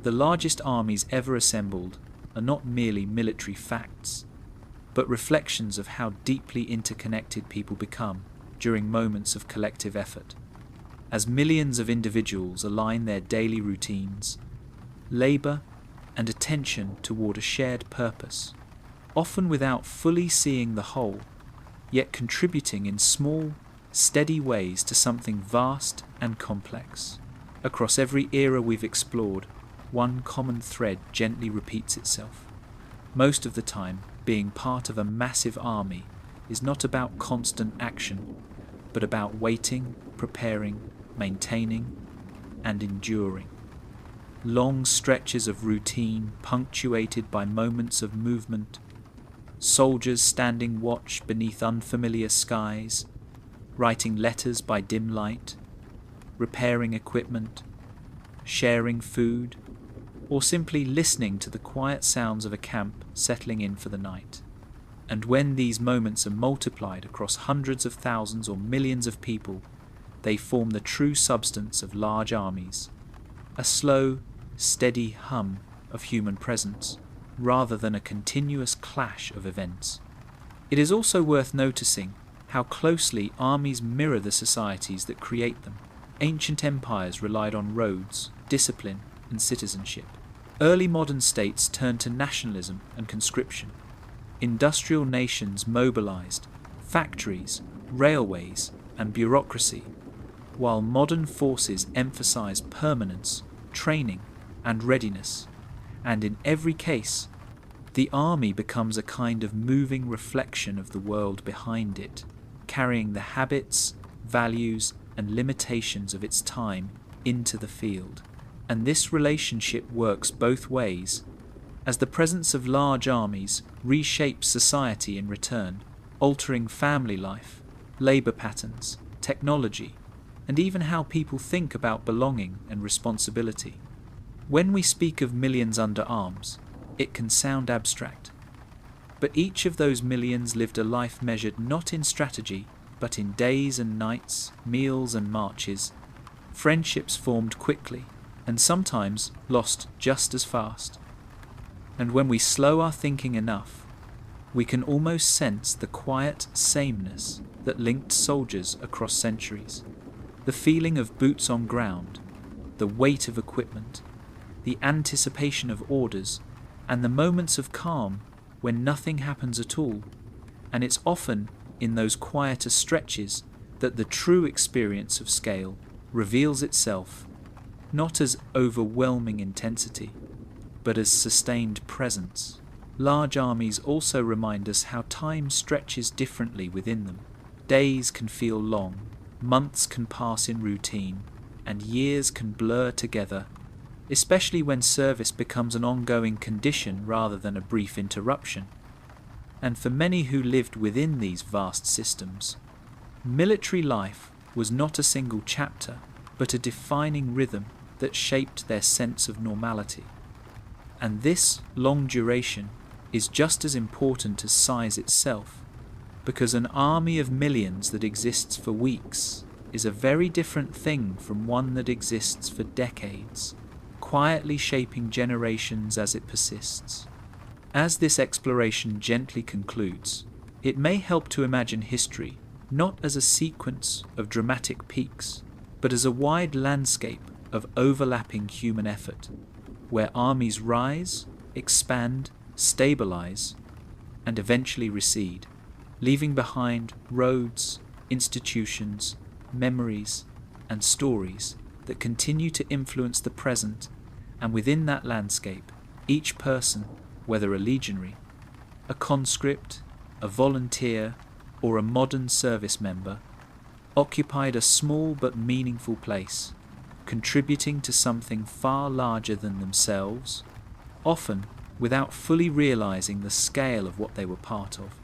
the largest armies ever assembled are not merely military facts, but reflections of how deeply interconnected people become during moments of collective effort. As millions of individuals align their daily routines, labor, and attention toward a shared purpose, often without fully seeing the whole, yet contributing in small, steady ways to something vast and complex. Across every era we've explored, one common thread gently repeats itself. Most of the time, being part of a massive army is not about constant action, but about waiting, preparing, maintaining, and enduring. Long stretches of routine punctuated by moments of movement, soldiers standing watch beneath unfamiliar skies, writing letters by dim light, repairing equipment, sharing food, or simply listening to the quiet sounds of a camp settling in for the night. And when these moments are multiplied across hundreds of thousands or millions of people, they form the true substance of large armies, a slow, steady hum of human presence, rather than a continuous clash of events. It is also worth noticing how closely armies mirror the societies that create them. Ancient empires relied on roads, discipline, and citizenship. Early modern states turned to nationalism and conscription. Industrial nations mobilized factories, railways, and bureaucracy, while modern forces emphasize permanence, training, and readiness. And in every case, the army becomes a kind of moving reflection of the world behind it, carrying the habits, values, and limitations of its time into the field. And this relationship works both ways, as the presence of large armies reshapes society in return, altering family life, labor patterns, technology, and even how people think about belonging and responsibility. When we speak of millions under arms, it can sound abstract, but each of those millions lived a life measured not in strategy, but in days and nights, meals and marches. Friendships formed quickly, and sometimes lost just as fast. And when we slow our thinking enough, we can almost sense the quiet sameness that linked soldiers across centuries. The feeling of boots on ground, the weight of equipment, the anticipation of orders, and the moments of calm when nothing happens at all. And it's often in those quieter stretches that the true experience of scale reveals itself, not as overwhelming intensity, but as sustained presence. Large armies also remind us how time stretches differently within them. Days can feel long, months can pass in routine, and years can blur together, especially when service becomes an ongoing condition rather than a brief interruption. And for many who lived within these vast systems, military life was not a single chapter, but a defining rhythm that shaped their sense of normality. And this long duration is just as important as size itself, because an army of millions that exists for weeks is a very different thing from one that exists for decades, quietly shaping generations as it persists. As this exploration gently concludes, it may help to imagine history not as a sequence of dramatic peaks, but as a wide landscape of overlapping human effort, where armies rise, expand, stabilize, and eventually recede, leaving behind roads, institutions, memories, and stories that continue to influence the present. And within that landscape, each person, whether a legionary, a conscript, a volunteer, or a modern service member, occupied a small but meaningful place, contributing to something far larger than themselves, often without fully realizing the scale of what they were part of.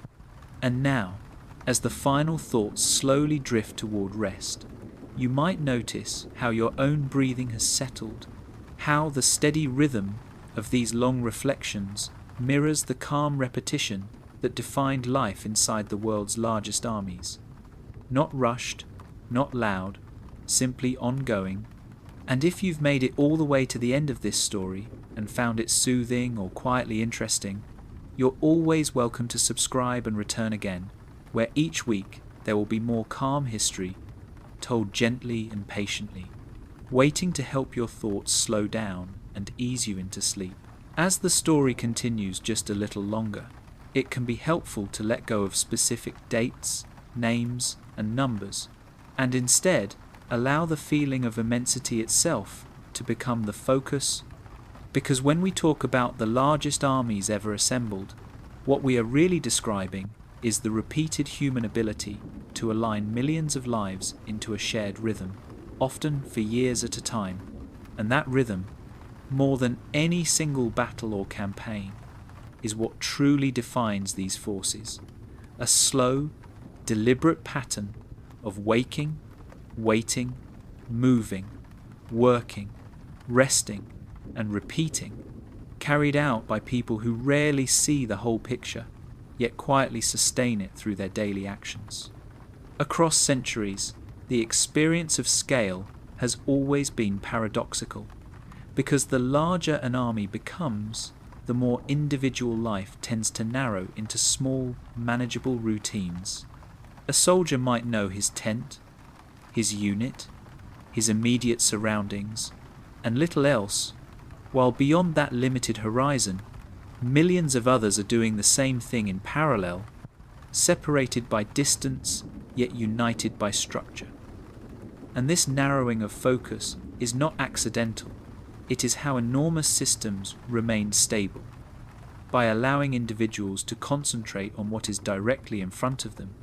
And now, as the final thoughts slowly drift toward rest, you might notice how your own breathing has settled, how the steady rhythm of these long reflections mirrors the calm repetition that defined life inside the world's largest armies. Not rushed, not loud, simply ongoing. And if you've made it all the way to the end of this story and found it soothing or quietly interesting, You're always welcome to subscribe and return again, where each week there will be more calm history, told gently and patiently, waiting to help your thoughts slow down and ease you into sleep. As the story continues just a little longer, it can be helpful to let go of specific dates, names, and numbers, and instead allow the feeling of immensity itself to become the focus. Because when we talk about the largest armies ever assembled, what we are really describing is the repeated human ability to align millions of lives into a shared rhythm, often for years at a time. And that rhythm, more than any single battle or campaign, is what truly defines these forces. A slow, deliberate pattern of waking, waiting, moving, working, resting, and repeating, carried out by people who rarely see the whole picture, yet quietly sustain it through their daily actions. Across centuries, the experience of scale has always been paradoxical, because the larger an army becomes, the more individual life tends to narrow into small, manageable routines. A soldier might know his tent, his unit, his immediate surroundings, and little else, while beyond that limited horizon, millions of others are doing the same thing in parallel, separated by distance yet united by structure. And this narrowing of focus is not accidental. It is how enormous systems remain stable, by allowing individuals to concentrate on what is directly in front of them,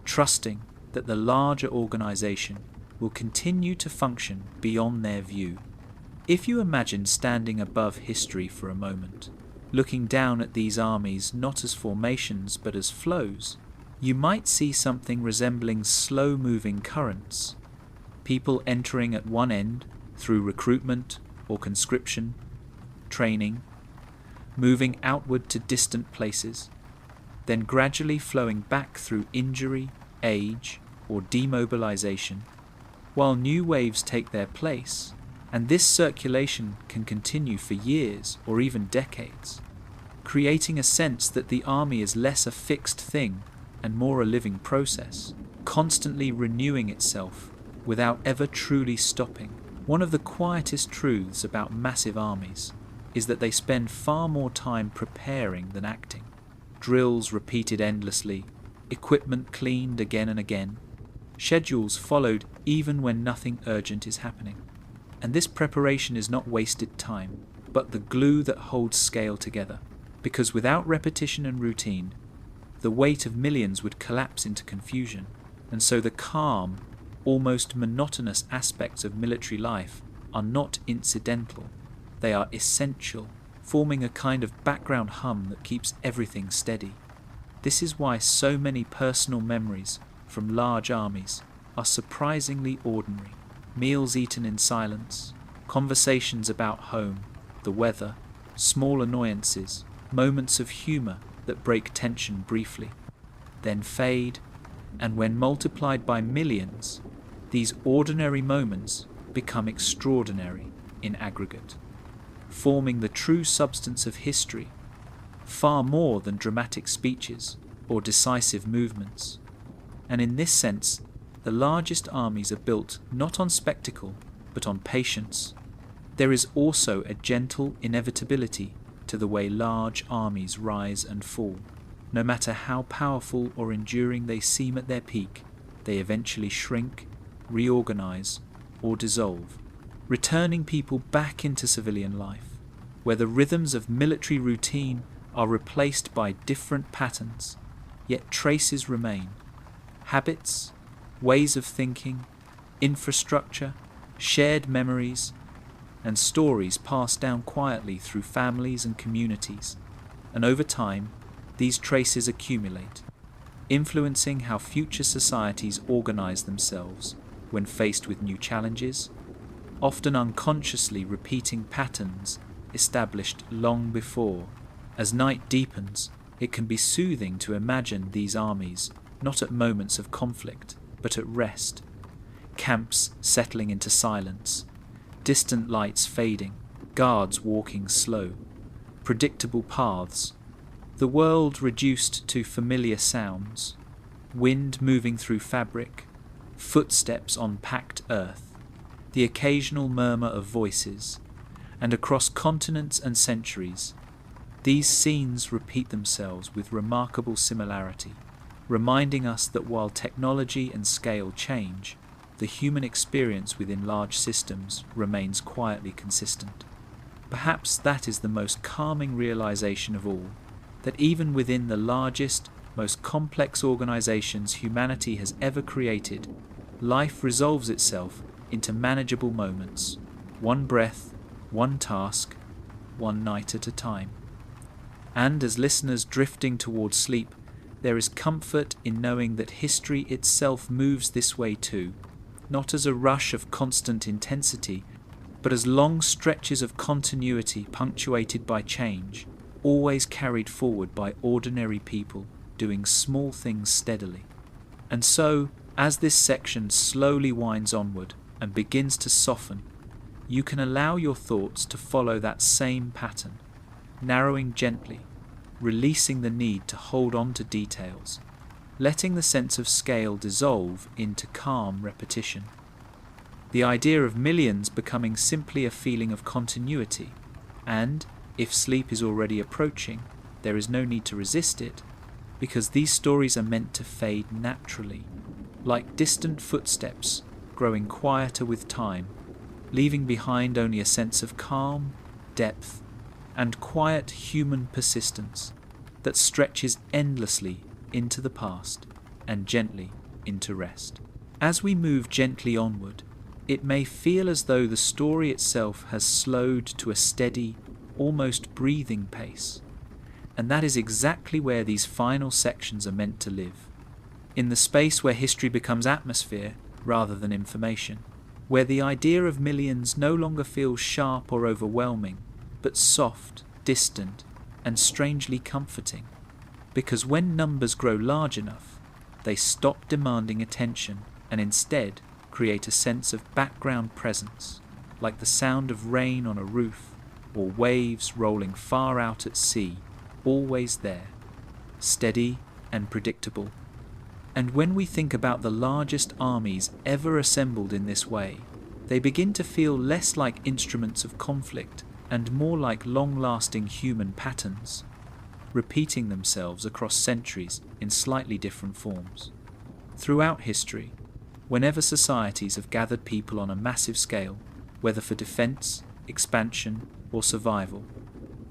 trusting that the larger organization will continue to function beyond their view. If you imagine standing above history for a moment, looking down at these armies not as formations but as flows, you might see something resembling slow-moving currents, people entering at one end through recruitment or conscription, training, moving outward to distant places, then gradually flowing back through injury, age, or demobilization, while new waves take their place, and this circulation can continue for years or even decades, creating a sense that the army is less a fixed thing and more a living process, constantly renewing itself without ever truly stopping. One of the quietest truths about massive armies is that they spend far more time preparing than acting. Drills repeated endlessly, equipment cleaned again and again, schedules followed even when nothing urgent is happening. And this preparation is not wasted time, but the glue that holds scale together, because without repetition and routine, the weight of millions would collapse into confusion, and so the calm, almost monotonous aspects of military life are not incidental, they are essential, forming a kind of background hum that keeps everything steady. This is why so many personal memories from large armies are surprisingly ordinary. Meals eaten in silence, conversations about home, the weather, small annoyances, moments of humour that break tension briefly, then fade, and when multiplied by millions, these ordinary moments become extraordinary in aggregate, forming the true substance of history, far more than dramatic speeches or decisive movements. And in this sense, the largest armies are built not on spectacle, but on patience. There is also a gentle inevitability to the way large armies rise and fall. No matter how powerful or enduring they seem at their peak, they eventually shrink, reorganize, or dissolve, returning people back into civilian life, where the rhythms of military routine are replaced by different patterns, yet traces remain. Habits, ways of thinking, infrastructure, shared memories, and stories passed down quietly through families and communities, and over time, these traces accumulate, influencing how future societies organize themselves when faced with new challenges, often unconsciously repeating patterns established long before. As night deepens, it can be soothing to imagine these armies not at moments of conflict, but at rest, camps settling into silence, distant lights fading, guards walking slow, predictable paths, The world reduced to familiar sounds, wind moving through fabric, footsteps on packed earth, the occasional murmur of voices, and across continents and centuries, these scenes repeat themselves with remarkable similarity, reminding us that while technology and scale change, the human experience within large systems remains quietly consistent. Perhaps that is the most calming realization of all, that even within the largest, most complex organizations humanity has ever created, life resolves itself into manageable moments, one breath, one task, one night at a time. And as listeners drifting towards sleep, there is comfort in knowing that history itself moves this way too, not as a rush of constant intensity, but as long stretches of continuity punctuated by change, always carried forward by ordinary people doing small things steadily. And so, as this section slowly winds onward and begins to soften, you can allow your thoughts to follow that same pattern, narrowing gently, releasing the need to hold on to details, letting the sense of scale dissolve into calm repetition. The idea of millions becoming simply a feeling of continuity, and, if sleep is already approaching, there is no need to resist it, because these stories are meant to fade naturally, like distant footsteps growing quieter with time, leaving behind only a sense of calm, depth, and quiet human persistence that stretches endlessly into the past and gently into rest. As we move gently onward, it may feel as though the story itself has slowed to a steady, almost breathing pace, and that is exactly where these final sections are meant to live, in the space where history becomes atmosphere rather than information, where the idea of millions no longer feels sharp or overwhelming, but soft, distant, and strangely comforting, because when numbers grow large enough, they stop demanding attention and instead create a sense of background presence, like the sound of rain on a roof or waves rolling far out at sea, always there, steady and predictable. And when we think about the largest armies ever assembled in this way, they begin to feel less like instruments of conflict and more like long-lasting human patterns, repeating themselves across centuries in slightly different forms. Throughout history, whenever societies have gathered people on a massive scale, whether for defense, expansion, or survival,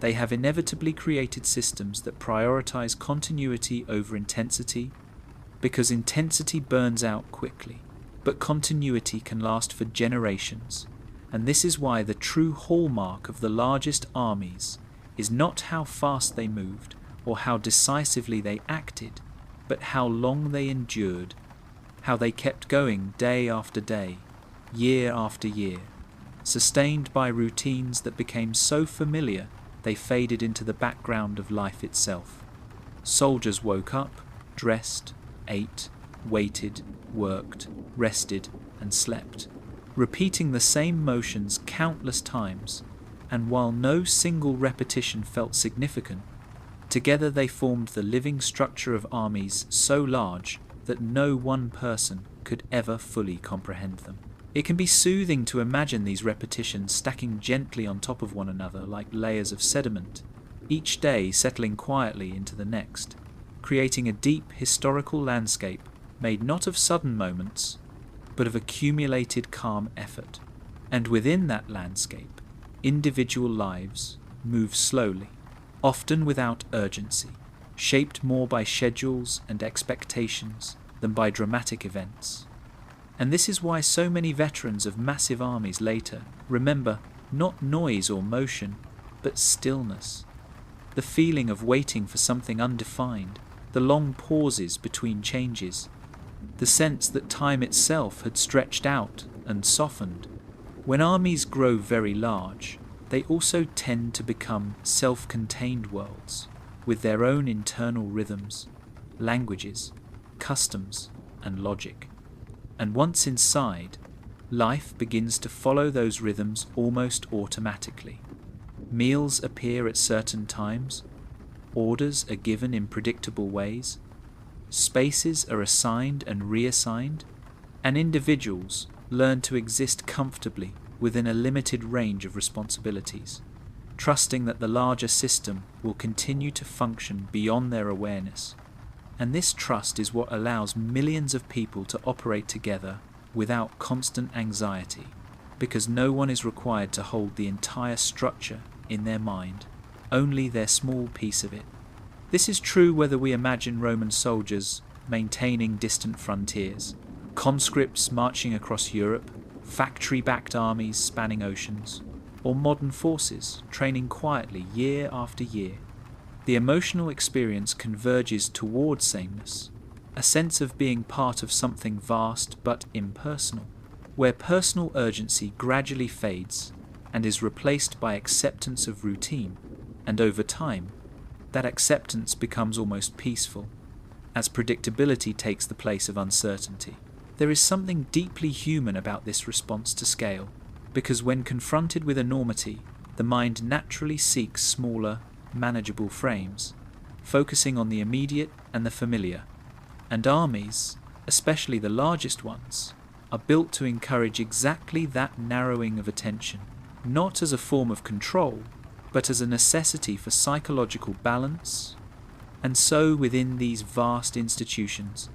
they have inevitably created systems that prioritize continuity over intensity, because intensity burns out quickly, but continuity can last for generations. And this is why the true hallmark of the largest armies is not how fast they moved or how decisively they acted, but how long they endured, how they kept going day after day, year after year, sustained by routines that became so familiar they faded into the background of life itself. Soldiers woke up, dressed, ate, waited, worked, rested, and slept, repeating the same motions countless times, and while no single repetition felt significant, together they formed the living structure of armies so large that no one person could ever fully comprehend them. It can be soothing to imagine these repetitions stacking gently on top of one another like layers of sediment, each day settling quietly into the next, creating a deep historical landscape made not of sudden moments, but of accumulated calm effort. And within that landscape, individual lives move slowly, often without urgency, shaped more by schedules and expectations than by dramatic events. And this is why so many veterans of massive armies later remember not noise or motion, but stillness, the feeling of waiting for something undefined, the long pauses between changes, the sense that time itself had stretched out and softened. When armies grow very large, they also tend to become self-contained worlds, with their own internal rhythms, languages, customs, and logic. And once inside, life begins to follow those rhythms almost automatically. Meals appear at certain times, Orders are given in predictable ways. Spaces are assigned and reassigned, and individuals learn to exist comfortably within a limited range of responsibilities, trusting that the larger system will continue to function beyond their awareness. And this trust is what allows millions of people to operate together without constant anxiety, because no one is required to hold the entire structure in their mind, only their small piece of it. This is true whether we imagine Roman soldiers maintaining distant frontiers, conscripts marching across Europe, factory-backed armies spanning oceans, or modern forces training quietly year after year. The emotional experience converges towards sameness, a sense of being part of something vast but impersonal, where personal urgency gradually fades and is replaced by acceptance of routine, and over time, that acceptance becomes almost peaceful, as predictability takes the place of uncertainty. There is something deeply human about this response to scale, because when confronted with enormity, the mind naturally seeks smaller, manageable frames, focusing on the immediate and the familiar. And armies, especially the largest ones, are built to encourage exactly that narrowing of attention, not as a form of control, but as a necessity for psychological balance. And so within these vast institutions,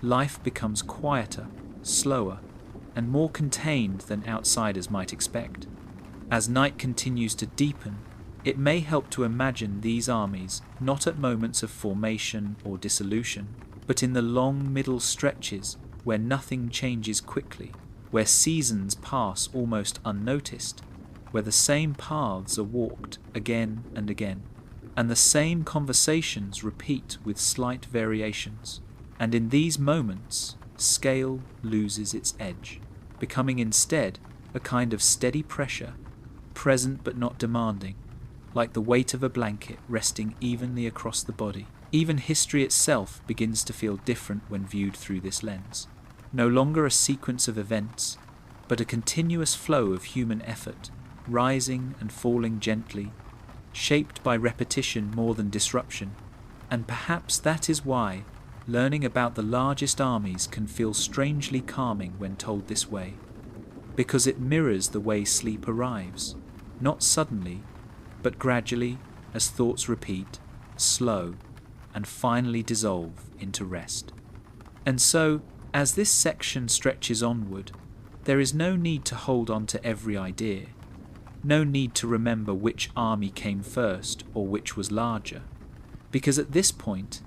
life becomes quieter, slower, and more contained than outsiders might expect. As night continues to deepen, it may help to imagine these armies not at moments of formation or dissolution, but in the long middle stretches where nothing changes quickly, where seasons pass almost unnoticed, where the same paths are walked again and again, and the same conversations repeat with slight variations. And in these moments, scale loses its edge, becoming instead a kind of steady pressure, present but not demanding, like the weight of a blanket resting evenly across the body. Even history itself begins to feel different when viewed through this lens. No longer a sequence of events, but a continuous flow of human effort, rising and falling gently, shaped by repetition more than disruption. And perhaps that is why learning about the largest armies can feel strangely calming when told this way, because it mirrors the way sleep arrives, not suddenly, but gradually as thoughts repeat, slow, and finally dissolve into rest. And so, as this section stretches onward, there is no need to hold on to every idea, no need to remember which army came first or which was larger, because at this point,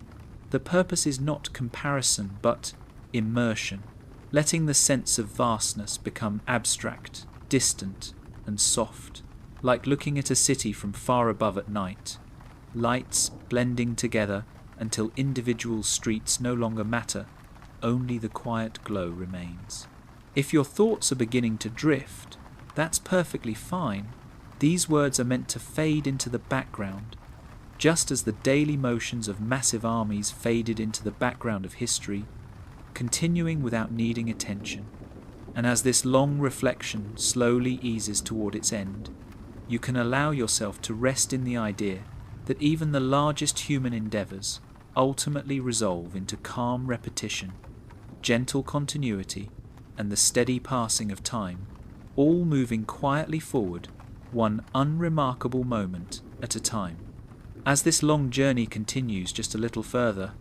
the purpose is not comparison but immersion, letting the sense of vastness become abstract, distant, and soft, like looking at a city from far above at night, lights blending together until individual streets no longer matter, only the quiet glow remains. If your thoughts are beginning to drift, that's perfectly fine. These words are meant to fade into the background, just as the daily motions of massive armies faded into the background of history, continuing without needing attention. And as this long reflection slowly eases toward its end, you can allow yourself to rest in the idea that even the largest human endeavors ultimately resolve into calm repetition, gentle continuity, and the steady passing of time, all moving quietly forward, one unremarkable moment at a time. As this long journey continues just a little further,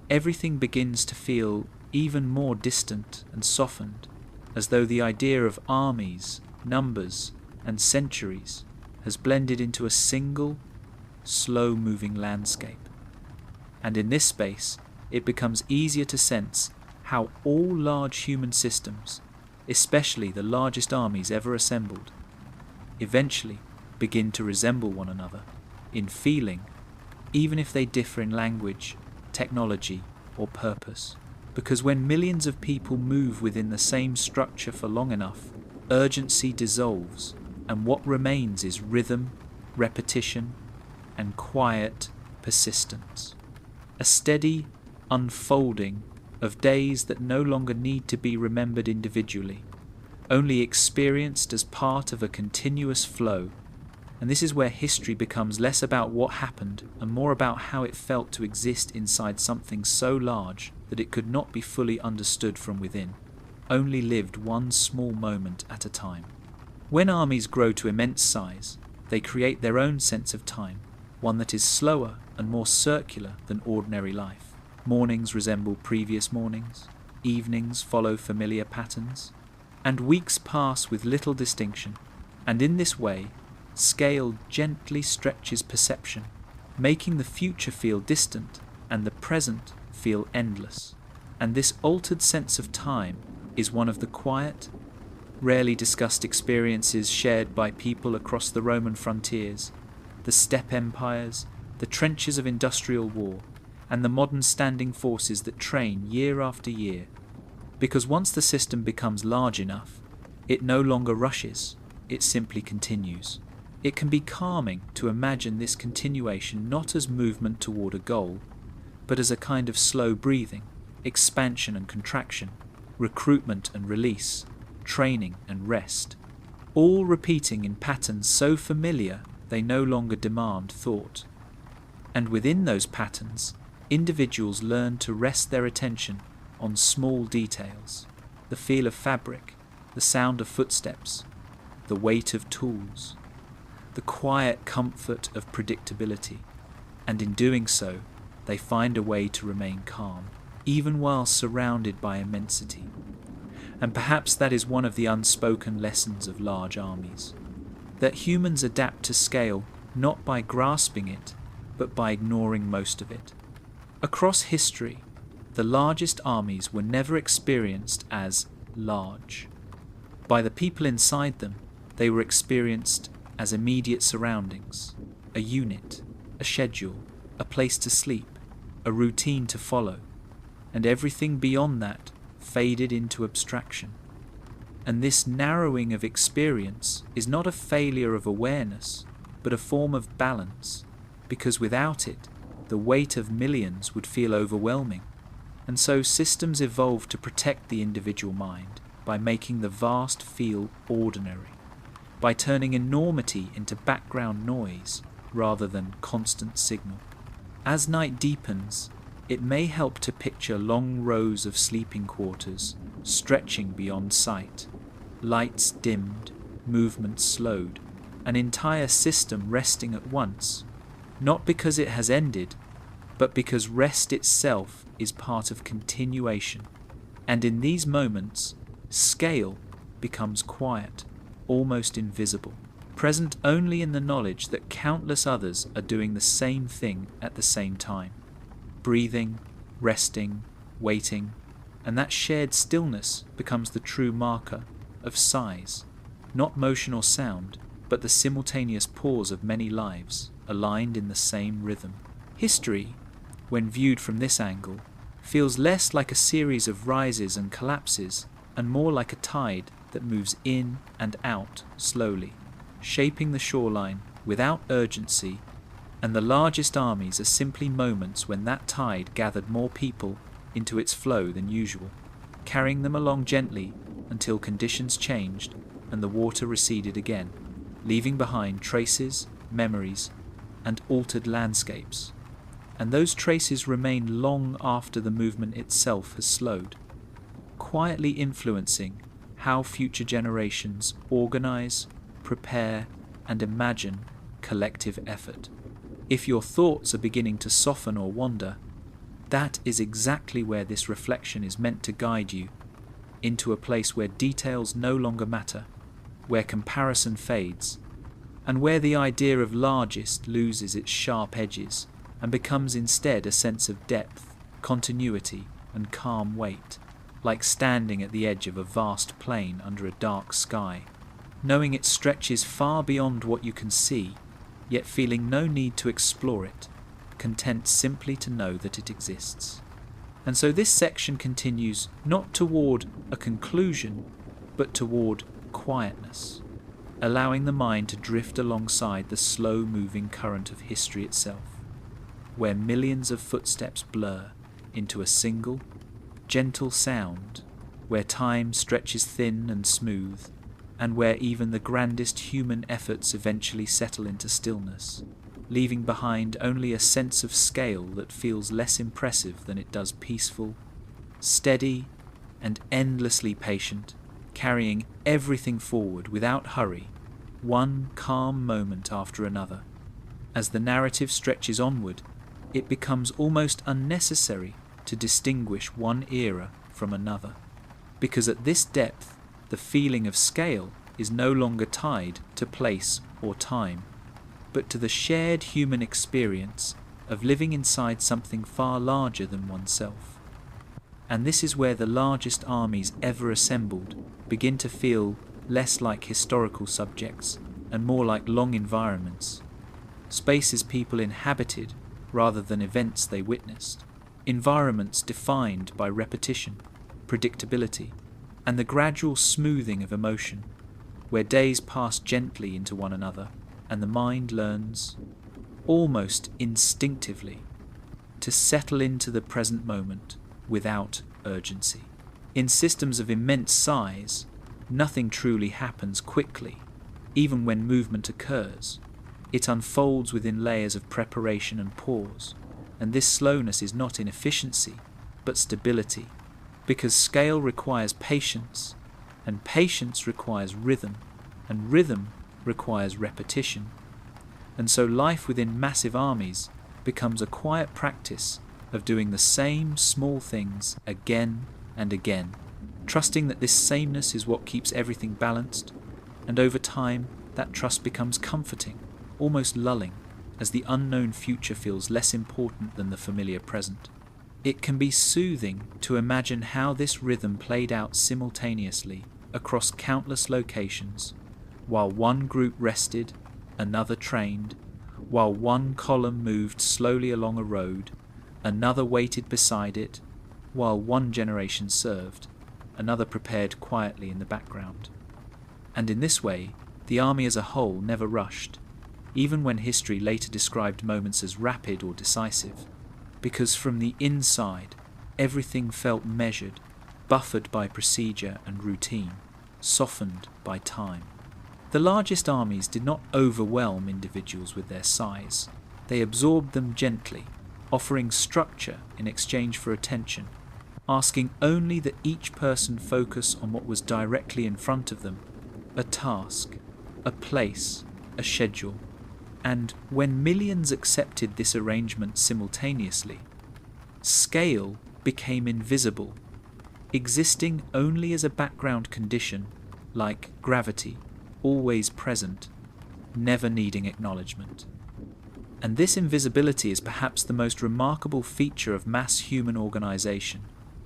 everything begins to feel even more distant and softened, as though the idea of armies, numbers, and centuries has blended into a single, slow-moving landscape. And in this space, it becomes easier to sense how all large human systems, especially the largest armies ever assembled, eventually begin to resemble one another in feeling, even if they differ in language, technology, or purpose. Because when millions of people move within the same structure for long enough, urgency dissolves, and what remains is rhythm, repetition, and quiet persistence. A steady unfolding of days that no longer need to be remembered individually, only experienced as part of a continuous flow, And this is where history becomes less about what happened and more about how it felt to exist inside something so large that it could not be fully understood from within, only lived one small moment at a time. When armies grow to immense size, they create their own sense of time, one that is slower and more circular than ordinary life. Mornings resemble previous mornings, evenings follow familiar patterns, and weeks pass with little distinction. And in this way, scale gently stretches perception, making the future feel distant and the present feel endless. And this altered sense of time is one of the quiet, rarely discussed experiences shared by people across the Roman frontiers, the steppe empires, the trenches of industrial war, and the modern standing forces that train year after year. Because once the system becomes large enough, it no longer rushes, it simply continues. It can be calming to imagine this continuation not as movement toward a goal, but as a kind of slow breathing, expansion and contraction, recruitment and release, training and rest, all repeating in patterns so familiar they no longer demand thought. And within those patterns, individuals learn to rest their attention on small details, the feel of fabric, the sound of footsteps, the weight of tools, the quiet comfort of predictability, and in doing so, they find a way to remain calm, even while surrounded by immensity. And perhaps that is one of the unspoken lessons of large armies, that humans adapt to scale not by grasping it, but by ignoring most of it. Across history, the largest armies were never experienced as large. By the people inside them, they were experienced as immediate surroundings, a unit, a schedule, a place to sleep, a routine to follow, and everything beyond that faded into abstraction. And this narrowing of experience is not a failure of awareness, but a form of balance, because without it, the weight of millions would feel overwhelming. And so systems evolved to protect the individual mind by making the vast feel ordinary, by turning enormity into background noise rather than constant signal. As night deepens, it may help to picture long rows of sleeping quarters stretching beyond sight, lights dimmed, movement slowed, an entire system resting at once, not because it has ended, but because rest itself is part of continuation. And in these moments, scale becomes quiet, almost invisible, present only in the knowledge that countless others are doing the same thing at the same time, breathing, resting, waiting, and that shared stillness becomes the true marker of size, not motion or sound, but the simultaneous pause of many lives aligned in the same rhythm. History, when viewed from this angle, feels less like a series of rises and collapses and more like a tide that moves in and out slowly, shaping the shoreline without urgency, and the largest armies are simply moments when that tide gathered more people into its flow than usual, carrying them along gently until conditions changed and the water receded again, leaving behind traces, memories, and altered landscapes. And those traces remain long after the movement itself has slowed, quietly influencing how future generations organize, prepare, and imagine collective effort. If your thoughts are beginning to soften or wander, that is exactly where this reflection is meant to guide you, into a place where details no longer matter, where comparison fades, and where the idea of largest loses its sharp edges and becomes instead a sense of depth, continuity, and calm weight, like standing at the edge of a vast plain under a dark sky, knowing it stretches far beyond what you can see, yet feeling no need to explore it, content simply to know that it exists. And so this section continues not toward a conclusion, but toward quietness, allowing the mind to drift alongside the slow-moving current of history itself, where millions of footsteps blur into a single, gentle sound, where time stretches thin and smooth, and where even the grandest human efforts eventually settle into stillness, leaving behind only a sense of scale that feels less impressive than it does peaceful, steady, and endlessly patient, carrying everything forward without hurry, one calm moment after another. As the narrative stretches onward, it becomes almost unnecessary to distinguish one era from another, because at this depth, the feeling of scale is no longer tied to place or time, but to the shared human experience of living inside something far larger than oneself. And this is where the largest armies ever assembled begin to feel less like historical subjects and more like long environments, spaces people inhabited rather than events they witnessed, environments defined by repetition, predictability, and the gradual smoothing of emotion, where days pass gently into one another and the mind learns, almost instinctively, to settle into the present moment without urgency. In systems of immense size, nothing truly happens quickly, even when movement occurs. It unfolds within layers of preparation and pause, and this slowness is not inefficiency, but stability, because scale requires patience, and patience requires rhythm, and rhythm requires repetition. And so life within massive armies becomes a quiet practice of doing the same small things again and again, trusting that this sameness is what keeps everything balanced, and over time that trust becomes comforting, almost lulling, as the unknown future feels less important than the familiar present. It can be soothing to imagine how this rhythm played out simultaneously across countless locations, while one group rested, another trained, while one column moved slowly along a road, another waited beside it, while one generation served, another prepared quietly in the background. And in this way, the army as a whole never rushed, even when history later described moments as rapid or decisive, because from the inside, everything felt measured, buffered by procedure and routine, softened by time. The largest armies did not overwhelm individuals with their size. They absorbed them gently, offering structure in exchange for attention, asking only that each person focus on what was directly in front of them, a task, a place, a schedule. And when millions accepted this arrangement simultaneously, scale became invisible, existing only as a background condition, like gravity, always present, never needing acknowledgement. And this invisibility is perhaps the most remarkable feature of mass human organization,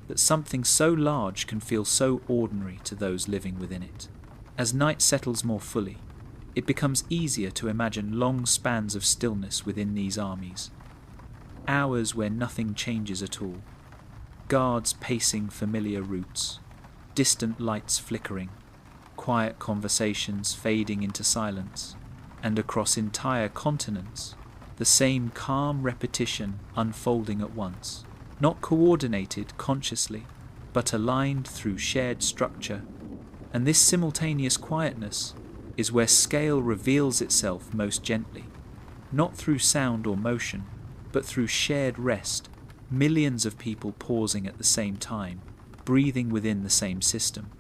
that something so large can feel so ordinary to those living within it. As night settles more fully, it becomes easier to imagine long spans of stillness within these armies, hours where nothing changes at all, guards pacing familiar routes, distant lights flickering, quiet conversations fading into silence, and across entire continents, the same calm repetition unfolding at once, not coordinated consciously, but aligned through shared structure. And this simultaneous quietness is where scale reveals itself most gently, not through sound or motion, but through shared rest, millions of people pausing at the same time, breathing within the same system.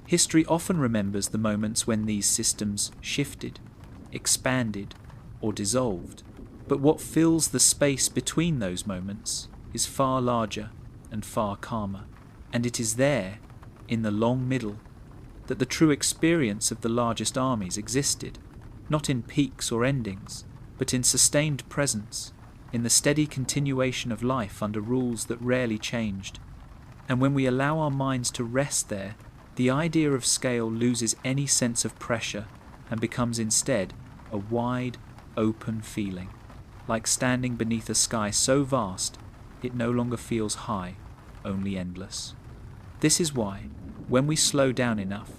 History often remembers the moments when these systems shifted, expanded, or dissolved, but what fills the space between those moments is far larger and far calmer, and it is there, in the long middle, that the true experience of the largest armies existed, not in peaks or endings, but in sustained presence, in the steady continuation of life under rules that rarely changed. And when we allow our minds to rest there, the idea of scale loses any sense of pressure and becomes instead a wide, open feeling, like standing beneath a sky so vast it no longer feels high, only endless. This is why, when we slow down enough,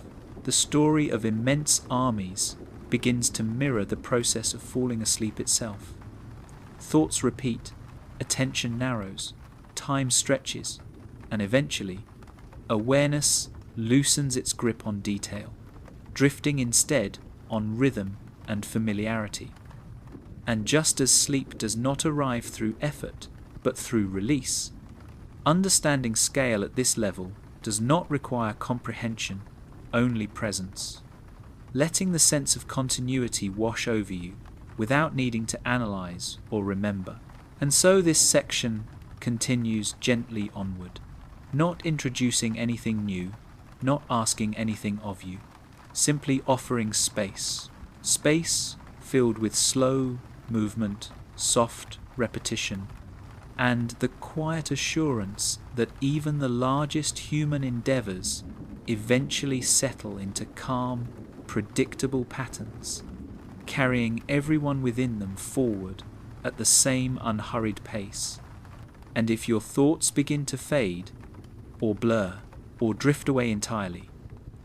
the story of immense armies begins to mirror the process of falling asleep itself. Thoughts repeat, attention narrows, time stretches, and eventually, awareness loosens its grip on detail, drifting instead on rhythm and familiarity. And just as sleep does not arrive through effort, but through release, understanding scale at this level does not require comprehension, only presence. Letting the sense of continuity wash over you without needing to analyze or remember. And so this section continues gently onward, not introducing anything new, not asking anything of you, simply offering space. Space filled with slow movement, soft repetition, and the quiet assurance that even the largest human endeavors eventually settle into calm, predictable patterns, carrying everyone within them forward at the same unhurried pace. And if your thoughts begin to fade, or blur, or drift away entirely,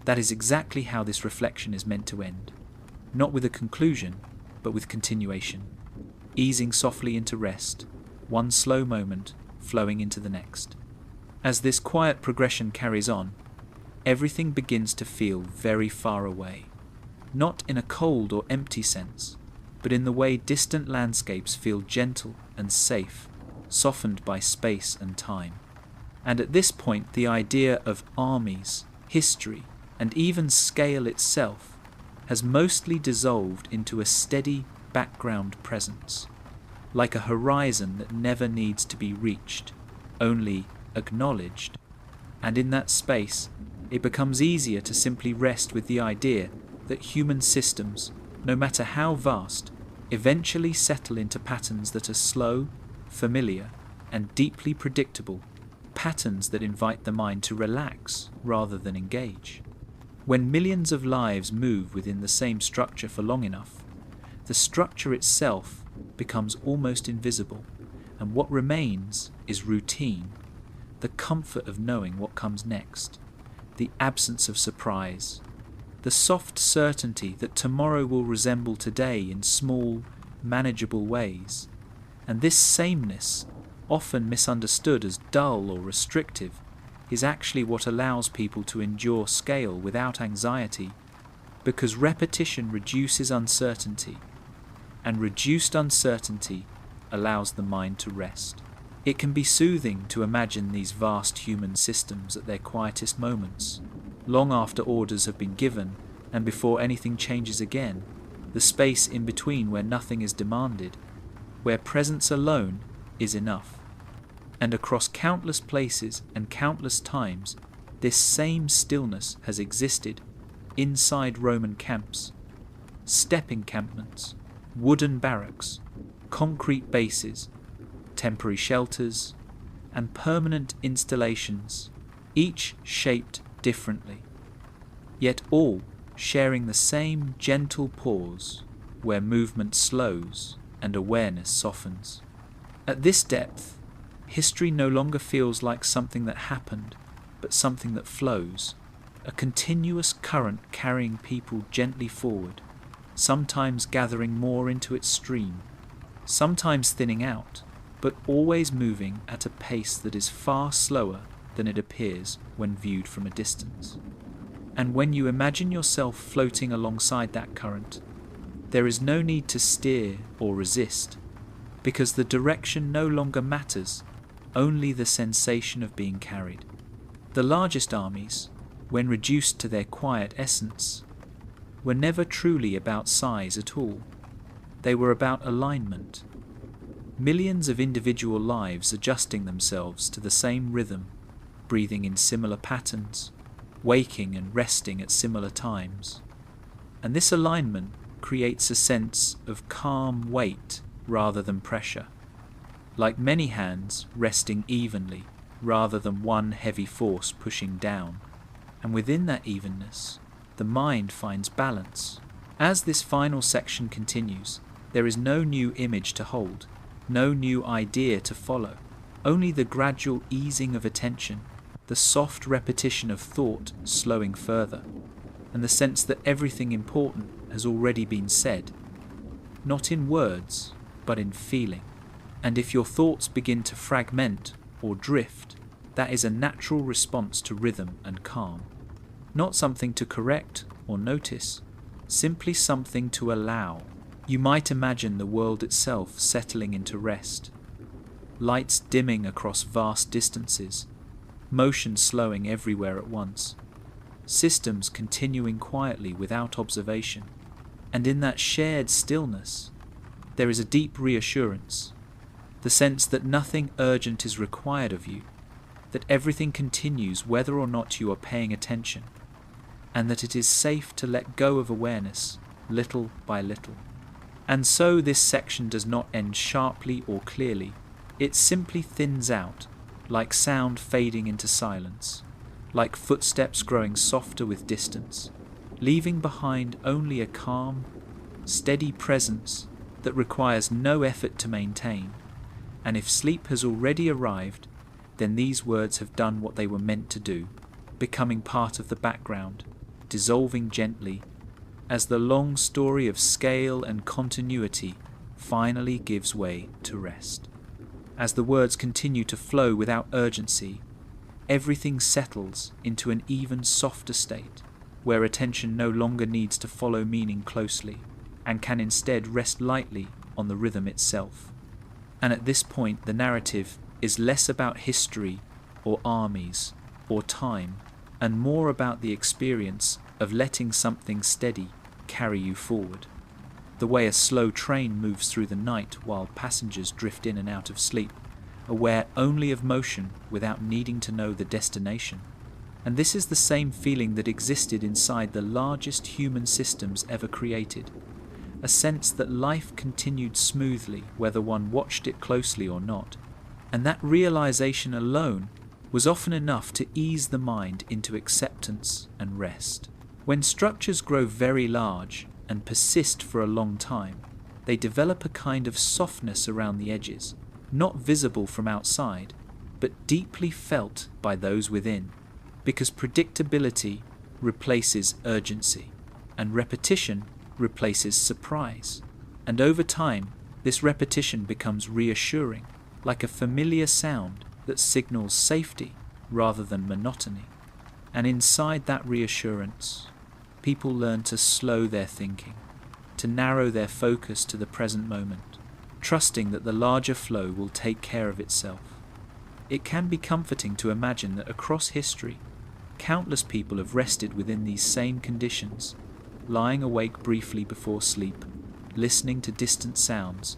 that is exactly how this reflection is meant to end. Not with a conclusion, but with continuation, easing softly into rest, one slow moment flowing into the next. As this quiet progression carries on, everything begins to feel very far away, not in a cold or empty sense, but in the way distant landscapes feel gentle and safe, softened by space and time. And at this point, the idea of armies, history, and even scale itself has mostly dissolved into a steady background presence, like a horizon that never needs to be reached, only acknowledged. And in that space, it becomes easier to simply rest with the idea that human systems, no matter how vast, eventually settle into patterns that are slow, familiar, and deeply predictable, patterns that invite the mind to relax rather than engage. When millions of lives move within the same structure for long enough, the structure itself becomes almost invisible, and what remains is routine, the comfort of knowing what comes next, the absence of surprise, the soft certainty that tomorrow will resemble today in small, manageable ways. And this sameness, often misunderstood as dull or restrictive, is actually what allows people to endure scale without anxiety, because repetition reduces uncertainty, and reduced uncertainty allows the mind to rest. It can be soothing to imagine these vast human systems at their quietest moments, long after orders have been given and before anything changes again, the space in between where nothing is demanded, where presence alone is enough. And across countless places and countless times, this same stillness has existed inside Roman camps, steppe encampments, wooden barracks, concrete bases, temporary shelters, and permanent installations, each shaped differently, yet all sharing the same gentle pause where movement slows and awareness softens. At this depth, history no longer feels like something that happened, but something that flows, a continuous current carrying people gently forward, sometimes gathering more into its stream, sometimes thinning out, but always moving at a pace that is far slower than it appears when viewed from a distance. And when you imagine yourself floating alongside that current, there is no need to steer or resist, because the direction no longer matters, only the sensation of being carried. The largest armies, when reduced to their quiet essence, were never truly about size at all. They were about alignment. Millions of individual lives adjusting themselves to the same rhythm, breathing in similar patterns, waking and resting at similar times. And this alignment creates a sense of calm weight rather than pressure, like many hands resting evenly rather than one heavy force pushing down. And within that evenness, the mind finds balance. As this final section continues, there is no new image to hold, no new idea to follow, only the gradual easing of attention, the soft repetition of thought slowing further, and the sense that everything important has already been said, not in words, but in feeling. And if your thoughts begin to fragment or drift, that is a natural response to rhythm and calm, not something to correct or notice, simply something to allow. You might imagine the world itself settling into rest, lights dimming across vast distances, motion slowing everywhere at once, systems continuing quietly without observation. And in that shared stillness, there is a deep reassurance, the sense that nothing urgent is required of you, that everything continues whether or not you are paying attention, and that it is safe to let go of awareness little by little. And so this section does not end sharply or clearly. It simply thins out, like sound fading into silence, like footsteps growing softer with distance, leaving behind only a calm, steady presence that requires no effort to maintain. And if sleep has already arrived, then these words have done what they were meant to do, becoming part of the background, dissolving gently, as the long story of scale and continuity finally gives way to rest. As the words continue to flow without urgency, everything settles into an even softer state, where attention no longer needs to follow meaning closely, and can instead rest lightly on the rhythm itself. And at this point the narrative is less about history or armies or time, and more about the experience of letting something steady carry you forward. The way a slow train moves through the night while passengers drift in and out of sleep, aware only of motion without needing to know the destination. And this is the same feeling that existed inside the largest human systems ever created, a sense that life continued smoothly whether one watched it closely or not. And that realization alone was often enough to ease the mind into acceptance and rest. When structures grow very large and persist for a long time, they develop a kind of softness around the edges, not visible from outside, but deeply felt by those within, because predictability replaces urgency, and repetition replaces surprise. And over time, this repetition becomes reassuring, like a familiar sound that signals safety rather than monotony. And inside that reassurance, people learn to slow their thinking, to narrow their focus to the present moment, trusting that the larger flow will take care of itself. It can be comforting to imagine that across history, countless people have rested within these same conditions, lying awake briefly before sleep, listening to distant sounds,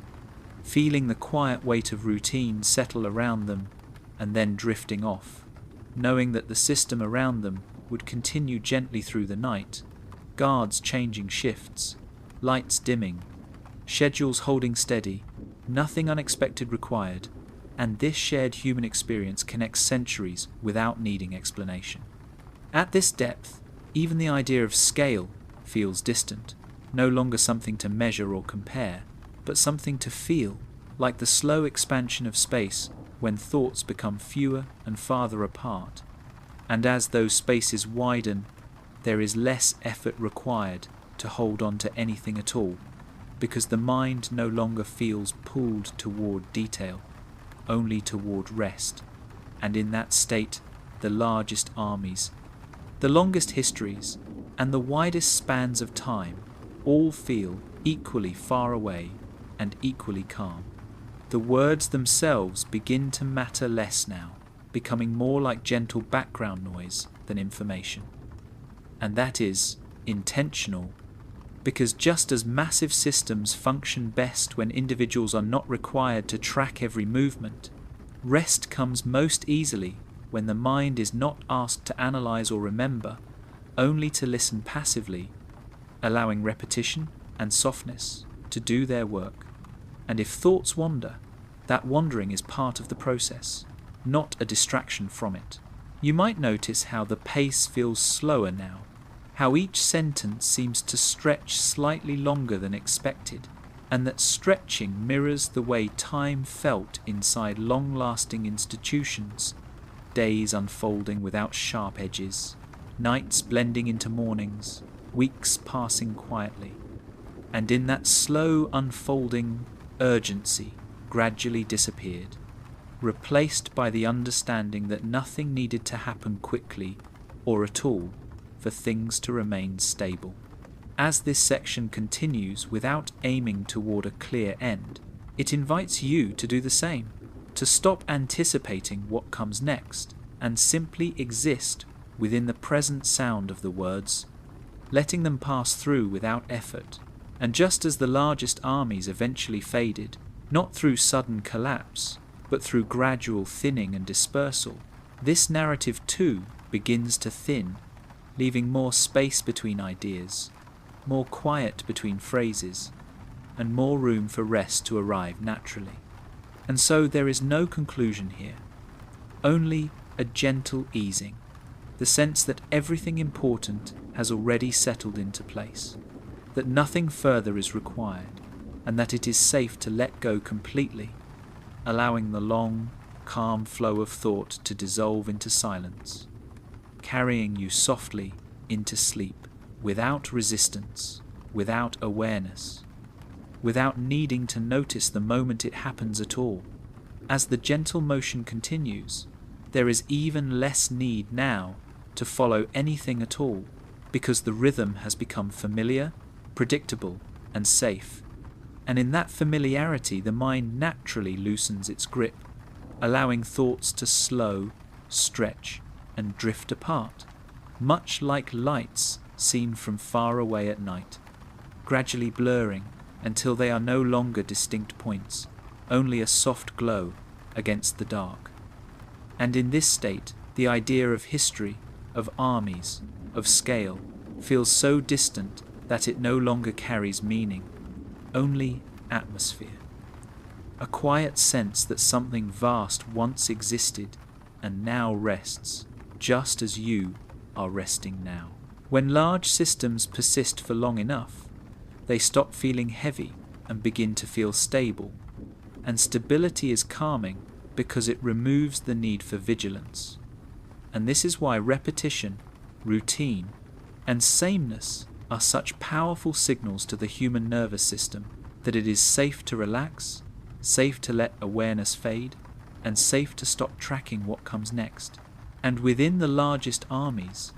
feeling the quiet weight of routine settle around them, and then drifting off, knowing that the system around them would continue gently through the night, guards changing shifts, lights dimming, schedules holding steady, nothing unexpected required, and this shared human experience connects centuries without needing explanation. At this depth, even the idea of scale feels distant, no longer something to measure or compare, but something to feel, like the slow expansion of space when thoughts become fewer and farther apart. And as those spaces widen, there is less effort required to hold on to anything at all, because the mind no longer feels pulled toward detail, only toward rest. And in that state, the largest armies, the longest histories, and the widest spans of time all feel equally far away and equally calm. The words themselves begin to matter less now, becoming more like gentle background noise than information. And that is intentional, because just as massive systems function best when individuals are not required to track every movement, rest comes most easily when the mind is not asked to analyze or remember, only to listen passively, allowing repetition and softness to do their work. And if thoughts wander, that wandering is part of the process, not a distraction from it. You might notice how the pace feels slower now, how each sentence seems to stretch slightly longer than expected, and that stretching mirrors the way time felt inside long-lasting institutions, days unfolding without sharp edges, nights blending into mornings, weeks passing quietly. And in that slow unfolding, urgency gradually disappeared, replaced by the understanding that nothing needed to happen quickly or at all for things to remain stable. As this section continues without aiming toward a clear end, it invites you to do the same, to stop anticipating what comes next and simply exist within the present sound of the words, letting them pass through without effort. And just as the largest armies eventually faded, not through sudden collapse, but through gradual thinning and dispersal, this narrative too begins to thin, leaving more space between ideas, more quiet between phrases, and more room for rest to arrive naturally. And so there is no conclusion here, only a gentle easing, the sense that everything important has already settled into place, that nothing further is required, and that it is safe to let go completely, allowing the long, calm flow of thought to dissolve into silence, carrying you softly into sleep, without resistance, without awareness, without needing to notice the moment it happens at all. As the gentle motion continues, there is even less need now to follow anything at all, because the rhythm has become familiar, predictable, and safe. And in that familiarity, the mind naturally loosens its grip, allowing thoughts to slow, stretch, and drift apart, much like lights seen from far away at night, gradually blurring until they are no longer distinct points, only a soft glow against the dark. And in this state, the idea of history, of armies, of scale, feels so distant that it no longer carries meaning, only atmosphere. A quiet sense that something vast once existed and now rests, just as you are resting now. When large systems persist for long enough, they stop feeling heavy and begin to feel stable, and stability is calming because it removes the need for vigilance. And this is why repetition, routine, and sameness are such powerful signals to the human nervous system that it is safe to relax, safe to let awareness fade, and safe to stop tracking what comes next. And within the largest armies,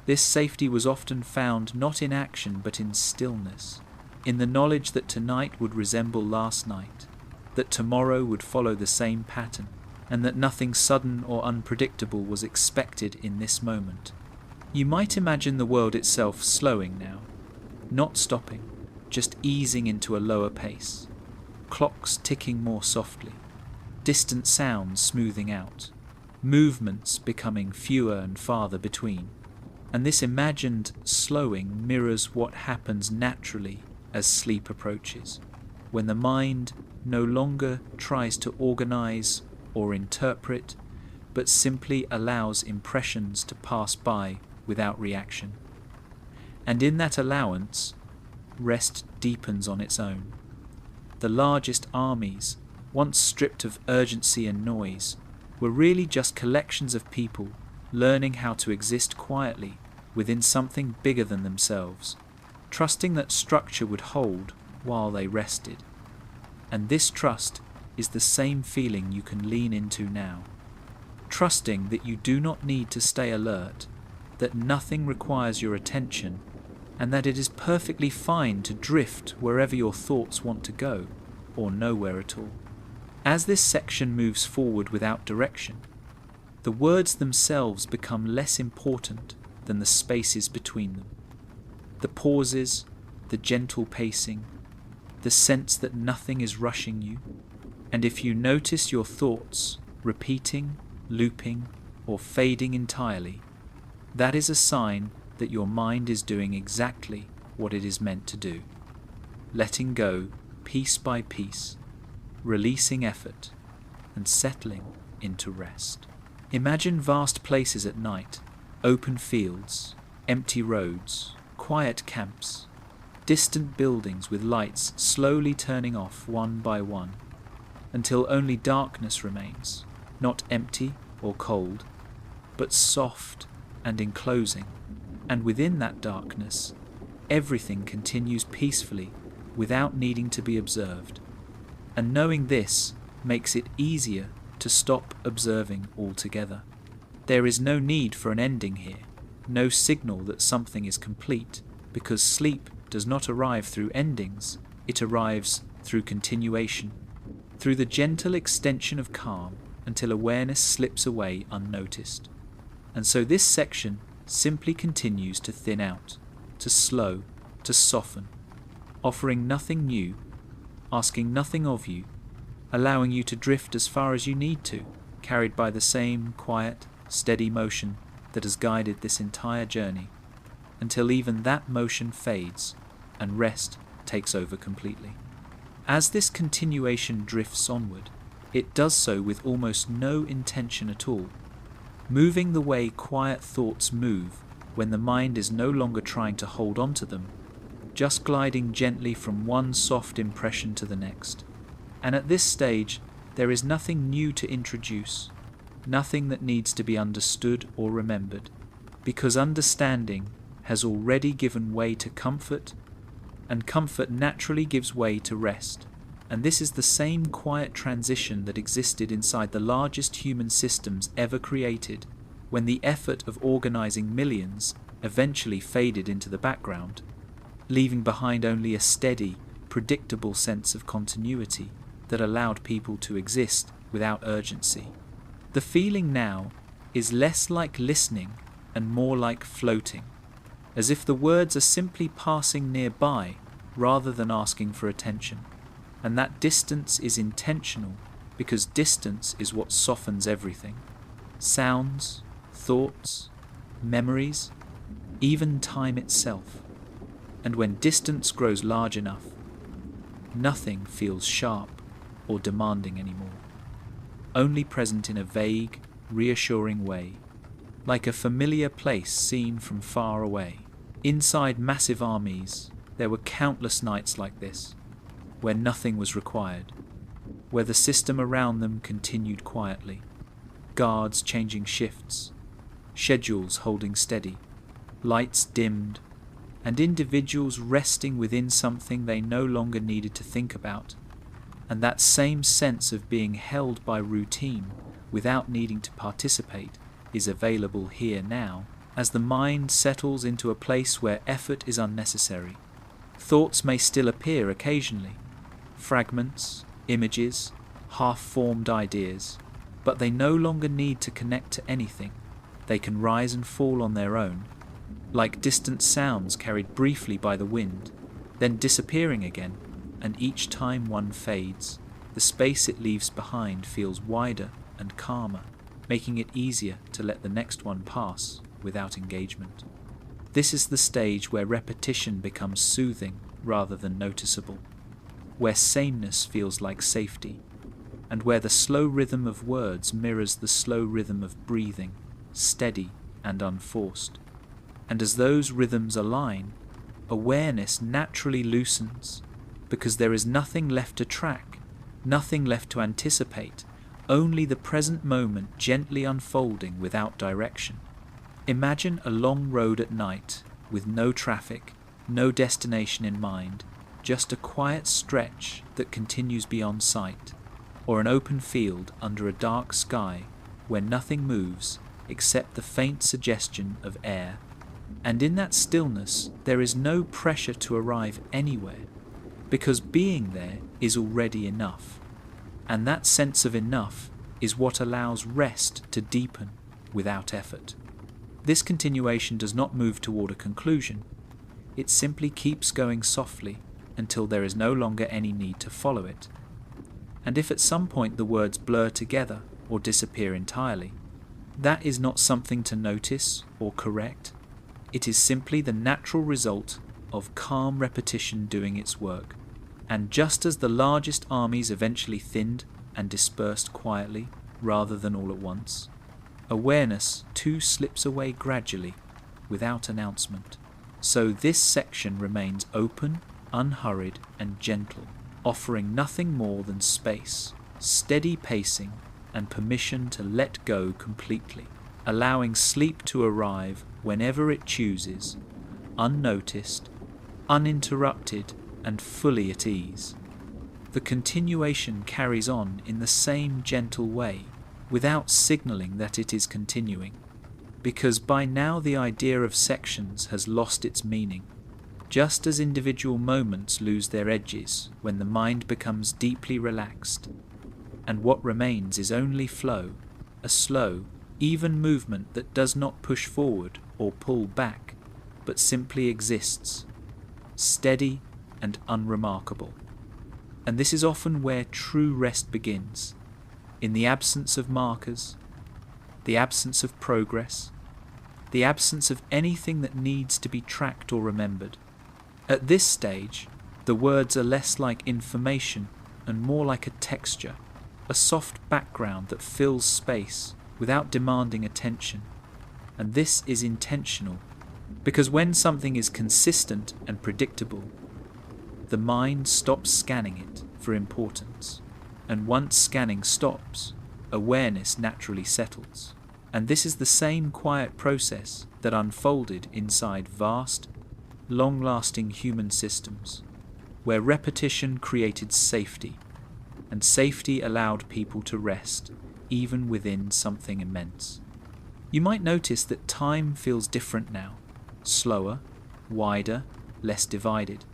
this safety was often found not in action but in stillness, in the knowledge that tonight would resemble last night, that tomorrow would follow the same pattern, and that nothing sudden or unpredictable was expected in this moment. You might imagine the world itself slowing now, not stopping, just easing into a lower pace, clocks ticking more softly, distant sounds smoothing out, movements becoming fewer and farther between. And this imagined slowing mirrors what happens naturally as sleep approaches, when the mind no longer tries to organize or interpret, but simply allows impressions to pass by without reaction. And in that allowance, rest deepens on its own. The largest armies, once stripped of urgency and noise, were really just collections of people learning how to exist quietly within something bigger than themselves, trusting that structure would hold while they rested. And this trust is the same feeling you can lean into now, trusting that you do not need to stay alert, that nothing requires your attention, and that it is perfectly fine to drift wherever your thoughts want to go, or nowhere at all. As this section moves forward without direction, the words themselves become less important than the spaces between them. The pauses, the gentle pacing, the sense that nothing is rushing you, and if you notice your thoughts repeating, looping, or fading entirely, that is a sign that your mind is doing exactly what it is meant to do, letting go piece by piece, releasing effort, and settling into rest. Imagine vast places at night, open fields, empty roads, quiet camps, distant buildings with lights slowly turning off one by one, until only darkness remains, not empty or cold, but soft and enclosing. And within that darkness, everything continues peacefully without needing to be observed. And knowing this makes it easier to stop observing altogether. There is no need for an ending here, no signal that something is complete, because sleep does not arrive through endings, it arrives through continuation, through the gentle extension of calm until awareness slips away unnoticed. And so this section simply continues to thin out, to slow, to soften, offering nothing new, asking nothing of you, allowing you to drift as far as you need to, carried by the same quiet, steady motion that has guided this entire journey, until even that motion fades and rest takes over completely. As this continuation drifts onward, it does so with almost no intention at all, moving the way quiet thoughts move when the mind is no longer trying to hold on to them, just gliding gently from one soft impression to the next. And at this stage, there is nothing new to introduce, nothing that needs to be understood or remembered, because understanding has already given way to comfort, and comfort naturally gives way to rest. And this is the same quiet transition that existed inside the largest human systems ever created, when the effort of organizing millions eventually faded into the background, leaving behind only a steady, predictable sense of continuity that allowed people to exist without urgency. The feeling now is less like listening and more like floating, as if the words are simply passing nearby rather than asking for attention. And that distance is intentional, because distance is what softens everything. Sounds, thoughts, memories, even time itself. And when distance grows large enough, nothing feels sharp or demanding anymore, only present in a vague, reassuring way, like a familiar place seen from far away. Inside massive armies, there were countless nights like this, where nothing was required, where the system around them continued quietly, guards changing shifts, schedules holding steady, lights dimmed, and individuals resting within something they no longer needed to think about. And that same sense of being held by routine without needing to participate is available here now, as the mind settles into a place where effort is unnecessary. Thoughts may still appear occasionally, fragments, images, half-formed ideas, but they no longer need to connect to anything. They can rise and fall on their own, like distant sounds carried briefly by the wind, then disappearing again, and each time one fades, the space it leaves behind feels wider and calmer, making it easier to let the next one pass without engagement. This is the stage where repetition becomes soothing rather than noticeable, where sameness feels like safety, and where the slow rhythm of words mirrors the slow rhythm of breathing, steady and unforced. And as those rhythms align, awareness naturally loosens, because there is nothing left to track, nothing left to anticipate, only the present moment gently unfolding without direction. Imagine a long road at night, with no traffic, no destination in mind, just a quiet stretch that continues beyond sight, or an open field under a dark sky where nothing moves except the faint suggestion of air. And in that stillness there is no pressure to arrive anywhere, because being there is already enough. And that sense of enough is what allows rest to deepen without effort. This continuation does not move toward a conclusion. It simply keeps going softly until there is no longer any need to follow it. And if at some point the words blur together or disappear entirely, that is not something to notice or correct. It is simply the natural result of calm repetition doing its work. And just as the largest armies eventually thinned and dispersed quietly rather than all at once, awareness too slips away gradually without announcement. So this section remains open, unhurried and gentle, offering nothing more than space, steady pacing and permission to let go completely, allowing sleep to arrive whenever it chooses, unnoticed, uninterrupted and fully at ease. The continuation carries on in the same gentle way, without signalling that it is continuing. because by now the idea of sections has lost its meaning. Just as individual moments lose their edges when the mind becomes deeply relaxed, and what remains is only flow, a slow, even movement that does not push forward or pull back, but simply exists, steady and unremarkable. And this is often where true rest begins, in the absence of markers, the absence of progress, the absence of anything that needs to be tracked or remembered. At this stage, the words are less like information and more like a texture, a soft background that fills space without demanding attention. And this is intentional, because when something is consistent and predictable, the mind stops scanning it for importance. And once scanning stops, awareness naturally settles. And this is the same quiet process that unfolded inside vast, long-lasting human systems, where repetition created safety, and safety allowed people to rest, even within something immense. You might notice that time feels different now, slower, wider, less divided.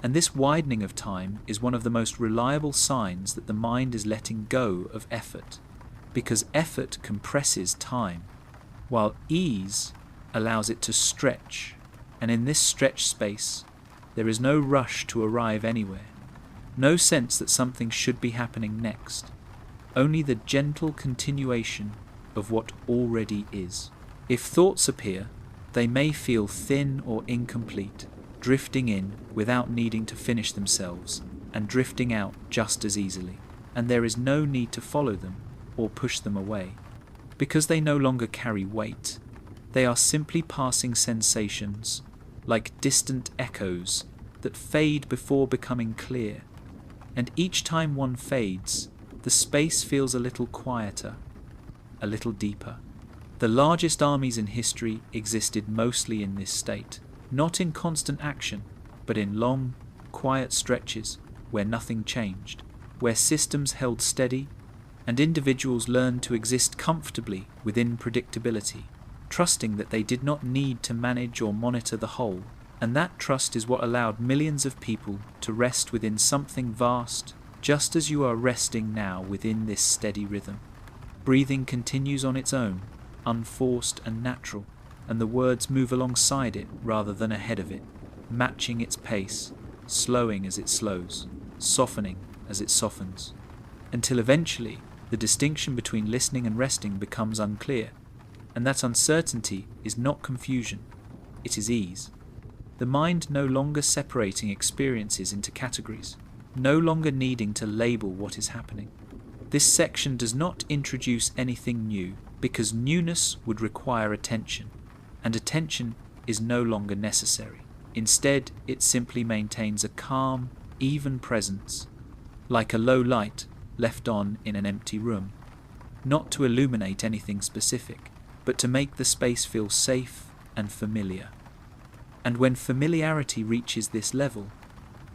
And this widening of time is one of the most reliable signs that the mind is letting go of effort, because effort compresses time, while ease allows it to stretch, and in this stretch space, there is no rush to arrive anywhere, no sense that something should be happening next, only the gentle continuation of what already is. If thoughts appear, they may feel thin or incomplete, drifting in without needing to finish themselves, and drifting out just as easily, and there is no need to follow them or push them away, because they no longer carry weight. They are simply passing sensations, like distant echoes that fade before becoming clear, and each time one fades, the space feels a little quieter, a little deeper. The largest armies in history existed mostly in this state, not in constant action, but in long, quiet stretches where nothing changed, where systems held steady, and individuals learned to exist comfortably within predictability, trusting that they did not need to manage or monitor the whole, and that trust is what allowed millions of people to rest within something vast, just as you are resting now within this steady rhythm. Breathing continues on its own, unforced and natural, and the words move alongside it rather than ahead of it, matching its pace, slowing as it slows, softening as it softens, until eventually the distinction between listening and resting becomes unclear, and that uncertainty is not confusion, it is ease. The mind no longer separating experiences into categories, no longer needing to label what is happening. This section does not introduce anything new, because newness would require attention, and attention is no longer necessary. Instead, it simply maintains a calm, even presence, like a low light left on in an empty room, not to illuminate anything specific, but to make the space feel safe and familiar. And when familiarity reaches this level,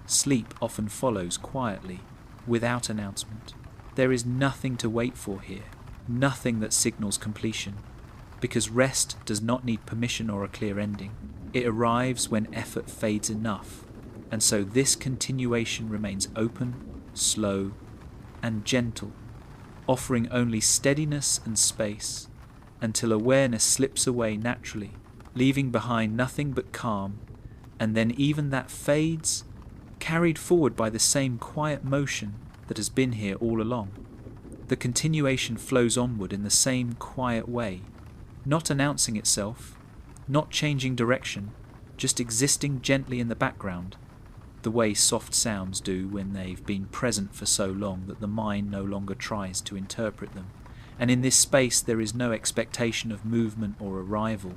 sleep often follows quietly, without announcement. There is nothing to wait for here, nothing that signals completion, because rest does not need permission or a clear ending. It arrives when effort fades enough, and so this continuation remains open, slow, and gentle, offering only steadiness and space, until awareness slips away naturally, leaving behind nothing but calm, and then even that fades, carried forward by the same quiet motion that has been here all along. The continuation flows onward in the same quiet way, not announcing itself, not changing direction, just existing gently in the background, the way soft sounds do when they've been present for so long that the mind no longer tries to interpret them. And in this space there is no expectation of movement or arrival,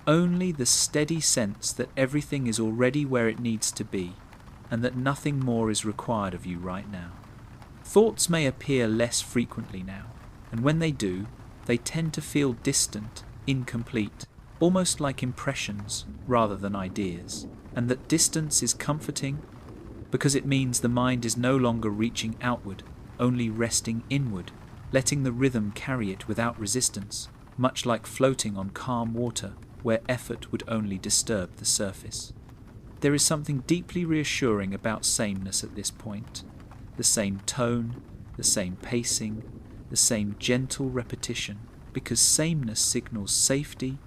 only the steady sense that everything is already where it needs to be, and that nothing more is required of you right now. Thoughts may appear less frequently now, and when they do, they tend to feel distant, incomplete, almost like impressions rather than ideas, and that distance is comforting because it means the mind is no longer reaching outward, only resting inward, letting the rhythm carry it without resistance. much like floating on calm water where effort would only disturb the surface. There is something deeply reassuring about sameness at this point. The same tone, the same pacing, the same gentle repetition, because sameness signals safety,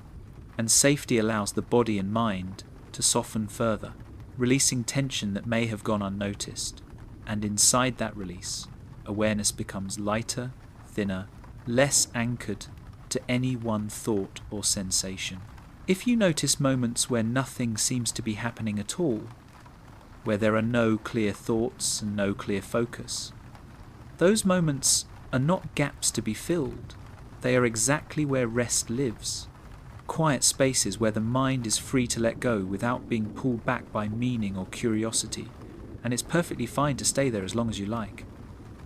and safety allows the body and mind to soften further, releasing tension that may have gone unnoticed. And inside that release, awareness becomes lighter, thinner, less anchored to any one thought or sensation. If you notice moments where nothing seems to be happening at all, where there are no clear thoughts and no clear focus, those moments are not gaps to be filled. They are exactly where rest lives. Quiet spaces where the mind is free to let go without being pulled back by meaning or curiosity, and it's perfectly fine to stay there as long as you like.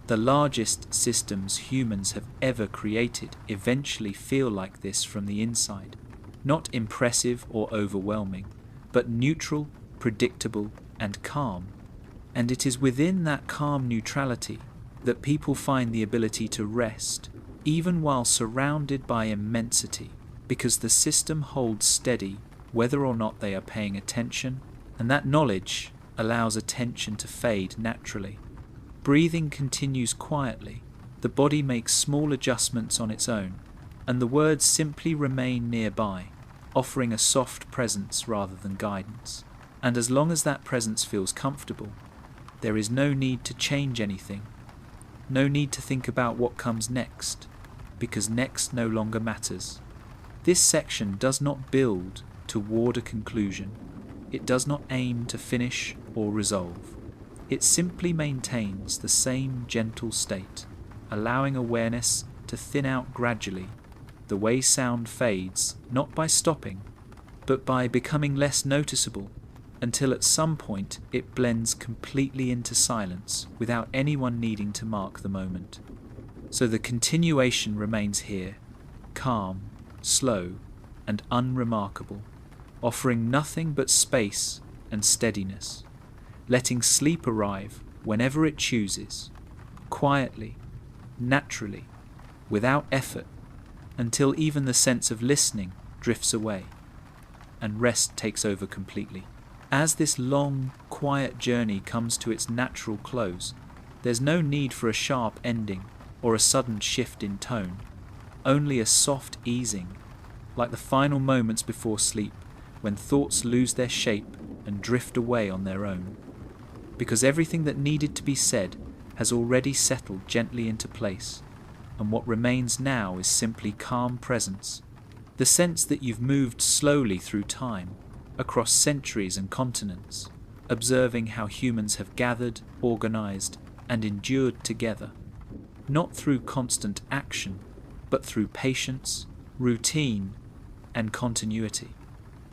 The largest systems humans have ever created eventually feel like this from the inside. Not impressive or overwhelming, but neutral, predictable, and calm. And it is within that calm neutrality that people find the ability to rest, even while surrounded by immensity, because the system holds steady whether or not they are paying attention, and that knowledge allows attention to fade naturally. Breathing continues quietly, the body makes small adjustments on its own, and the words simply remain nearby, offering a soft presence rather than guidance. And as long as that presence feels comfortable, there is no need to change anything, no need to think about what comes next, because next no longer matters. This section does not build toward a conclusion. It does not aim to finish or resolve. It simply maintains the same gentle state, allowing awareness to thin out gradually, the way sound fades, not by stopping, but by becoming less noticeable, until at some point it blends completely into silence without anyone needing to mark the moment. So the continuation remains here, calm, slow, and unremarkable, offering nothing but space and steadiness, letting sleep arrive whenever it chooses, quietly, naturally, without effort, until even the sense of listening drifts away, and rest takes over completely. As this long, quiet journey comes to its natural close, there's no need for a sharp ending or a sudden shift in tone, only a soft easing, like the final moments before sleep, when thoughts lose their shape and drift away on their own. Because everything that needed to be said has already settled gently into place, and what remains now is simply calm presence, the sense that you've moved slowly through time, across centuries and continents, observing how humans have gathered, organized, and endured together, not through constant action, but through patience, routine, and continuity.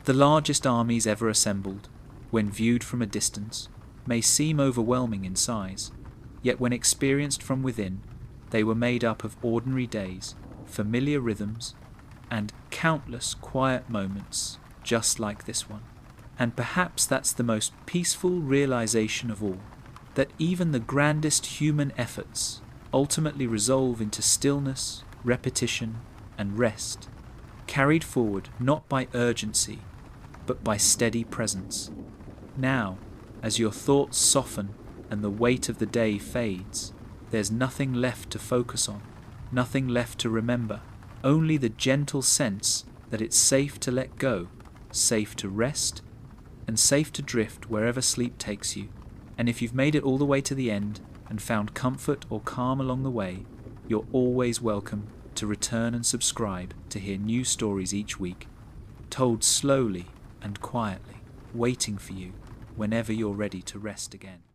The largest armies ever assembled, when viewed from a distance, may seem overwhelming in size, yet when experienced from within, they were made up of ordinary days, familiar rhythms, and countless quiet moments just like this one. And perhaps that's the most peaceful realization of all, that even the grandest human efforts ultimately resolve into stillness, repetition, and rest, carried forward not by urgency, but by steady presence. Now, as your thoughts soften and the weight of the day fades, there's nothing left to focus on, nothing left to remember, only the gentle sense that it's safe to let go, safe to rest, and safe to drift wherever sleep takes you. And if you've made it all the way to the end and found comfort or calm along the way, you're always welcome to return and subscribe to hear new stories each week, told slowly and quietly, waiting for you whenever you're ready to rest again.